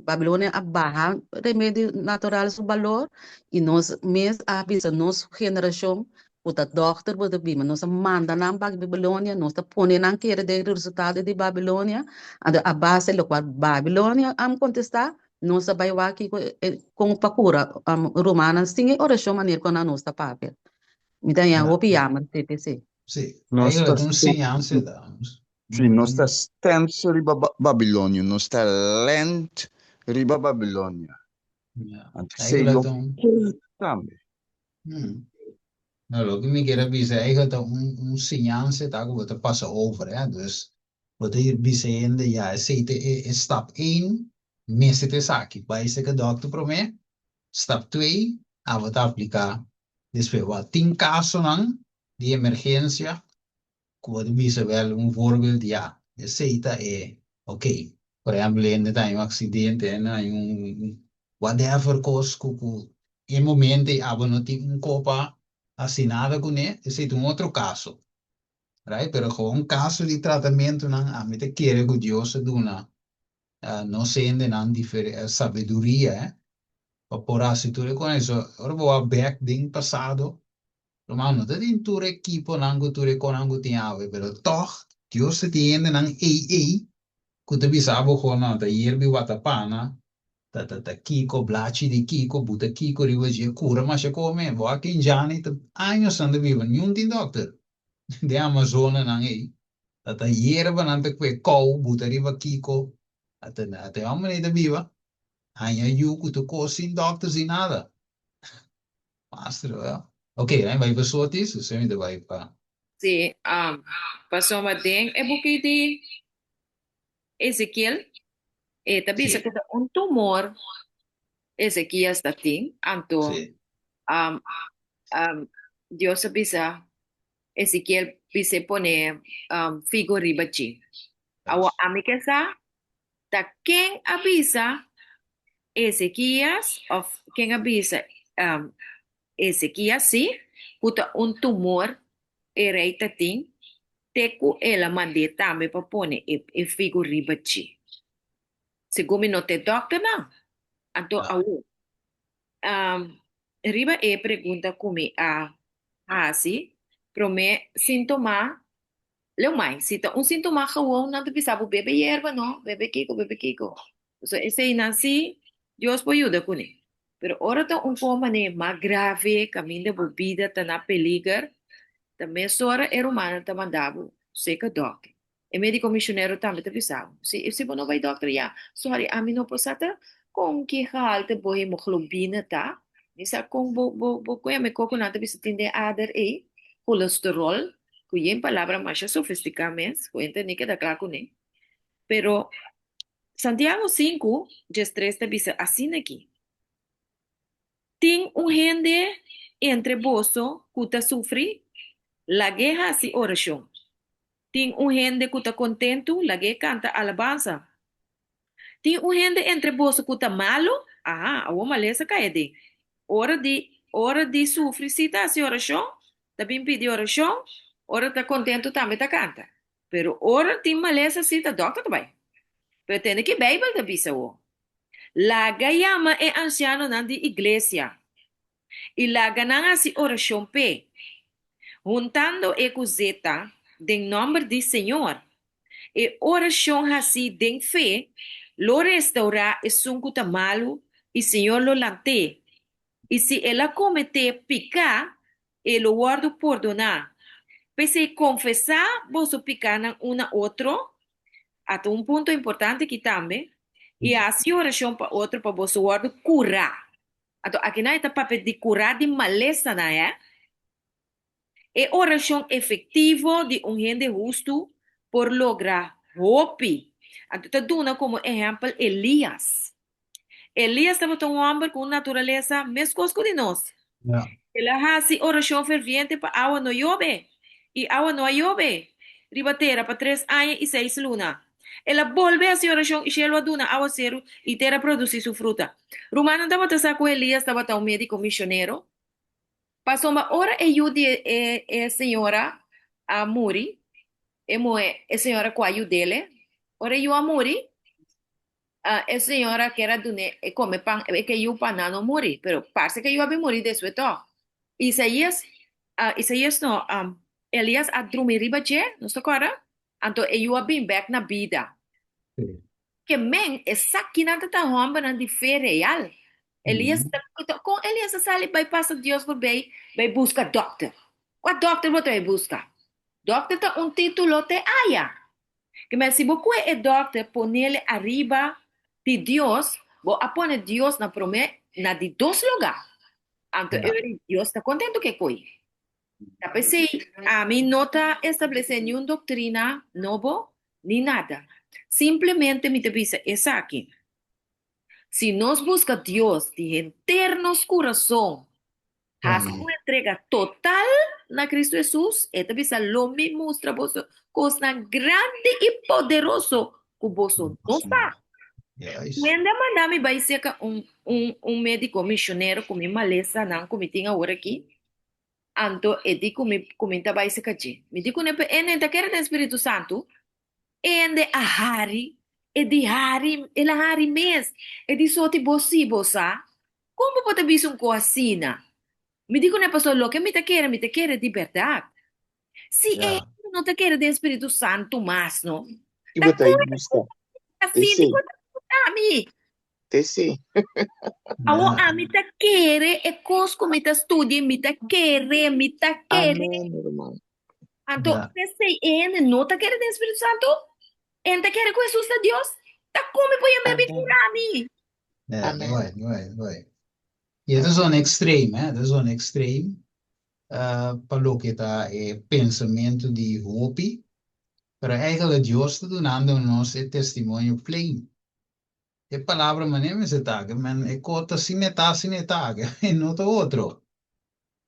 Babilônia, a barra remédio natural su valor, e nós, mês, a bisa, nossa geração, o da doctor, o da bima, nós manda na Babilônia, nós tá põe na queira de resultado de Babilônia, a base, lo qual Babilônia, contestar, nós vai aqui com a cura, romana, sim, oração maneira com a nossa papel. Então, eu vou Yeah. piar, TPC. Sì, Nós io está non si ansia damos. sim, nós está stens riba Babilônia, nós está lent riba Babilônia. Antes Io sei la eu ton. também. Nou, lo que me quiere decir es que un señance está como te pasa over, dus wat hier dizendo ja, aceite stap 1, messe te saki, bij se que doctor pro me, stap 2, a wat aplicar, después wat 10 casos nan, de emergencia, como te dice wel un voorbeeld, ja, aceite oké, por ejemplo, in de time accidente, en un whatever cos, em momento, abo no tem un copa assinada com ele, esse é um outro caso, right? Pero com um caso de tratamento, não, a mim te quer que Deus dê uma, não sendo não sabedoria, para por assim tudo com isso, eu vou back ding passado, mano, dat in tu equipo nango tu reconango tiave, pero toch, Deus te tiende não que tu bisabo com não, da hierbi watapana, ta Kiko, Blachi di Kiko, buta Kiko, rivagia cura, ma se come, va che in gianni, años ande viva, niunti doctor, de Amazona nang tata hierba nante que kou, buta riva Kiko, ate hombre de viva, año yuku tu cosin doctor sin nada, master, ok, vai pa sotis, se mi de vai pa, Sí, pasó más bien, porque de Ezequiel, también se sì, queda un tumor, Ezequiel está tin, anto, sì, um, Dios avisa, Ezequiel pise pone figo ribachi. Awa amiga sa, ta quien avisa, Ezequías, of quien avisa, Ezequías, sí, puta un tumor, rei tatin, teku ela mande tame pa pone e figo ribachi. Segumi no te doctor na, anto no, awu. Riba e pergunta kumi si, prome sintoma, leu mais, se tá um sintoma gewoon, não te pensava, bebe erva, não, bebe kiko, bebe kiko. So, esse aí nasci, Deus pode ajudar com ele. Pero ora tá um pouco mais grave, caminho de bebida, tá na peligro, também sora é humana, tá mandado, seca doc. E médico missionário também te pensava, se você não vai doctor, já, sorry, a mim não possata, com que halte boa hemoglobina, tá? Nisa kung bo kuya may coco natin bisa tinde other colesterol, kuya yung palabra masya sofisticamente, kuya ni kita klaro ni. Pero Santiago 5, just 3 te bisa assim aqui. Tem gente entre boso que sofre, la guerra si oração. Tem gente que está contento, la guerra canta alabanza. Tem gente entre boso que está malo, a maleza cai de. Hora de sofrer, se está assim oração, também pedir oração, hora está contento também está canta. Pero hora tem maleza, se está doctor também. Pero tem que Bíblia da bisa o. La gayama é anciano na de igreja. E la gananga si oração pe. Juntando e coseta, em nome do Senhor. E oração assim, de fé, lo restaura es un cuta malo y Señor lo lante. Y si él comete pica, él lo guarda perdonar. Pese confesar vos picanan una otro, hasta un punto importante que también, y así oración para otro, para vos guarda curar. Aquí no hay papel de curar de maleza, ¿no? É oração efetiva de um gente justo por lograr hope. Então, tá dando como exemplo Elias. Elias estava tão homem com natureza mesmo que nós. Ja. Ele fazia oração ferviente para a água não chove. E a água não chove. Ribatera para 3 anos e 6 lunas. Ela volve a fazer oração e chega a duna água zero e terra produzir sua fruta. Romano estava com Elias, estava um médico missionário. Passou uma hora e eu a senhora a Muri, a senhora com a dele, ora eu a Muri, a senhora que era do come pão, que eu pana não Muri, pero parece que eu havia Muri depois to. Isaías não, Elias a dormir riba je, não está claro? Então eu a bem back na vida. Sí. Que men essa que não está homem na de fé real. Elias, com Elias sale bypassa Deus por bem, vai buscar doctor. Qual doctor você vai buscar? Doctor tá título te aya. Que mas se você é doctor, ponele arriba de Deus, vou apone Deus na promessa na de dois lugares. Então, Deus está contento que coi. Tapi se a mim não está estabelecendo nenhuma doutrina novo, nem nada. Simplesmente me avisa essa aqui. Si nos busca Dios de internos corazón, haz una entrega total na Cristo Jesús, esta visa lo me muestra vos cosa grande y poderoso que vos no está. Yes. Quando mandar me vai ser um médico missionário com minha maleza não como tem agora aqui, anto e digo me comenta vai ser que me digo ne tá querendo Espírito Santo, ende a hari e di hari e la hari mes e di soti bossi bossa como pode vir um coasina me digo ne pastor lo que me te quiere de verdade se Yeah. não te quer de Espírito Santo mas não E tá botar aí busca. assim Sim. de ami Sim. awo Yeah. ami te quer e cosco me te studi me te quer Amém, irmão. anto Yeah. te sei ene não te quer de Espírito Santo ene te quer com Jesus de Deus tá como pode me curar ami Ja, Amen. right. Ja, dat is een extreem, hè? Dat is een extreem. Para que está pensamento de hope, pero eigenlijk Dios está dando nos testemunho plain. E palavra mané se taga, man e cota sine taga, e não to outro.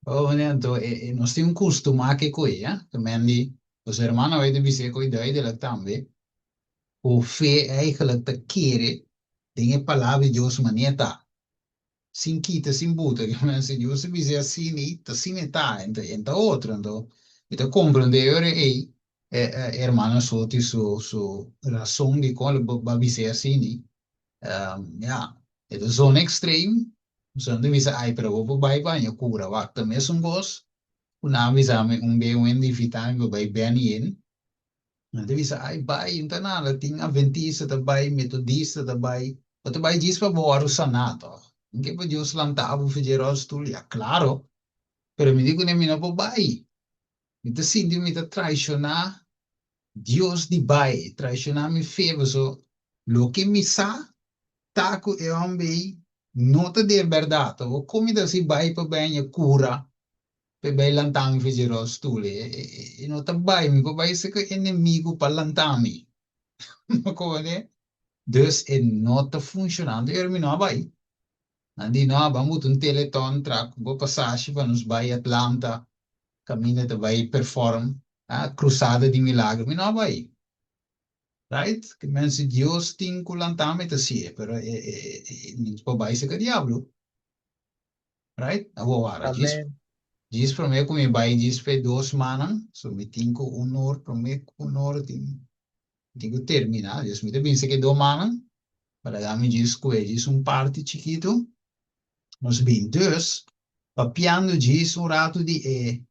Então, nós temos costume que coisa, que man di, os hermanos vai de dizer cuidado dela também. O fé eigenlijk te querer, tem a palavra de Deus maneta. Sin quita, sin buta, que man se Deus se dizer assim, e tá, então outro, então compreender hermano soti su razão de qual vai dizer assim, ja, het is zo'n extreem, zo'n de visa ai para o bai banho cura, wakta mesmo vos, una visa me bem um individual go bai bem na de visa ai bai internala ting adventista da bai metodista da bai, o te bai diz para boa sanato. Que para Deus lantava fizeros tu, ja, claro, pero me digo nem não vou bai. Me te sinto me te traicionar Deus de bai, traicionar me feva so, lo que me sa taco é homem nota de verdade, o comida se vai para bem a cura, para bem lantang fizeros tu, e nota bai, me vai ser que inimigo para lantami, não come? Dus é nota funcionando, e me não vai. Andi no, vamos um teleton track, vou passagem para nos vai Atlanta, caminha de vai perform, cruzada de milagre, me não vai. Right? Que mensen Dios tem culantame te sie, pero niet po vai se que diablo. Right? Abo ara. Amém. Diz para mim como vai diz pe 2 manas, so me tinco hora para mim hora tinco terminar. Diz me te pensa que 2 manas, para dar me diz que diz parte chiquito. Nós bem dus, papiando diz rato de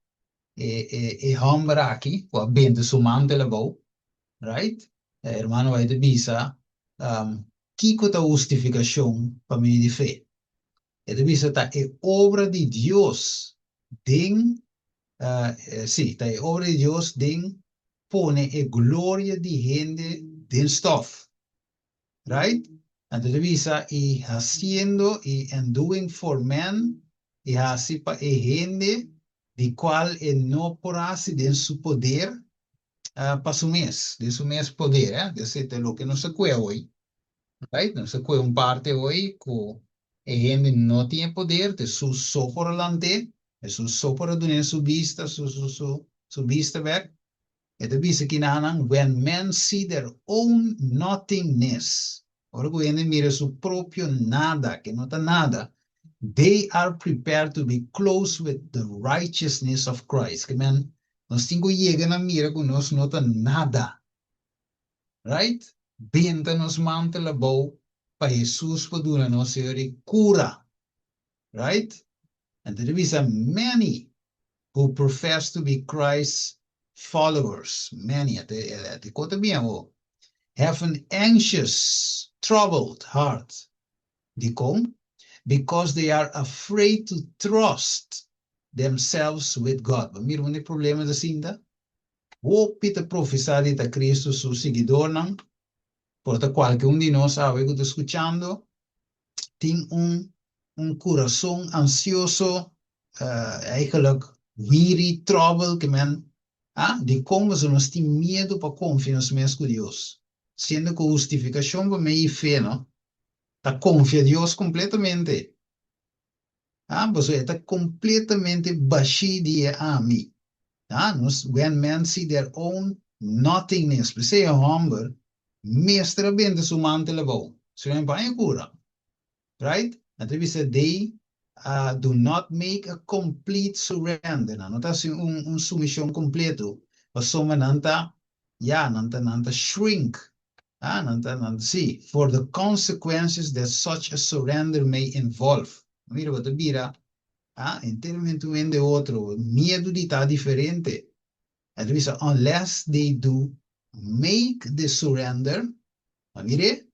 hambra aqui, o bem de sumante levou, right? Hermano vai de bisa, kiko ta justificación para mí de fe. Ito bisa ta e obra de Dios ding, sí, ta e obra de Dios ding pone e gloria de gente den stof, right? Entonces bisa y haciendo y en doing for men y así pa e gente de cual e no por así de su poder para su mes, de su mes poder, de lo que no se puede hoy. Right? No se puede un parte hoy que gente no tiene poder, de su sopor adelante, de su sopor de su vista, su vista back. Ito bisa kinahanang when men see their own nothingness, ahora que gente mira su propio nada, que no está nada, they are prepared to be close with the righteousness of Christ. Que man, nos tengo llegan a mira que nos nota nada. Right? Benta nos mante la bow pa Jesus paduna no se cura. Right? And there is a many who profess to be Christ's followers. Many at the Cotabiamo have an anxious, troubled heart. Because they are afraid to trust themselves with God. Mira un problema da cinta. O pita professare da Cristo su seguidor não. Porta qualquer de nós sabe que está escutando tem coração ansioso, eigenlijk weary, trouble, que men, de como se nós tem medo para confiar nos com Deus. Sendo que a justificação para mim é fé, não? Tá confia em Deus completamente. Você está completamente baixo de a mim. When men see their own nothingness, we say humble, meestal bent su mante labo. So yan pa yung cura. Right? And we say they do not make a complete surrender. No tas un sumisión completo. Pasoma nanta shrink. See, for the consequences that such a surrender may involve. Mira wat bira. Enteramente de otro, miedo de estar diferente. Entonces, unless they do make the surrender, mire,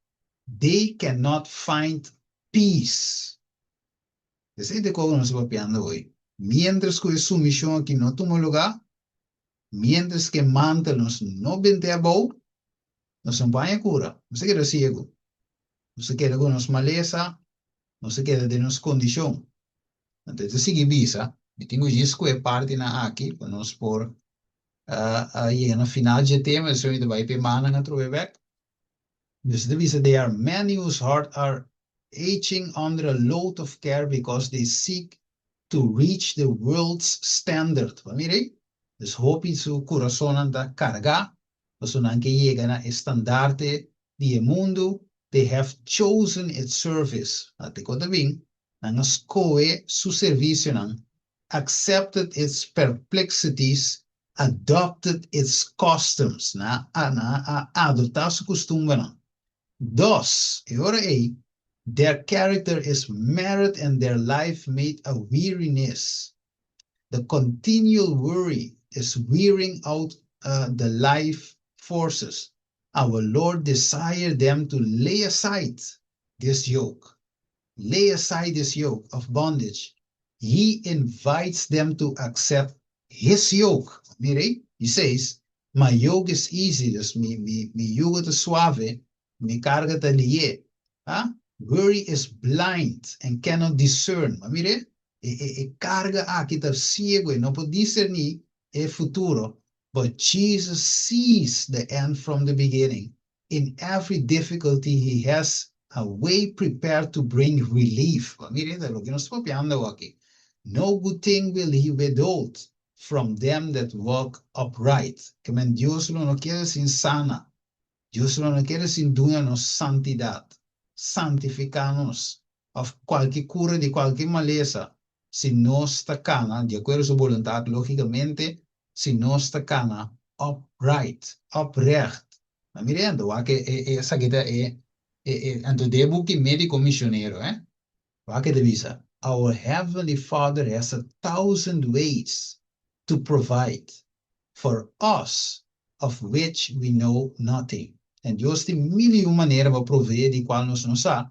they cannot find peace. Ese es de cómo nos va piando hoy. Mientras que su misión aquí no toma lugar, mientras que mantenos no vente a bow, no se vaya cura, no se queda ciego, no se queda con nos maleza, no se queda de nos condición. Entonces, sigue visa, e tenho isso que é parte na aqui, para nós por aí no final de tema, so ainda vai ter mana na back. Dus de visa, there are many whose heart are aching under a load of care because they seek to reach the world's standard. Mire, dus hopi su corazón anda carga, so nanke llega na estandarte di mundo, they have chosen its service. Ate ko bing, nang escoe su servicio nang accepted its perplexities, adopted its customs, adotar su costumbre nang. Thus, their character is marred and their life made a weariness. The continual worry is wearing out the life forces. Our Lord desired them to lay aside this yoke. Lay aside this yoke of bondage. He invites them to accept his yoke. Mire, he says, my yoke is easy, dus mi yugo te suave, mi carga te lié. Worry is blind and cannot discern. Mire, carga aqui tá ciego e não pode discernir o futuro. But Jesus sees the end from the beginning. In every difficulty, he has a way prepared to bring relief. Mire, de lo que nos está copiando aquí. No good thing will he withhold from them that walk upright. Que men Dios no quiere sin sana. Dios no quiere sin dunanos santidad. Santificarnos of qualquer cura de qualquer maleza. Si no está cana, de acuerdo a su voluntad, lógicamente, si no está cana, upright, uprecht. Mirando, que esa que anto debo que médico misionero, que devisa. Our Heavenly Father has 1,000 ways to provide for us of which we know nothing. En Dios tem mil e uma maneira para prover de qual nós não sabe.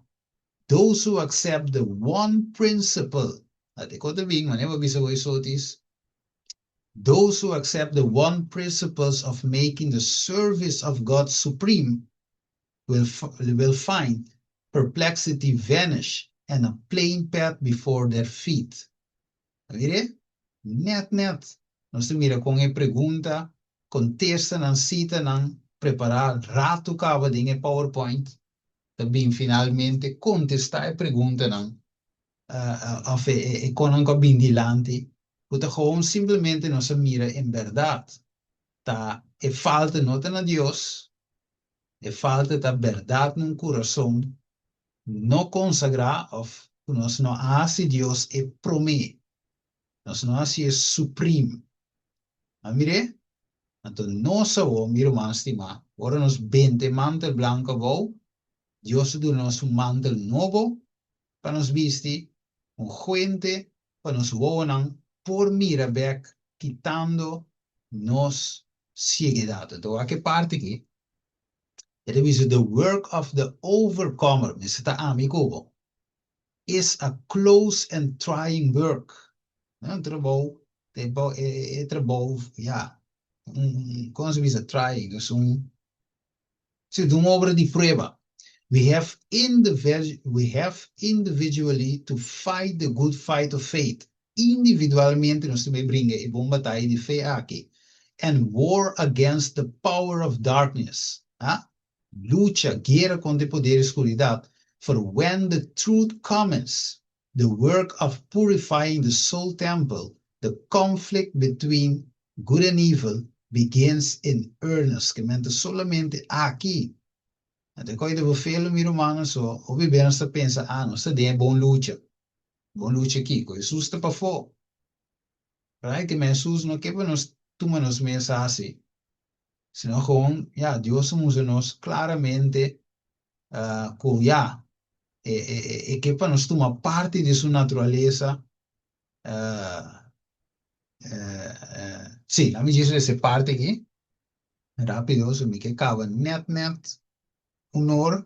Those who accept the one principle, até quando vem, mas não vai saber isso diz. Those who accept the one principles of making the service of God supreme will find perplexity vanish and a plain path before their feet. Vire? Net. Nós mira com a pergunta, contesta, não cita, não preparar, rato cava de PowerPoint, também finalmente contestar a pergunta, não, of econômico bem dilante, porque gewoon simplesmente nós mira em verdade, tá, é falta nota na Deus, é falta da verdade no coração, não consagrar, of nós não hace Deus é promete, nós não hace é supremo. Amire? Então, nossa, meu irmão estimado, agora nós 20 mantel branco vou, Deus deu nos mantel novo, para nos vestir, gente, para nos voar por Mirabec, quitando nos ceguidade. Então, a que parte aqui? Ele diz, the work of the overcomer, me está amigo, is a close and trying work. Trabalho, ja, como se diz, trying, é uma obra de prova. We have individually to fight the good fight of faith. Individualmente nós também brinca e bom batalha de fé aqui. And war against the power of darkness. Lucha, guerra contra o poder da escuridão. For when the truth comes, the work of purifying the soul temple, the conflict between good and evil begins in earnest. Que mente solamente aqui. Até quando eu falo, meu irmão, só, o bebê está pensa, não está bem, bom luta aqui, com Jesus está para fora. Right? Que Jesus não quer para nós tomar nos mensagens, senão com, Deus usa nós claramente, com, que para nós tomar parte de sua natureza, sim, a mim diz essa parte aqui, rápido, me que acaba, net, hora,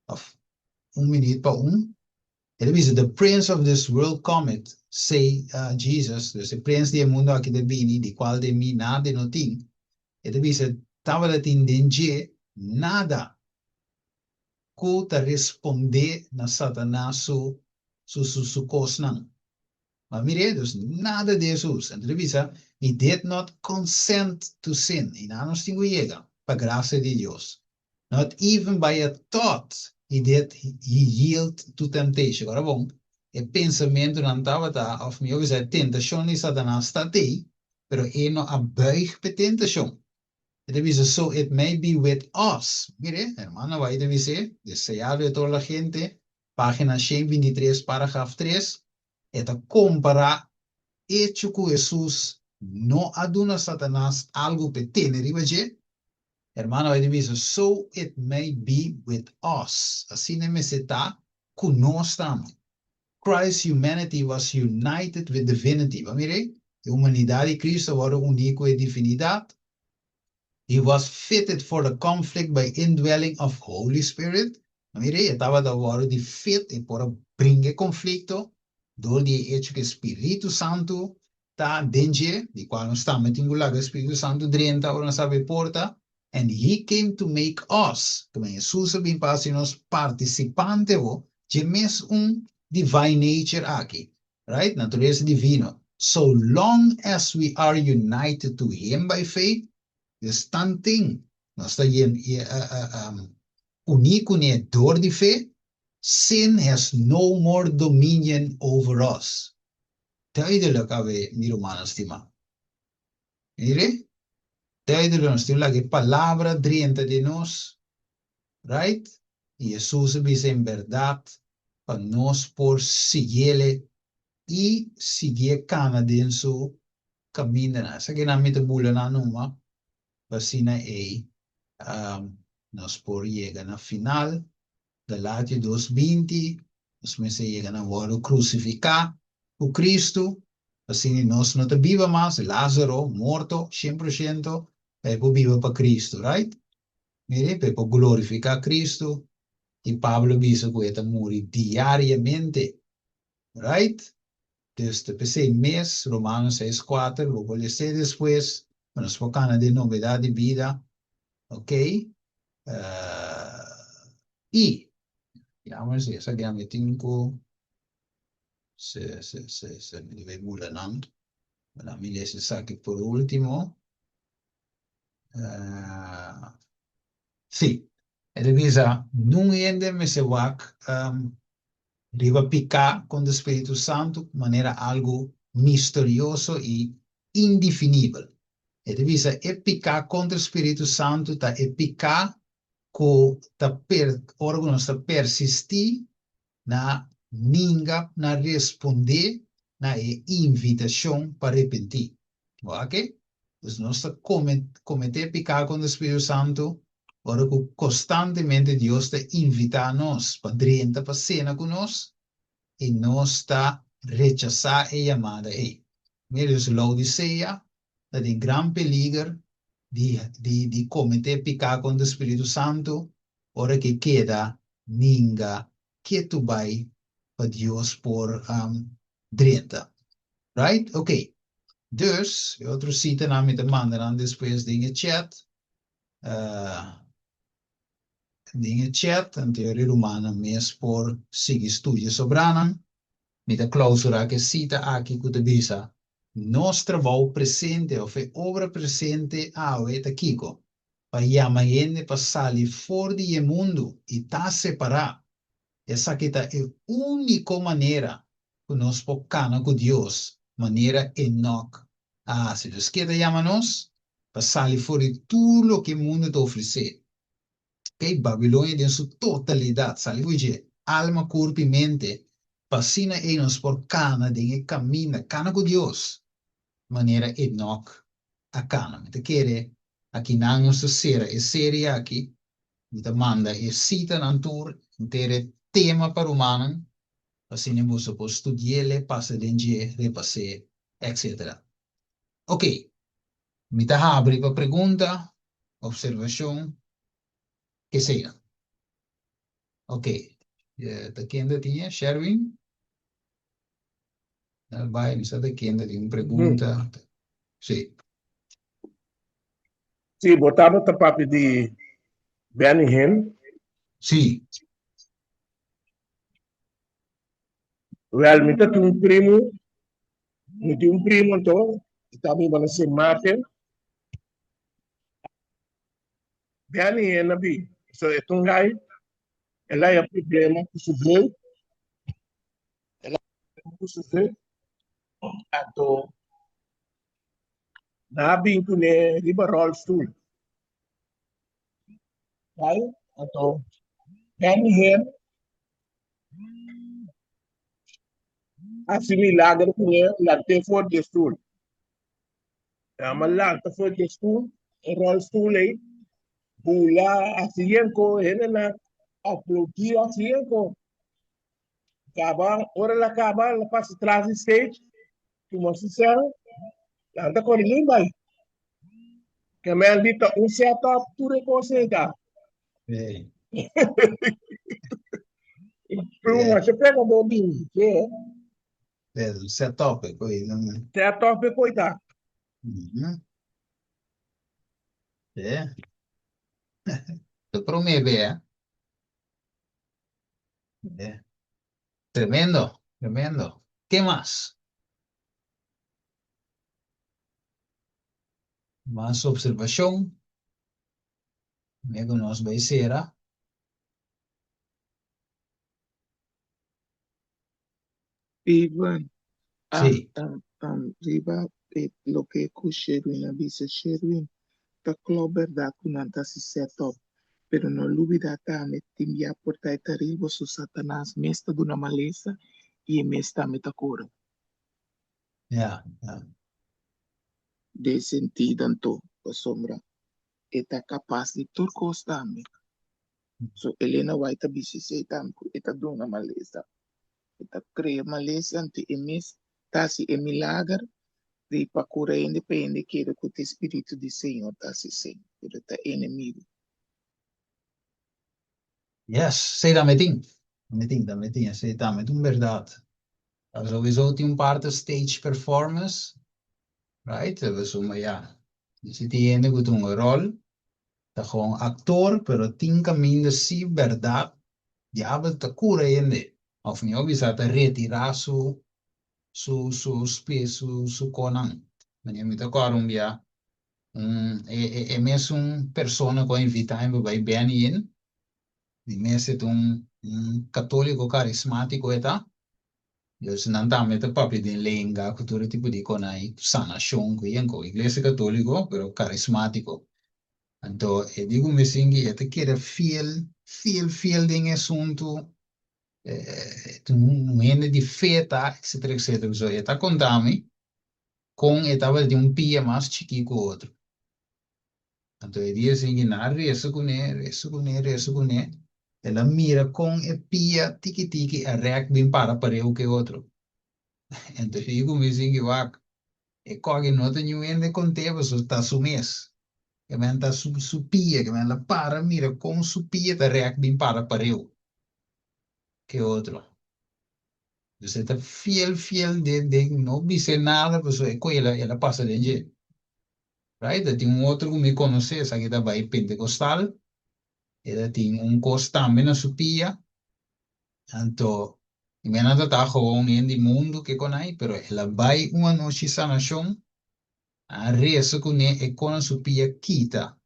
of minuto para Ele diz, the prince of this world cometh, say Jesus, dus de prins die mundo aqui de bini, de qual de mim nada não tem. Ele diz, estava de entender nada que responder na Satanás su cosnan. Mas mire, dus nada de Jesus. Ele diz, he did not consent to sin. E não nos tinha chega, para graça de Deus. Not even by a thought. He yield to temptation. Agora, bom, o pensamento não estava, of me, a tentação de Satanás está aí, pero ele não abuig para tentação. Ele diz, so it may be with us. Mire, hermano, vai dizer, deseado de toda a gente, página 123, parágrafo 3, eta comparar hecho que Jesus não aduna Satanás algo para ter, hermano, vai dizer, so it may be with us. Assim está conosco. Christ's humanity was united with divinity. Mire, a humanidade de Cristo era única em divinidade. He was fitted for the conflict by indwelling of Holy Spirit. Mire, estava de fit para brincar conflito, door die hecho que Espírito Santo está dentro, de qual não está metendo lá o Espírito Santo dentro, agora não sabe porta. And he came to make us, como Jesus bem para nós participantes de mais divine nature aqui, right? Natureza divina. So long as we are united to him by faith, this thing, nós está único ne door de fé, sin has no more dominion over us. Duidelijk, meu irmão estimado. Mire? Duidelijk, la que palabra drienta de nós, right? E Jesus diz em verdade para nós por seguir e seguir cada em seu caminho. Essa que não me te bula na numa, vacina nós por chegar na final, Galátia 2:20, nós me chega na hora crucificar o Cristo, assim nós não te viva mais, Lázaro morto 100%, viva para Cristo, right? mire, para glorificar a Cristo, y Pablo dice que está morir diariamente, right? Desde ese mes, Romanos 6:4, lo voy a leer después, nos enfocamos de novedad de vida, ok? Y, vamos a ver, esa que me tengo, se me ve bulanando. Bueno, mi les saque por último. Sí, revisa, não ainda me se wak, riba picar com o Espírito Santo de maneira algo misterioso e indefinível. Revisa, é picar contra o Espírito Santo, tá? É picar com órgãos a persistir na ninga, na responder, na invitação para arrepender. Ok? Então, nós cometer pecado contra o Espírito Santo, ora que constantemente Deus está invitando-nos para dentro, para cena conosco, e nós está rechazar a chamada. Mesmo Laodiceia, está em grande perigo de cometer pecado contra o Espírito Santo, ora que queda ninga que tu vai para Deus por direita. Right? Ok. Dus, outro cita na me mandam depois de chat. De chat, en teoria romana, mes por seguir estudios sobranan. Met de clausura que cita aqui que te bisa. Nos trabalho presente, ou fe obra presente, tá kiko. Para chamar gente para sair fora do mundo e tá separado. Essa aqui é a única maneira que nós podemos com Deus, maneira Enoch. Se Deus quer chamar-nos, para sair fora de tudo o que o mundo te oferece. Ok? Babilônia em sua totalidade, sabe? Alma, corpo e mente, para cima e nos por cana, de caminho, cana com Deus, maneira Enoch a cana. Me quer aqui não nos será, é séria aqui, me manda, é cita na tour, inteira tema para o humano, assim não você pode estudar, passar dentro, repassar, etc. Ok, me abre para pergunta, observação, que seja. Ok, daqui ainda tinha, Sherwin, vai, me sabe daqui ainda tem uma pergunta, sim. Sim, botava o papo de Benny Hinn. Sim, Realmente tem um primo então, também vai ser Martin. Benny Hinn, nabi. So, itong guy, ela é problema com o sujeito, ela é com o sujeito, ato, nabi ko ne riba rollstool. Right? Ato, Benny Hinn, asimilaga ko ne, lagte for the stool. Malagta for the stool, rollstool eh, bula asiyen ko, hena na upload asiyen ko. Acaba, ora la acaba, la passa transit stage, tu mostra céu, anda com ninguém vai. Que me han dito un setup tu reconsiderar. bem, Prima, você pega o bobinho, que é setup, coisa, né? setup é coitado. Uhum. Eu prometo, Tremendo, tremendo. ¿Qué más? Más observación. Luego nos becerá. Ivan, Sí, riba, lo que ku Sherwin avisa Sherwin, ta club verdad que não está se set up, pero no olvida também timbia por ta terrible su Satanás mesta de una maleza e mesta metacura. ya, ya. De sentido anto, a sombra, eta capaz de turcos também. So Elena White bisi se tam eta de una maleza. Eta crea maleza ante emis, tasi e milagre de para cura independe que o espírito de Senhor tá se sem, ele tá inimigo. Yes, sei da meting. Sei da meting verdade. Sowieso tem parte stage performance, right? Soma ja. Je zit die ene goed een rol. Dat gewoon actor, pero tem caminho de si verdade. Diabo te cura ende. Of niet, bisa te retirar su conan. Wanneer je te Colombia, é mesmo persona que invita em vai bem in. Die mensen um católico carismático eta. Dus não tá met de papi de lenga, cultura tipo de conai, sanação, que é com igreja católico, pero carismático. Então, eu digo me singi, eu te quero fiel de assunto, um ende de feta, etc, etc. So, eu tá contando com eu tava de pia mais chique que o outro. Então, eu digo assim, na reza com ele, ela mira com e pia, tiki, a react bem para eu que outro. Então, eu digo me singi, e qualche nota new ende con te, so sta su mes. Che menta su pia, che la para, mira, con su pia te react bin para pareu. Che outro. Dus het de no bise nada, pues e ela passa de je. Right? Dat tem outro que me conhece, essa que da vai pentecostal, ela tem cos também na su pia. Então, e me nada tá gewoon in die mundo que conai, pero ela vai uma noite sanação, a reza com e con su pia kita.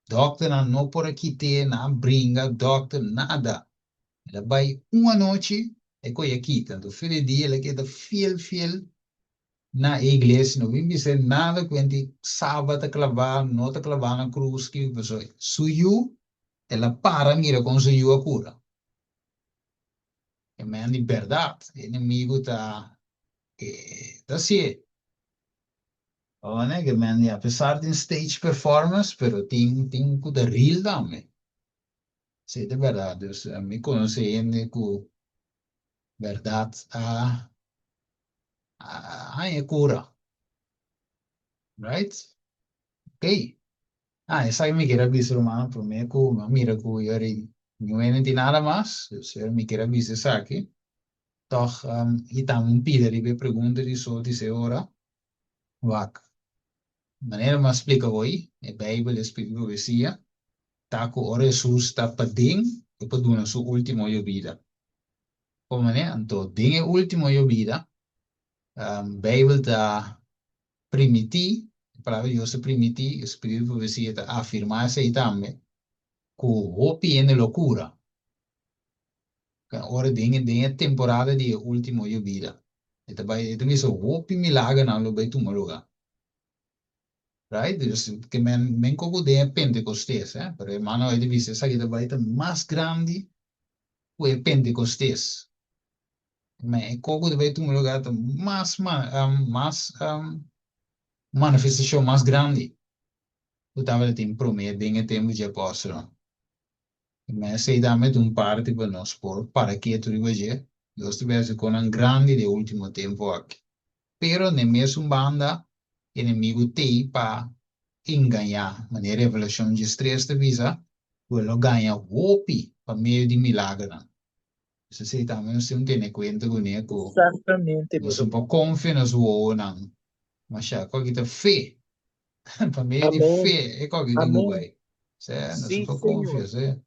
Doctor não por aqui ter, não brinca, doctor, nada. Ela vai uma noite e coi aqui. Tanto filho dia, ela queda fiel na igreja. Não vim dizer nada quando sábado clavar, não tá clavar na cruz, que pessoa. Suyu, ela para, mira com suyu a cura. É mesmo de verdade. O inimigo tá, tá assim. Olha, que man, apesar de stage performance, pero tem que dar real também. Sim, de verdade. Eu me conheci com verdade a cura, right? Ok. Essa me quer avisar, mano, por mim, mira, que eu não é nada mais, eu me quer avisar isso aqui. Toch, e também pide, e pergunta de só, dizer, ora, wak. Maneira mais explica hoje, a Bíblia explica profecia, tá com ora Jesus está pedindo, e para dar sua última vida. Como né? Então, tem a última vida, Bíblia está permitir, a palavra de Deus permitir, o Espírito de profecia está afirmar-se aí também, que o hopi é loucura. Ora, tem a temporada de última vida. Então, vai ter o hopi milagre não lo vai tomar lugar. Right? Dus, que men coco de Pentecostés, pero hermano, ele dice, essa que vai ter mais grande que o Pentecostés. Mas coco de vai tomar lugar mais manifestação mais grande. Eu estava tem prometer em tempo de apóstolo. Mas sei também parte para nós para que tu veja, eu estivesse com um grande de último tempo aqui. Pero na mesma banda, inimigo tem para enganar, mas na revelação de estresse de visa, ele ganha hopi para meio de milagre. Você sei também, nós temos que ter conta com ele, Exatamente, nós meu somos um pouco confiantes no mas já, qual que é fé? Para meio de Amém. fé, é qual que é o Amém. vai? Nós somos Sim, um pouco Senhor. confiantes,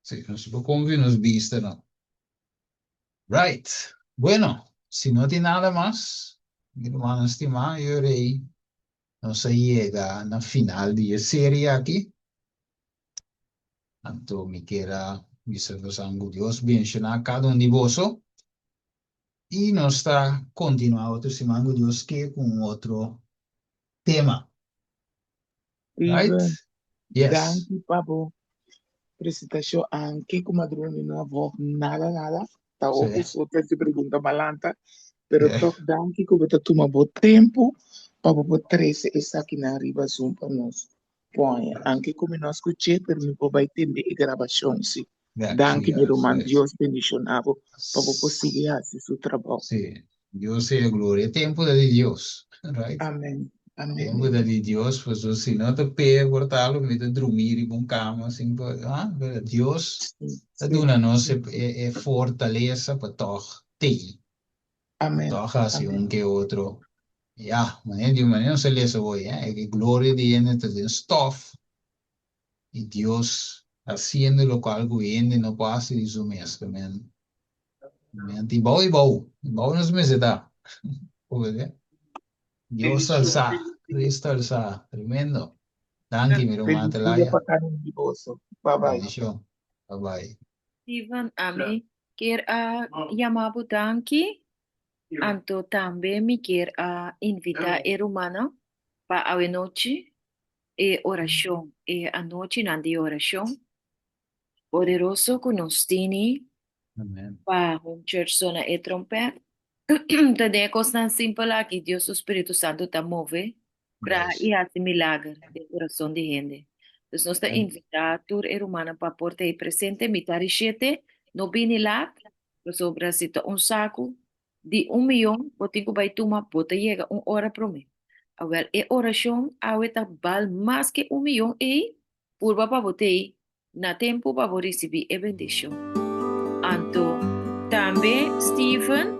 sí, nós somos um pouco confiantes nos vistos, não? Right. Bueno, si no tiene nada más, mi hermano estimado, yo iré, no se llega a la final de la serie aquí. Tanto me quiera, mi sangue Dios, mencionar cada uno de vosotros. Y nos está continuando, estimando Dios, que con otro tema. Right? Steven, Yes. danke, Pabo. Apresentação anche come madrone não avó nada. Tá Sí. ouvindo só te pergunta malanta, pero Yeah. toch danke que você toma bom tempo para você trazer essa aqui na riba zoom para nós. Põe, anche come nós escutei, per me pode entender a gravação, sim. Yeah, Danke, sí, meu irmão, sí. Deus bendicionado, para você seguir assim seu trabalho. Sí. Dios sea gloria. Tiempo de Dios. Right? Amém. Amén. Tempo dat die Dios, pues si no te pega cortarlo, me te dormir y con cama, assim, pero Dios te Sí. dona nos fortaleza para toch te, Amén. toch así Amén. un que otro. Ja, maar die manier no se les hoy, que gloria de en de stof y Dios haciendo con algo bien no pasa y eso mesmo, man. Man, die bouw nos me se da. Dios alza, Cristo alza, tremendo. Danke, mi Feliz hermana día Telaya. para cada individuo. Bye bye. Bendición. Bye bye. Steven, ami, quer llamar danki, anto também me quer invitar a hermana para a noite e oração, e a noite na de oração, poderoso que nos tem Amen. para um church zona e trompete. Também coisa simples que Deus, o Espírito Santo, está move para Yes. e fazer milagre no coração de gente. Então, nós estamos Amen. invitando a toda hermana para portar presente, mitar e chete, no bini lá, sobre um saco de 1 milhão, botinho que vai tomar, bota chega hora para mim. Agora, e oração, a está bal mais que 1 milhão e, por para botar, na tempo para receber a bendição. Anto, também, Stephen,